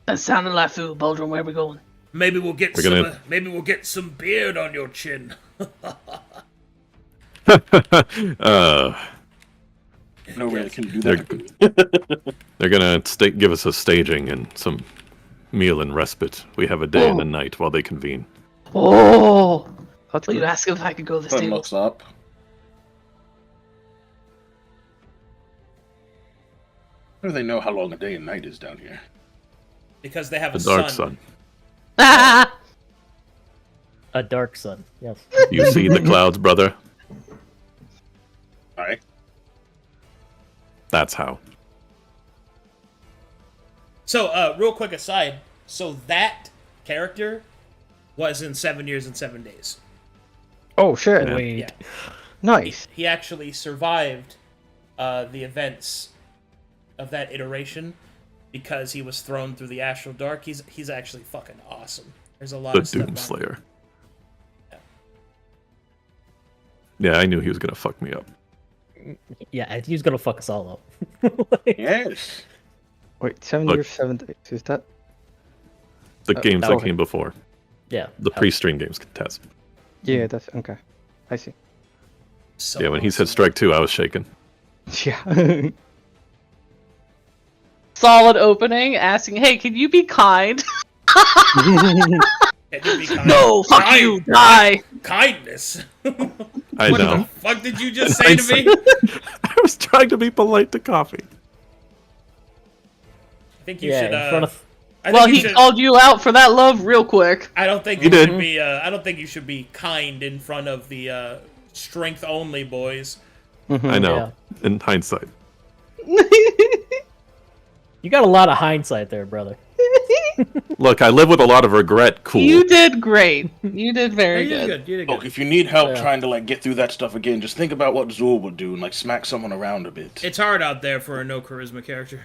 That sounded like food, Boldrin. Where are we going? Maybe we'll get We're some. gonna- Maybe we'll get some beard on your chin. No way I can do They're, that. they're gonna give us a staging and some meal and respite. We have a day and a night while they convene. Oh! That's Will you good. ask if I could go to the Sun stable? looks up. How do they know how long a day and night is down here? Because they have The a dark sun. sun. A dark sun, yes. You see the clouds, brother? Alright. That's how. So, real quick aside. So that character was in 7 Years and 7 Days. Oh shit. Yeah. Wait. Yeah. Nice. He actually survived the events of that iteration because he was thrown through the astral dark. He's actually fucking awesome. There's a lot The of stuff. Doom on Slayer. Yeah. Yeah, I knew he was gonna fuck me up. Yeah, he's gonna fuck us all up. Yes. Wait, 7 Look. years, 7 days. Is that? The games that okay. came before. Yeah. The pre-stream games can test. Yeah, that's okay. I see. So Yeah, when he said awesome. strike two, I was shaking. Yeah. Solid opening, asking, hey, can you be kind? Can you be kind? No, fuck you, die! Kindness. I What know. the fuck did you just say to me? I was trying to be polite to Coffee. I think you Yeah, should. in front of. I Well, think you he should, called you out for that love real quick. I don't think You you should did. be. I don't think you should be kind in front of the strength only boys. I know. In hindsight. You got a lot of hindsight there, brother. Look, I live with a lot of regret. Cool. You did great. You did very You did good. good. You did Look, good. if you need help Yeah. trying to like get through that stuff again, just think about what Zool would do and like smack someone around a bit. It's hard out there for a no charisma character.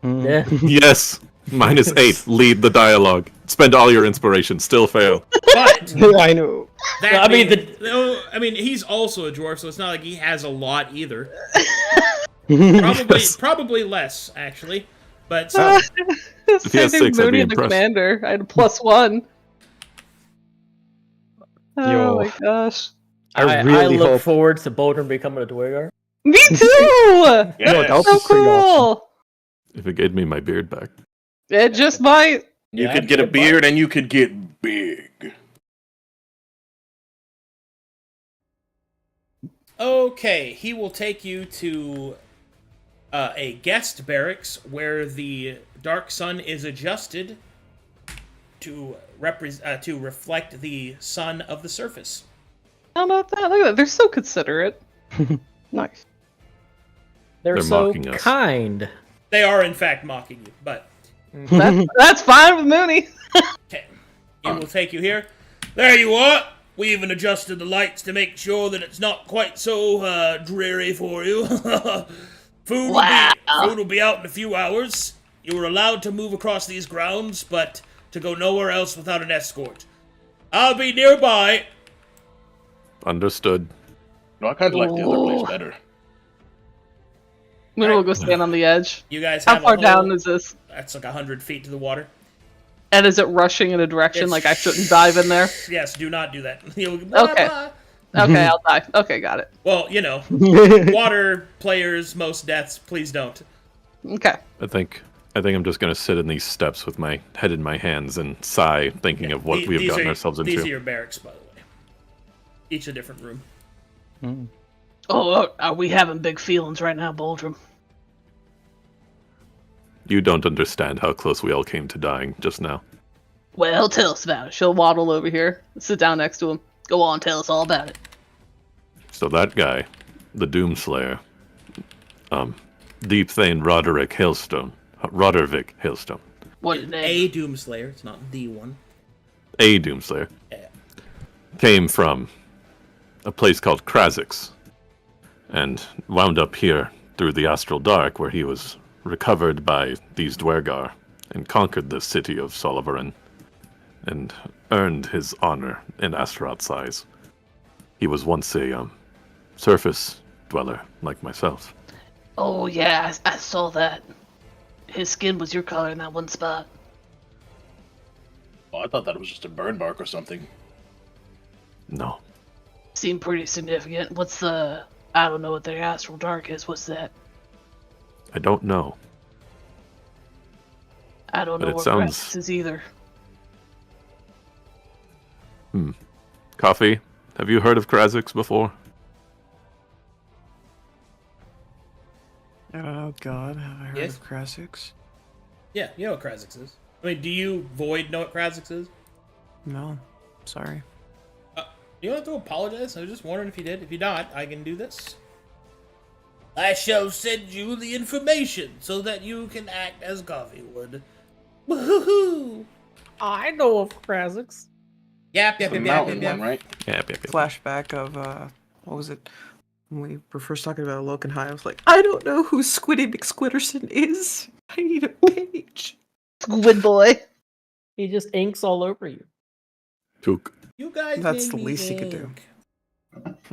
Yeah. Yes. -8. Lead the dialogue. Spend all your inspiration. Still fail. But I know. that I mean, no, I mean he's also a dwarf, so it's not like he has a lot either. Probably, Yes. probably less actually. But so, If he has Sending 6, I'd Mooney be and the impressed. commander. I had a +1. Oh Yo. my gosh. I I really look hope. forward to Boulder becoming a Dwargar. Me too! Yes. that would So be pretty awesome. cool! If it gave me my beard back. It just might. You Yeah, could get a good beard and you could get big. okay, he will take you to a guest barracks where the dark sun is adjusted to to reflect the sun of the surface. How about that? Look at that. They're so considerate. Nice. They're They're so mocking us. kind. They are in fact mocking you, but That's fine with Mooney. okay, he will take you here. There you are. We even adjusted the lights to make sure that it's not quite so dreary for you. Food will be out in a few hours. You are allowed to move across these grounds, but to go nowhere else without an escort. I'll be nearby. Understood. No, I kind of like the other place better. Mooney will go stand on the edge. You guys How have far a down whole, is this? That's like 100 feet to the water. And is it rushing in a direction It's- like I shouldn't dive in there? Yes, do not do that. Okay. Okay, I'll die. Okay, got it. Well, you know, water players, most deaths, please don't. Okay. I think I'm just gonna sit in these steps with my head in my hands and sigh, thinking of what we have These gotten are- ourselves These are into. your barracks, by the way. Each a different room. Oh, are we having big feelings right now, Boldrum? You don't understand how close we all came to dying just now. Well, tell us about it. She'll waddle over here, sit down next to him. Go on, tell us all about it. So that guy, the Doomslayer, Deep Thane Roderick Hailstone, Roderick Hailstone, What his name? A Doomslayer, it's not the one. a Doomslayer, Yeah. came from a place called Krazix, and wound up here through the Astral Dark, where he was recovered by these Dwergar and conquered the city of Solivarin, and earned his honor in Astaroth's size. He was once a surface dweller like myself. Oh, yeah, I saw that. His skin was your color in that one spot. Oh, I thought that was just a burn mark or something. No, Seemed pretty significant. What's the... I don't know what their astral dark is. What's that? I don't know. I don't But know it what sounds- Gratis is either. Coffee, have you heard of Krazix before? Oh god, have I heard Yes. of Krasix? Yeah, you know what Krazix is. I mean, do you, Void, know what Krazix is? No, sorry. You don't have to apologize. I was just wondering if you did. If you not, I can do this. I shall send you the information so that you can act as Coffee would. Woohoo! I know of Krazix. Yep, The mountain one, right? Yeah. Flashback of, what was it? When we were first talking about Loken High, I was like, I don't know who Squiddy McSquitterson is. I need a page. Squid boy. He just inks all over you. Took, You guys That's made the me least he could do.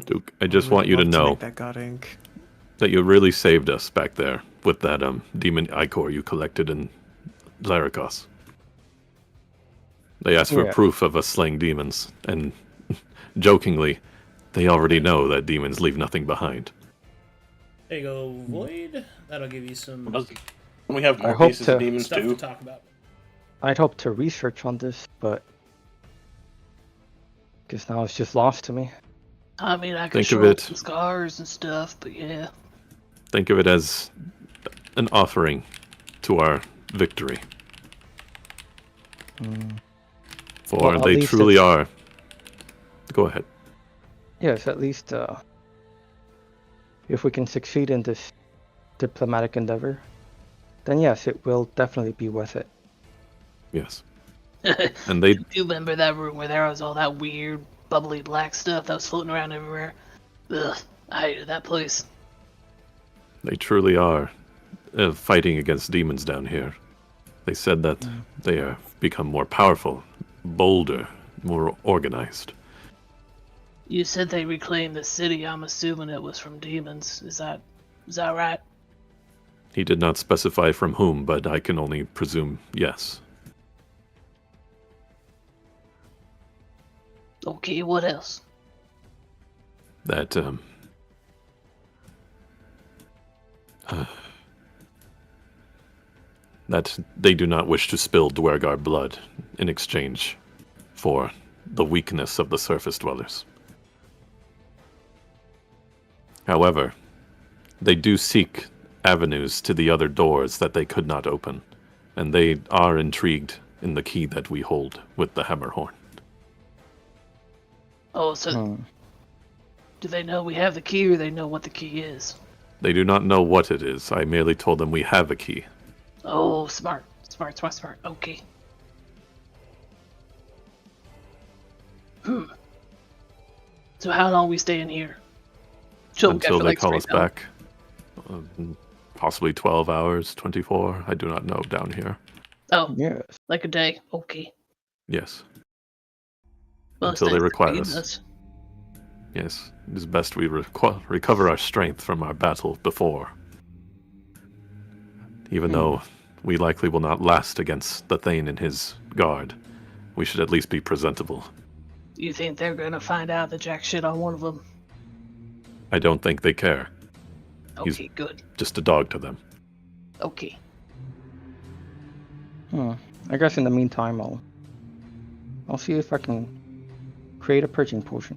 Took, I just want you to Love know make that god ink. that you really saved us back there with that demon ichor you collected in Larikos. They asked for Yeah. proof of us slaying demons, and jokingly, they already know that demons leave nothing behind. There you go, Void. That'll give you some Don't we have I more hope pieces of to- demons stuff to too? talk about. I'd hope to research on this, but Guess now it's just lost to me. I mean, I could Think of show it. some scars and stuff, but yeah. Think of it as an offering to our victory. For Well, at they least truly it's- are. Go ahead. Yes, at least if we can succeed in this diplomatic endeavor, then yes, it will definitely be worth it. Yes. And they Do you remember that room where there was all that weird, bubbly black stuff that was floating around everywhere? Ugh, I hated that place. They truly are fighting against demons down here. They said that they have become more powerful, bolder, more organized. You said they reclaimed the city. I'm assuming it was from demons. Is that right? He did not specify from whom, but I can only presume yes. Okay, what else? That, that they do not wish to spill Dwergar blood in exchange for the weakness of the surface dwellers. However, they do seek avenues to the other doors that they could not open, and they are intrigued in the key that we hold with the Hammerhorn. Oh, so do they know we have the key, or they know what the key is? They do not know what it is. I merely told them we have a key. Oh, smart. Okay. So how long we stay in here? Until they call us back. Possibly 12 hours, 24. I do not know down here. Oh, Yes. like a day. Okay. Yes. Well, Until they thanks for require feeding us. Yes. It is best we recover our strength from our battle before. Even though we likely will not last against the Thane and his guard, we should at least be presentable. You think they're gonna find out the jack shit on one of them? I don't think they care. Okay, He's- good. Just a dog to them. Okay. I guess in the meantime, I'll see if I can create a purging potion.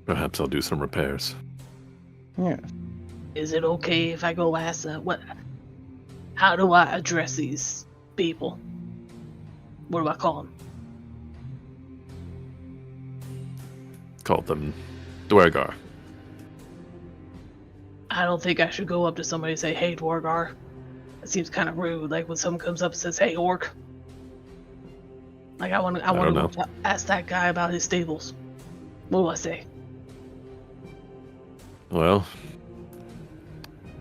Perhaps I'll do some repairs. Yeah. Is it okay if I go ask what? How do I address these people? What do I call them? Call them Dwergar. I don't think I should go up to somebody and say, "Hey, Dwargar." It seems kind of rude. Like when someone comes up and says, "Hey, Orc." Like I want don't know. to ask that guy about his stables. What do I say? Well,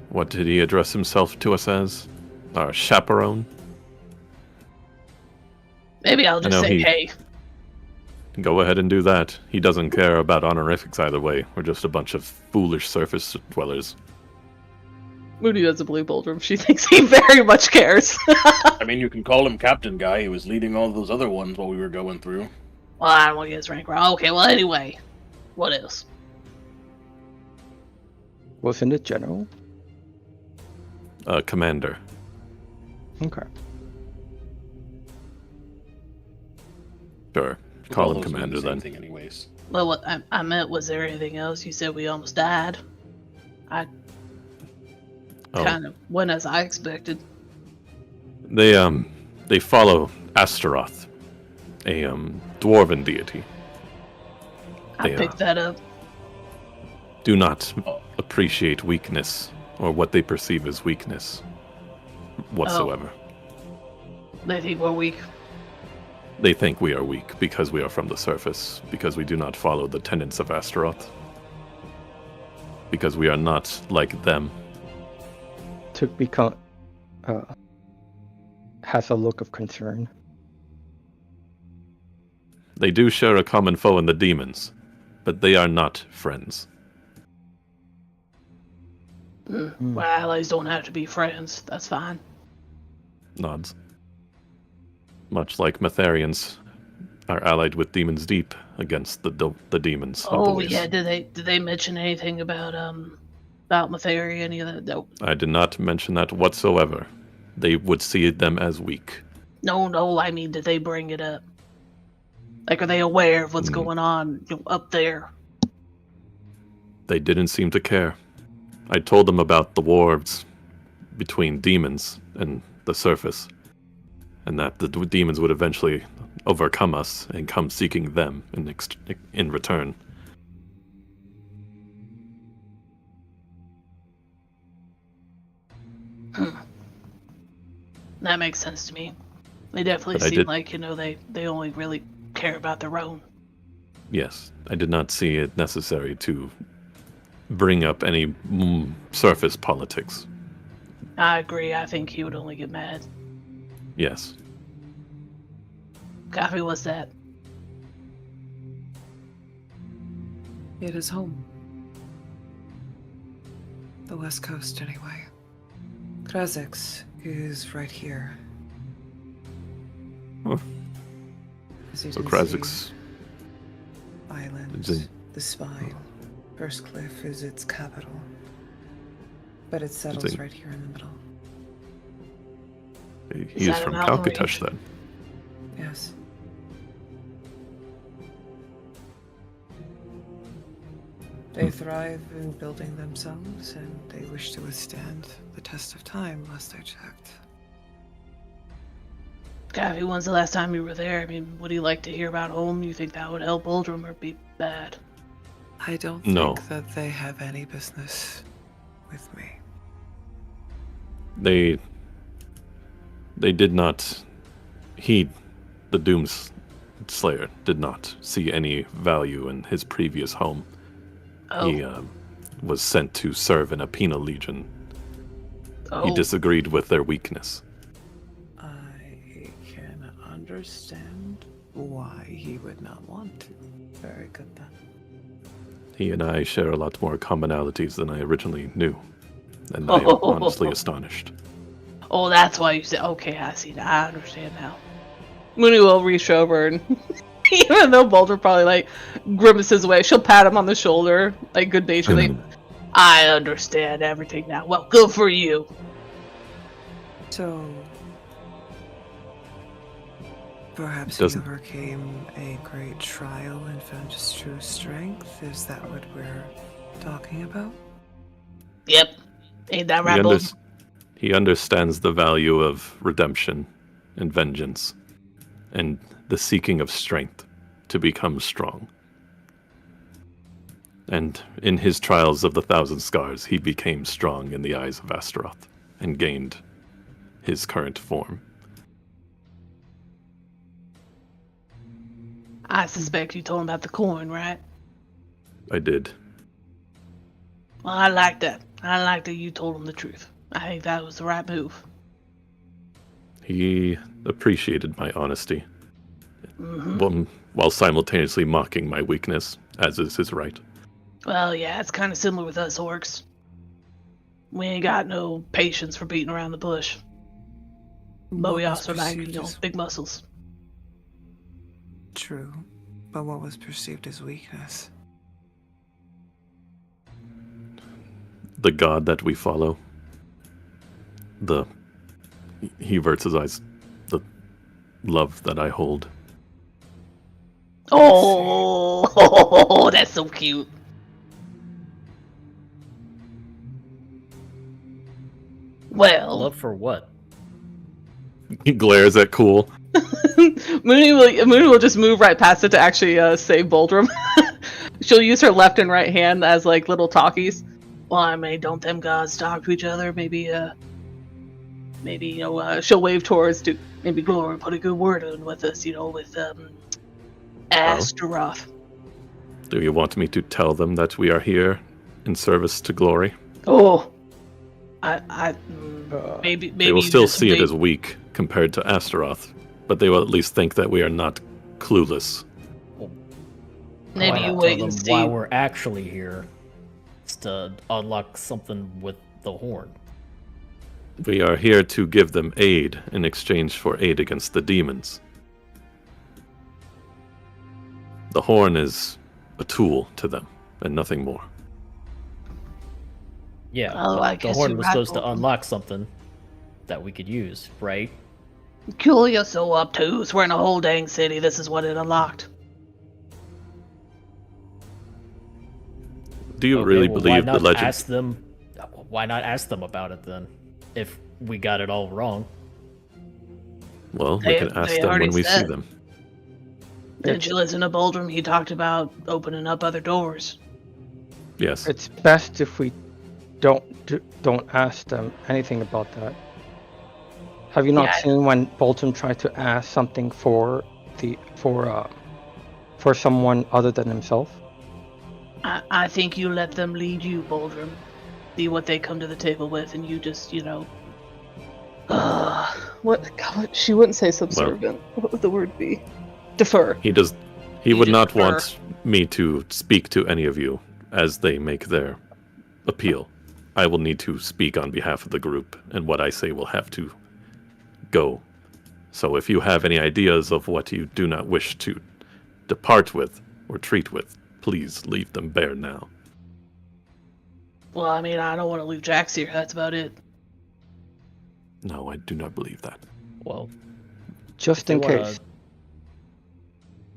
what did he address himself to us as? Our chaperone? Maybe I'll I just know say, he- "Hey." Go ahead and do that. He doesn't care about honorifics either way. We're just a bunch of foolish surface dwellers. Moody doesn't believe Boldrum. She thinks he very much cares. I mean, you can call him Captain Guy. He was leading all those other ones while we were going through. Well, I don't want to get his rank wrong. Okay, well, anyway. What else? Wasn't it general? Commander. Okay. Sure. All Call him those mean the Commander same then. thing anyways. Well, what I meant, was there anything else? You said we almost died. I Oh, kind of went as I expected. they follow Astaroth, a dwarven deity. I They, picked that up. Do not appreciate weakness or what they perceive as weakness whatsoever. They think we're weak. They think we are weak because we are from the surface, because we do not follow the tenets of Astaroth, because we are not like them. To become has a look of concern. They do share a common foe in the demons, but they are not friends. Well, allies don't have to be friends. That's fine. Nods. Much like Matharians are allied with Demons Deep against the demons. of the Oh waste. yeah, did they mention anything about Matheri, any of that? Nope. I did not mention that whatsoever. They would see them as weak. No, I mean, did they bring it up? Like, are they aware of what's going on up there? They didn't seem to care. I told them about the wars between demons and the surface, and that the demons would eventually overcome us and come seeking them in return. That makes sense to me. They definitely But I seem did- like, they only really care about their own. Yes, I did not see it necessary to bring up any surface politics. I agree. I think he would only get mad. Yes. Coffee, what's that? It is home. The West Coast, anyway. Krazix is right here. Huh. As you So can Krazix, see, island, It's in- the spine. First Cliff is its capital. But it settles in- right here in the middle. he is that from a mountain Calcutta, range? then. Yes. They thrive in building themselves, and they wish to withstand the test of time, last I checked. Coffee, when's the last time you were there? I mean, would you like to hear about home? You think that would help Uldrum or be bad? I don't No. think that they have any business with me. They did not heed the Doom's Slayer, did not see any value in his previous home. Oh, He was sent to serve in a penal legion. oh. He disagreed with their weakness. I can understand why he would not want to. Very good then. He and I share a lot more commonalities than I originally knew, and I am honestly astonished. Oh, that's why you said. Okay, I see. I understand now. Mooney will reach over and, even though Boulder probably like grimaces away, she'll pat him on the shoulder, like good naturedly. I understand everything now. Well, good for you. So, perhaps he Doesn't- overcame a great trial and found his true strength? Is that what we're talking about? Yep. Ain't that He, right, Boulder? he understands the value of redemption and vengeance, and the seeking of strength to become strong. And in his trials of the Thousand Scars, he became strong in the eyes of Astaroth and gained his current form. I suspect you told him about the coin, right? I did. Well, I like that. I like that you told him the truth. I think that was the right move. He appreciated my honesty, while simultaneously mocking my weakness, as is his right. Well, yeah, it's kind of similar with us orcs. We ain't got no patience for beating around the bush. But What we was also like, perceived as big muscles. true, but what was perceived as weakness? The god that we follow, he averts his eyes, the love that I hold. Oh, that's so cute. Well, Love for what? He glares at Cool. Mooney will just move right past it to actually save Boldrum. She'll use her left and right hand as like little talkies. Well, I mean, don't them gods talk to each other? Maybe she'll wave towards to maybe Glory put a good word in with us, with Astaroth. Do you want me to tell them that we are here in service to glory? Oh, maybe They will you still just see it wait. as weak compared to Astaroth, but they will at least think that we are not clueless. Maybe Why you not wait tell and them see. why we're actually here. It's to unlock something with the horn. We are here to give them aid in exchange for aid against the demons. The horn is a tool to them, and nothing more. Yeah, Oh, but I the guess horn you're was right, supposed to Bolton. unlock something that we could use, right? Cool, you're so obtuse. We're in a whole dang city. This is what it unlocked. Do you Okay, really well, believe the legend? Why not ask them about it then? If we got it all wrong. Well, we They- can ask they them already when we see said. them. Did you listen to Boldrum? He talked about opening up other doors. Yes. It's best if we don't ask them anything about that. Have you not Yeah. seen when Bolton tried to ask something for someone other than himself? I think you let them lead you, Boldrum. See what they come to the table with, and you just, what? God, she wouldn't say subservient. What would the word be? Defer. He does. He You would just not prefer- want me to speak to any of you as they make their appeal. I will need to speak on behalf of the group, and what I say will have to go. So if you have any ideas of what you do not wish to depart with or treat with, please leave them bare now. Well, I mean, I don't want to leave Jax here. That's about it. No, I do not believe that. Well, Just if in you wanna- case,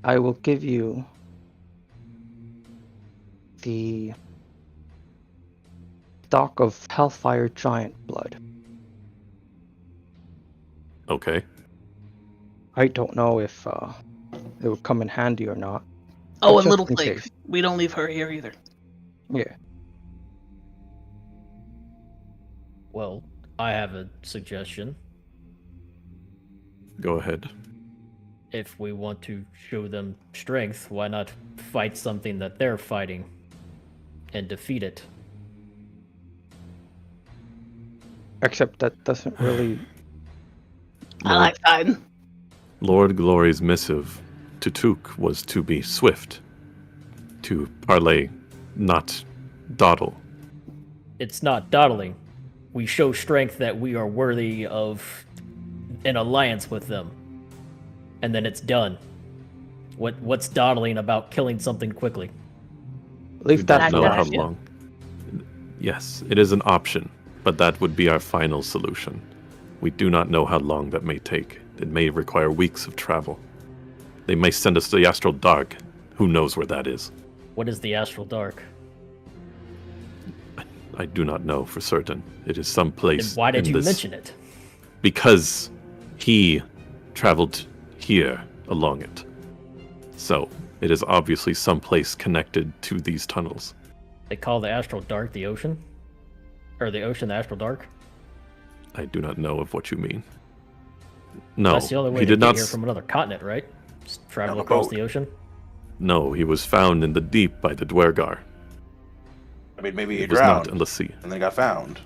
I will give you the stock of Hellfire Giant blood. Okay. I don't know if it would come in handy or not. Oh, But and just Little in Flake. case. We don't leave her here either. Yeah. well, I have a suggestion. Go ahead. If we want to show them strength, why not fight something that they're fighting and defeat it? Except that doesn't really. I like fighting. Lord Glory's missive to Took was to be swift, to parley, not dawdle. It's not dawdling. We show strength that we are worthy of an alliance with them. And then it's done. What's dawdling about killing something quickly? Leave We that don't to know how us. long. Yes, it is an option, but that would be our final solution. We do not know how long that may take. It may require weeks of travel. They may send us to the Astral Dark. Who knows where that is? What is the Astral Dark? I do not know for certain. It is some Then place. why did in you this- mention it? Because he traveled here along it. So, it is obviously someplace connected to these tunnels. They call the Astral Dark the ocean? Or the ocean the Astral Dark? I do not know of what you mean. No, That's the only way he to did get not. here from another continent, right? Just travel On a across boat. the ocean? No, he was found in the deep by the Dwergar. I mean, maybe he It was not drowned in the sea. and then got found.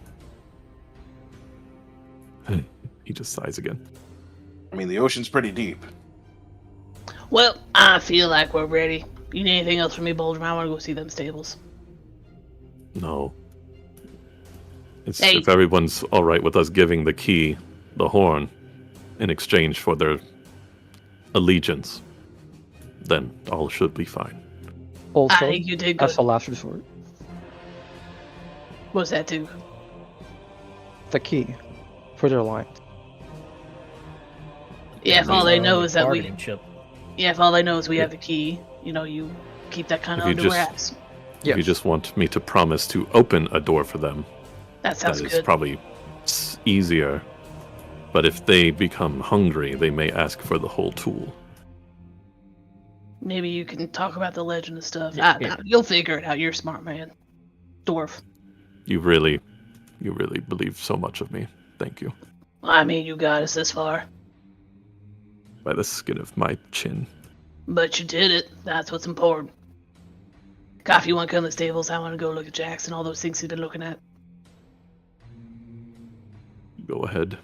He just sighs again. I mean, the ocean's pretty deep. Well, I feel like we're ready. You need anything else from me, Boldrum? I want to go see them stables. No. Hey. If everyone's all right with us giving the key, the horn, in exchange for their allegiance, then all should be fine. Also, I think you did good. as a last resort, What's that too? the key for their alliance. Yeah, if all they Our know only is that we. bargaining chip. Yeah, if all they know is we have the key, you keep that kind of If you under just- wraps. If you just want me to promise to open a door for them, That sounds that is good. probably easier. But if they become hungry, they may ask for the whole tool. Maybe you can talk about the legend and stuff. Yeah. You'll figure it out. You're a smart man. Dwarf. You really believe so much of me. Thank you. I mean, you got us this far. By the skin of my chin. But you did it. That's what's important. Coffee, you want to come to the stables? I want to go look at Jackson, all those things he's been looking at. Go ahead.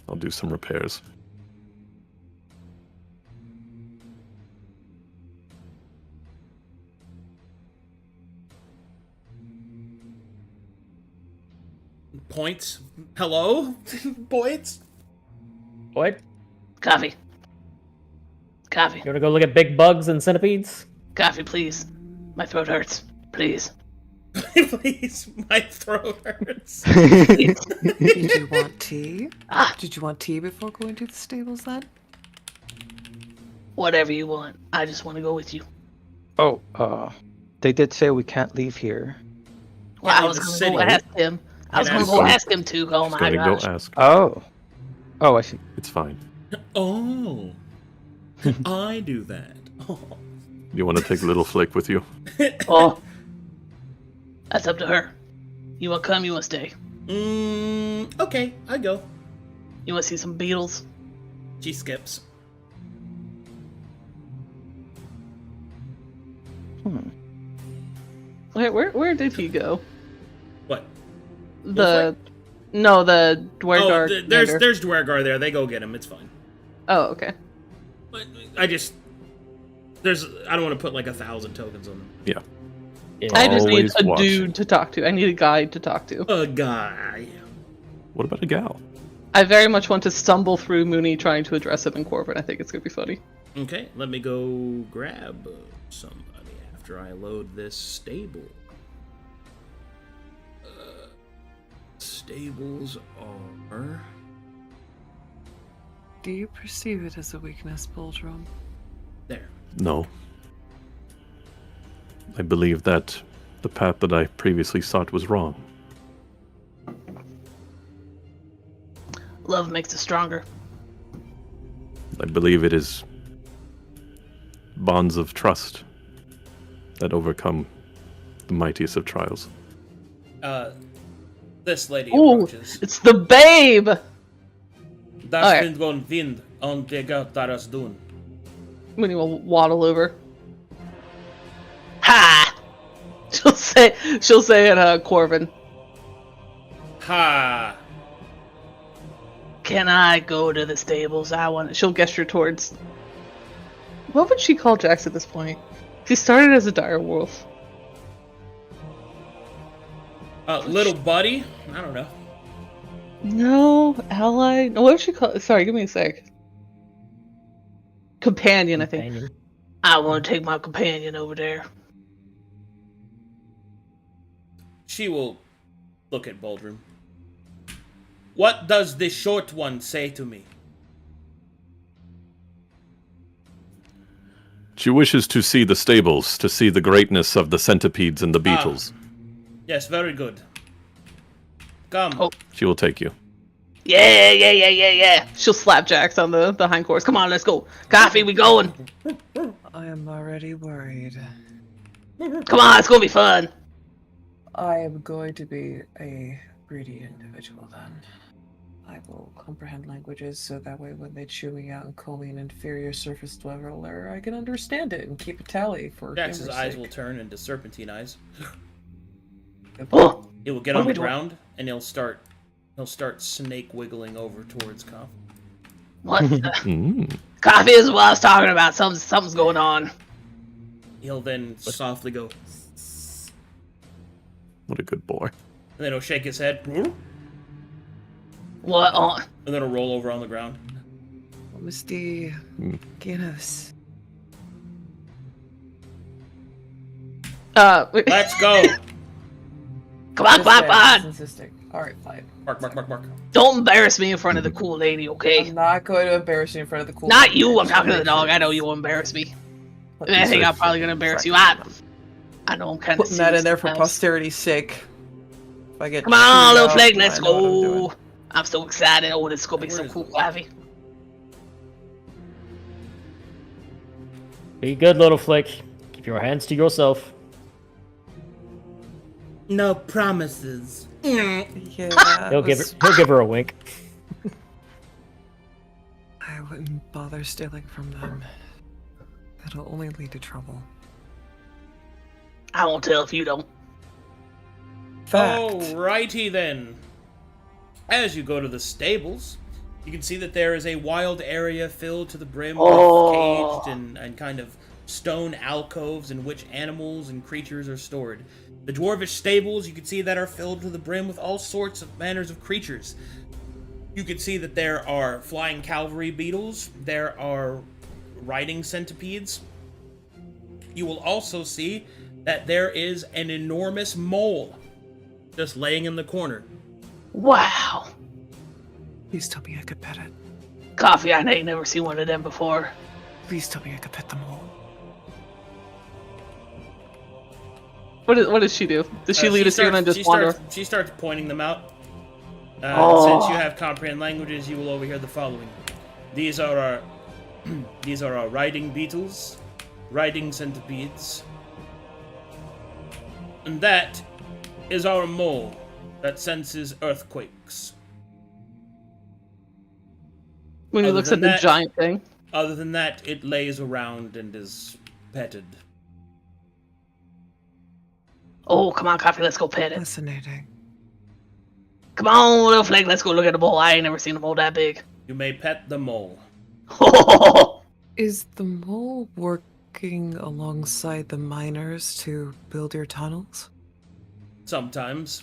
I'll do some repairs. Points. Hello? Points? What? Coffee. Coffee. You wanna go look at big bugs and centipedes? Coffee, please. My throat hurts. Please. Please, my throat hurts. Did you want tea? Ah. Did you want tea before going to the stables then? Whatever you want. I just want to go with you. Oh, they did say we can't leave here Well, Yeah, I in was the gonna city. go ask him. I was Can gonna ask go him. ask him too. Oh Just my gotta gosh. go ask. Oh. Oh, I see. It's fine. Oh, I do that. Oh. You want to take Little Flick with you? Oh, that's up to her. You wanna come? You wanna stay? Okay, I go. You wanna see some beetles? She skips. Wait, where did he go? What? The Dwergar. Oh, there's Dwergar there. They go get him. It's fine. Oh, okay. But I don't want to put like 1,000 tokens on them. Yeah. Yeah. I just need Always a watching. dude to talk to. I need a guide to talk to. A guy. What about a gal? I very much want to stumble through Mooney trying to address him in Corbin. I think it's gonna be funny. Okay, let me go grab somebody after I load this stable. Stables are... Do you perceive it as a weakness, Boldrum? there. No. I believe that the path that I previously sought was wrong. Love makes us stronger. I believe it is bonds of trust that overcome the mightiest of trials. This lady Ooh, approaches. it's the babe. Das Okay. sind gon vind on det taras dun. Mooney will waddle over. Ha! She'll say it, Corvin. Ha! Can I go to the stables? She'll gesture towards. What would she call Jax at this point? She started as a dire wolf. Little buddy? I don't know. No, ally. No, what would she call? Sorry, give me a sec. Companion, I think. Companion. I want to take my companion over there. She will look at Boldrum. What does the short one say to me? She wishes to see the stables, to see the greatness of the centipedes and the beetles. Yes, very good. Come. Oh. She will take you. Yeah. She'll slap Jax on the hindquarters. Come on, let's go. Coffee, we going. I am already worried. Come on, it's gonna be fun. I am going to be a greedy individual then. I will comprehend languages so that way when they chew me out and call me an inferior surface dweller, I can understand it and keep a tally for Jax's humor's eyes sake. will turn into serpentine eyes. Oh, He will get What on are the we doing? ground and he'll start snake wiggling over towards Coffee. what? the- Mm. Coffee is what I was talking about. Something's going on. He'll then softly go, What a good boy. and then he'll shake his head, and What on? then he'll roll over on the ground. Misty Guinness. Wait. Let's go! Come on. Insisting. Alright, fine. Mark. Don't embarrass me in front of the cool lady, okay? I'm not going to embarrass you in front of the cool. Not lady. you. I'm Just talking to the make dog. sure I know it's- you will embarrass me. Let If me anything, say I'm probably gonna embarrass you. I know I'm kind of putting that in there for posterity's sake. If I get Come on, chewed little out, flake, let's I know what I'm doing. go. I'm so excited. Oh, this is gonna be Where so is cool, it? Coffee. Be good, little flick. Keep your hands to yourself. No promises. Yeah, He'll give her a wink. I wouldn't bother stealing from them. That'll only lead to trouble. I won't tell if you don't. Fact. Alrighty then. As you go to the stables, you can see that there is a wild area filled to the brim Oh. with caged and kind of stone alcoves in which animals and creatures are stored. The dwarvish stables, you can see that are filled to the brim with all sorts of manners of creatures. You can see that there are flying cavalry beetles, there are riding centipedes. You will also see that there is an enormous mole just laying in the corner. Wow. Please tell me I could pet it. Coffee, I ain't never seen one of them before. Please tell me I could pet them all. What does she do? Does she lead us here and then just wander? She starts pointing them out. Oh. Since you have comprehend languages, you will overhear the following. These are our riding beetles, riding centipedes, and that is our mole that senses earthquakes. When he Other looks than at the that- giant thing. Other than that, it lays around and is petted. Oh, come on, Coffee, let's go pet it. Fascinating. Come on, little Flake, let's go look at the mole. I ain't never seen a mole that big. You may pet the mole. Is the mole working alongside the miners to build your tunnels? Sometimes.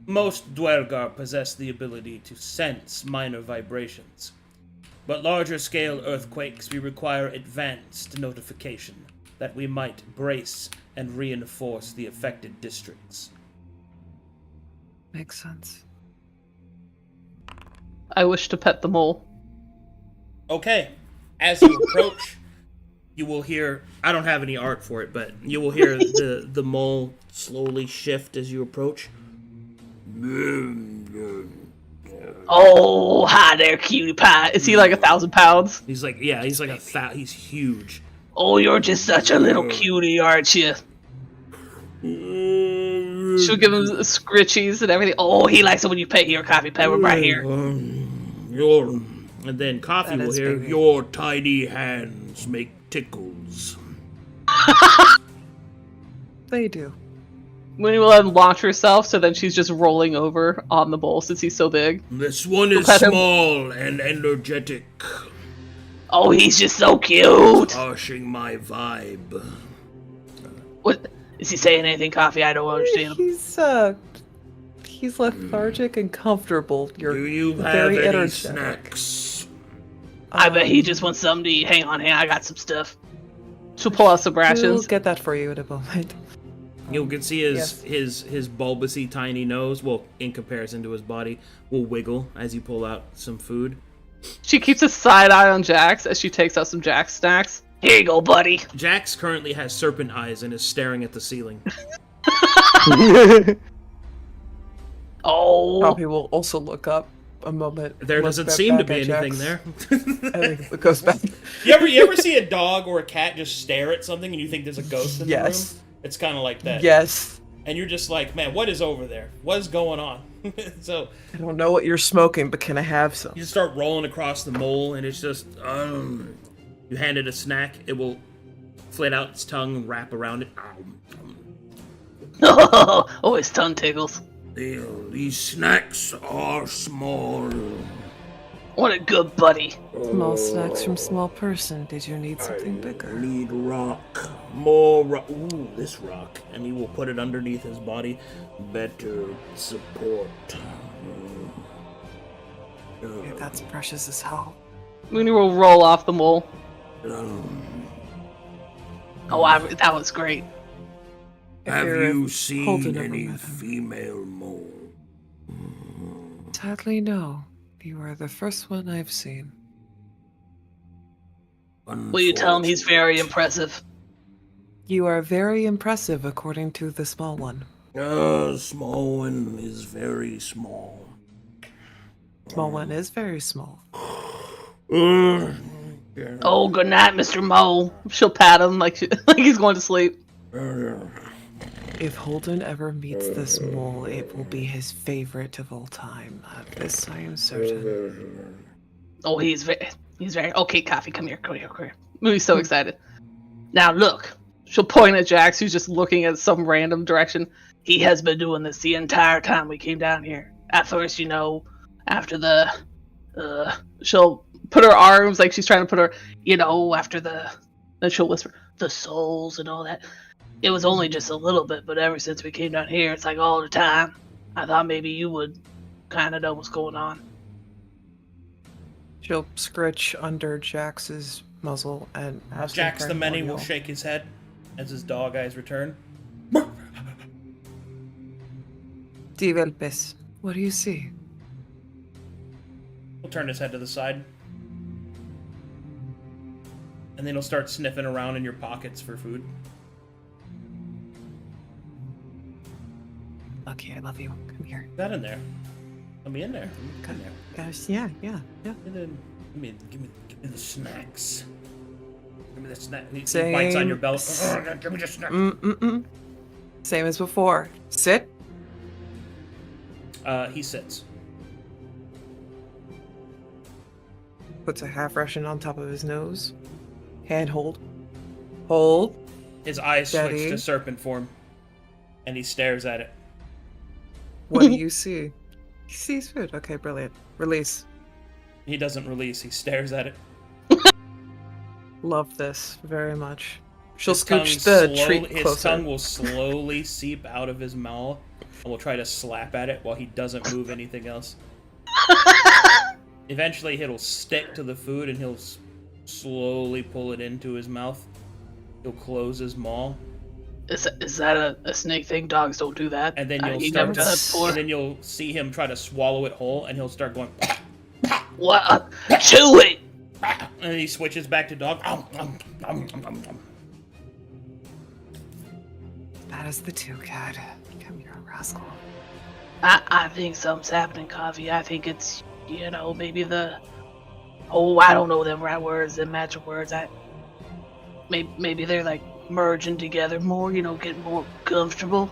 Most Dwergar possess the ability to sense minor vibrations. But larger scale earthquakes, we require advanced notification that we might brace and reinforce the affected districts. Makes sense. I wish to pet the mole. Okay, as you approach, you will hear, I don't have any art for it, but you will hear the mole slowly shift as you approach. Oh, hi there, cutie pie. Is he like 1,000 pounds? He's like, yeah, he's like he's huge. Oh, you're just such a little cutie, aren't you? She'll give him scritchies and everything. Oh, he likes it when you pet here, Coffee Pet. We're right here. And then Coffee That will is hear, very- your tiny hands make tickles. They do. Winnie will then launch herself, so then she's just rolling over on the bowl since he's so big. This one is Pet him. small and energetic, Oh, he's just so cute. harshing my vibe. What is he saying? Anything, Coffee? I don't understand him. He's lethargic and comfortable. You're Do you have very any energetic. snacks? I bet he just wants something to eat. Hang on, I got some stuff. She'll pull out some We'll rations. get that for you in a moment. You can see his bulbousy tiny nose, well, in comparison to his body, will wiggle as you pull out some food. She keeps a side eye on Jax as she takes out some Jax snacks. Here you go, buddy. Jax currently has serpent eyes and is staring at the ceiling. Oh, Poppy will also look up a moment. There look doesn't back seem to at be anything Jax, there. and then it goes back. You ever see a dog or a cat just stare at something and you think there's a ghost in the Yes. room? It's kind of like that. Yes. And you're just like, man, what is over there? What is going on? So I don't know what you're smoking, but can I have some? you just start rolling across the mole, and it's just, you hand it a snack, it will flit out its tongue and wrap around it. oh, his tongue tickles. These snacks are small. What a good buddy. Small snacks from small person. Did you need something bigger? Need rock. More rock. Ooh, this rock. And he will put it underneath his body. Better support. Yeah, that's precious as hell. Mooney will roll off the mole. Um, That was great. If have you're you Holden seen ever any met him. female mole? Sadly, no. You are the first one I've seen. Will you tell him he's very impressive? You are very impressive, according to the small one. Small one is very small. Small one is very small. Oh, good night, Mr. Mole. She'll pat him like he's going to sleep. If Holden ever meets this mole, it will be his favorite of all time. This I am certain. Oh, he's very okay. Coffee, come here. Mooney's so excited. Now look, she'll point at Jax, who's just looking at some random direction. He has been doing this the entire time we came down here. At first, after the, she'll put her arms like she's trying to put her, after the, then she'll whisper the souls and all that. It was only just a little bit, but ever since we came down here, it's like all the time. I thought maybe you would kind of know what's going on. She'll scritch under Jax's muzzle and ask him Jax for the Many more will yell. shake his head as his dog eyes return. Divelpes, what do you see? He'll turn his head to the side. And then he'll start sniffing around in your pockets for food. Lucky, I love you. Come here. That in there. Let me in there. Come there. Guys, yeah. And then give me the snacks. Give me the snack. He Same. bites on your belt. Give me the snack. Same as before. Sit. He sits. Puts a half ration on top of his nose. Hand hold. Hold. His eyes Steady. switch to serpent form, and he stares at it. What do you see? He sees food. Okay, brilliant. Release. He doesn't release. He stares at it. Love this very much. She'll His tongue scooch the treat his closer. tongue will slowly seep out of his mouth, and will try to slap at it while he doesn't move anything else. Eventually, it'll stick to the food, and he'll slowly pull it into his mouth. He'll close his maw, Is that a snake thing? Dogs don't do that. and then He you'll never start done that before. and then you'll see him try to swallow it whole, and he'll start going. What? Chew it! And he switches back to dog. That is the toucan. Come here, rascal. I think something's happening, Coffee. I think it's, maybe I don't know them right words, them magic words. Maybe they're like merging together more, getting more comfortable.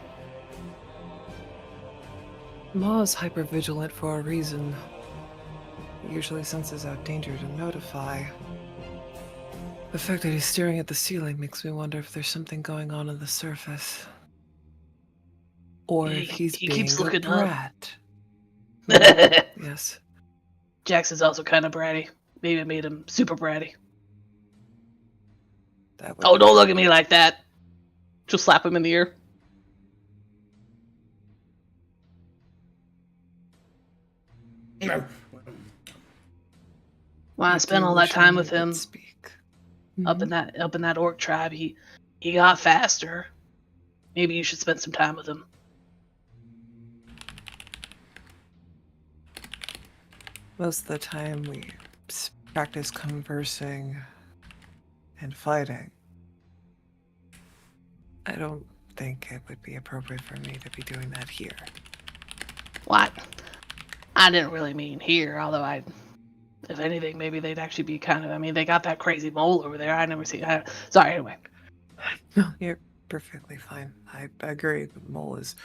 Ma's hypervigilant for a reason. He usually senses out danger to notify. The fact that he's staring at the ceiling makes me wonder if there's something going on the surface. Or if he's he being keeps a looking up. brat. Yes. Jackson's also kind of bratty. Maybe it made him super bratty. That would Oh, don't look at me like that. She'll slap him in the ear. When I spent all that time with him Speak. up in that orc tribe, he got faster. Maybe you should spend some time with him. Most of the time we practice conversing and fighting. I don't think it would be appropriate for me to be doing that here. What? I didn't really mean here, although if anything, maybe they'd actually be they got that crazy mole over there. I never seen. Sorry, anyway. No, you're perfectly fine. I agree. The mole is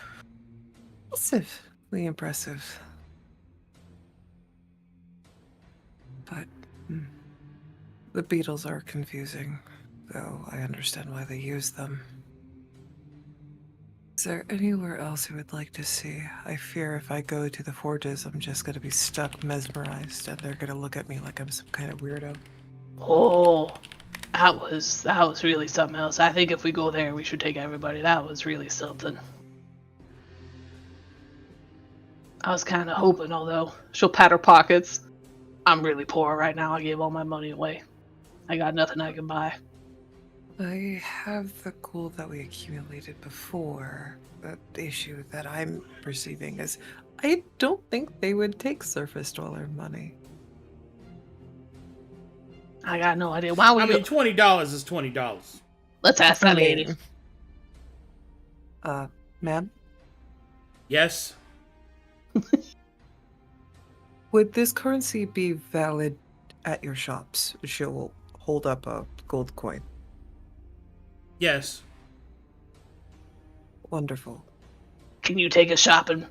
massively impressive. But the beetles are confusing, though I understand why they use them. Is there anywhere else you would like to see? I fear if I go to the forges, I'm just going to be stuck mesmerized, and they're going to look at me like I'm some kind of weirdo. Oh, that was really something else. I think if we go there, we should take everybody. That was really something. I was kind of hoping, although she'll pat her pockets. I'm really poor right now. I gave all my money away. I got nothing I can buy. I have the gold that we accumulated before. The issue that I'm perceiving is I don't think they would take surface dweller money. I got no idea. Why would you? $20 is $20. Let's ask that I lady. mean, ma'am, Yes. would this currency be valid at your shops? She'll hold up a gold coin. Yes. Wonderful. Can you take us shopping?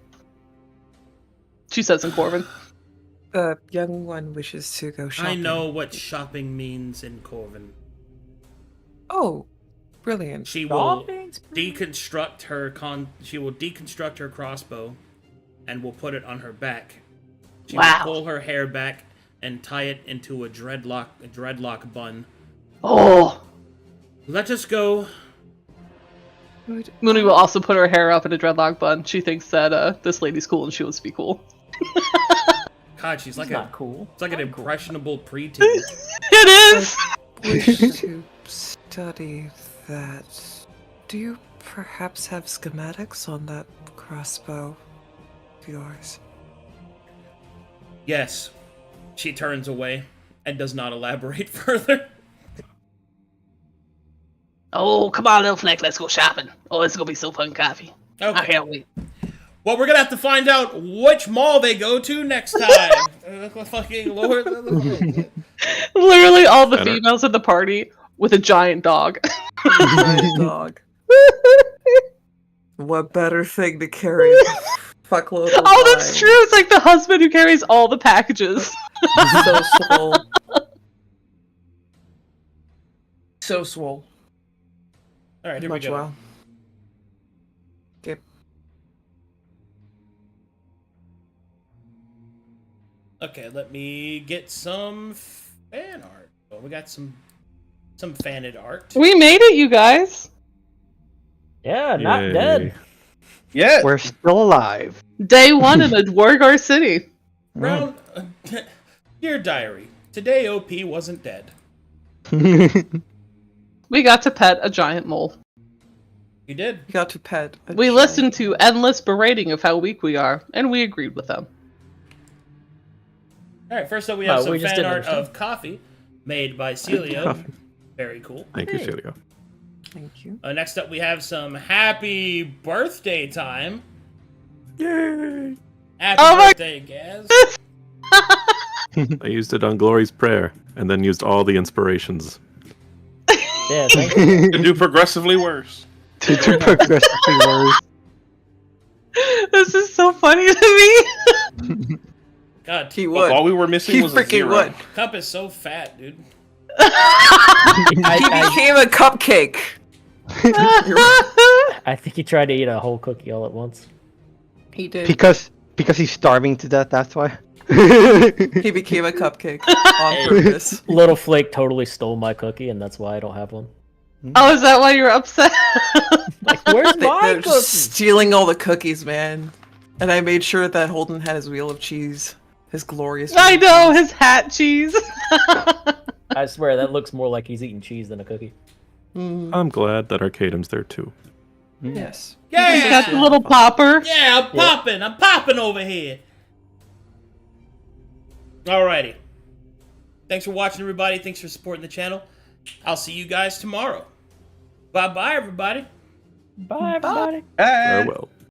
She says in Corvin. The young one wishes to go shopping. I know what shopping means in Corvin. Oh, brilliant. She will deconstruct her crossbow and will put it on her back. She Wow. will pull her hair back and tie it into a dreadlock bun. Oh. Let us go. Would Mooney will also put her hair up in a dreadlock bun. She thinks that this lady's cool and she wants to be cool. God, she's like Not cool. It's like an impressionable preteen. It is! wish to study that. Do you perhaps have schematics on that crossbow of yours? Yes. She turns away and does not elaborate further. Oh, come on, little Fleck, let's go shopping. Oh, it's gonna be so fun, Coffee. I Okay. can't wait. Well, we're gonna have to find out which mall they go to next time. Fucking Lord. Literally all the Better. females at the party with a giant dog. Giant dog. What better thing to carry? Fuckload of Oh, that's wine. true. It's like the husband who carries all the packages. So swole. So swole. All right, here Much we go. well. Okay. Okay, let me get some fan art. Oh, we got some faned art. We made it, you guys. Yeah, not Yay. dead. Yeah. We're still alive. Day one in the Dwargar City. Brown, dear diary. Today OP wasn't dead. We got to pet a giant mole. You did. You got to pet. A We giant- listened to endless berating of how weak we are, and we agreed with them. All right. First up, we have some we just fan didn't art understand. of coffee made by Celio. Coffee. Very cool. Thank you, Celio. Thank you. Next up, we have some happy birthday time. Yay! Happy Oh my- birthday, Gaz. I used it on Glory's prayer, and then used all the inspirations. Yeah, thank you. To do progressively worse. To progressively worse. This is so funny to me. God, He would. All we were missing He was a freaking zero. would. Cup is so fat, dude. He I, became a cupcake. I think he tried to eat a whole cookie all at once. He did. Because he's starving to death, that's why. He became a cupcake on purpose. Little Flake totally stole my cookie, and that's why I don't have one. Oh, is that why you're upset? Like, where's my They're cookie? just stealing all the cookies, man. And I made sure that Holden had his wheel of cheese. His glorious wheel I of know, cheese. his hat cheese. I swear, that looks more like he's eating cheese than a cookie. I'm glad that Arcadum's there too. Yes. He's got Yeah, the little popper. yeah, I'm popping. I'm popping over here. Alrighty. Thanks for watching, everybody. Thanks for supporting the channel. I'll see you guys tomorrow. Bye-bye, everybody. Bye, everybody. Hey. Farewell.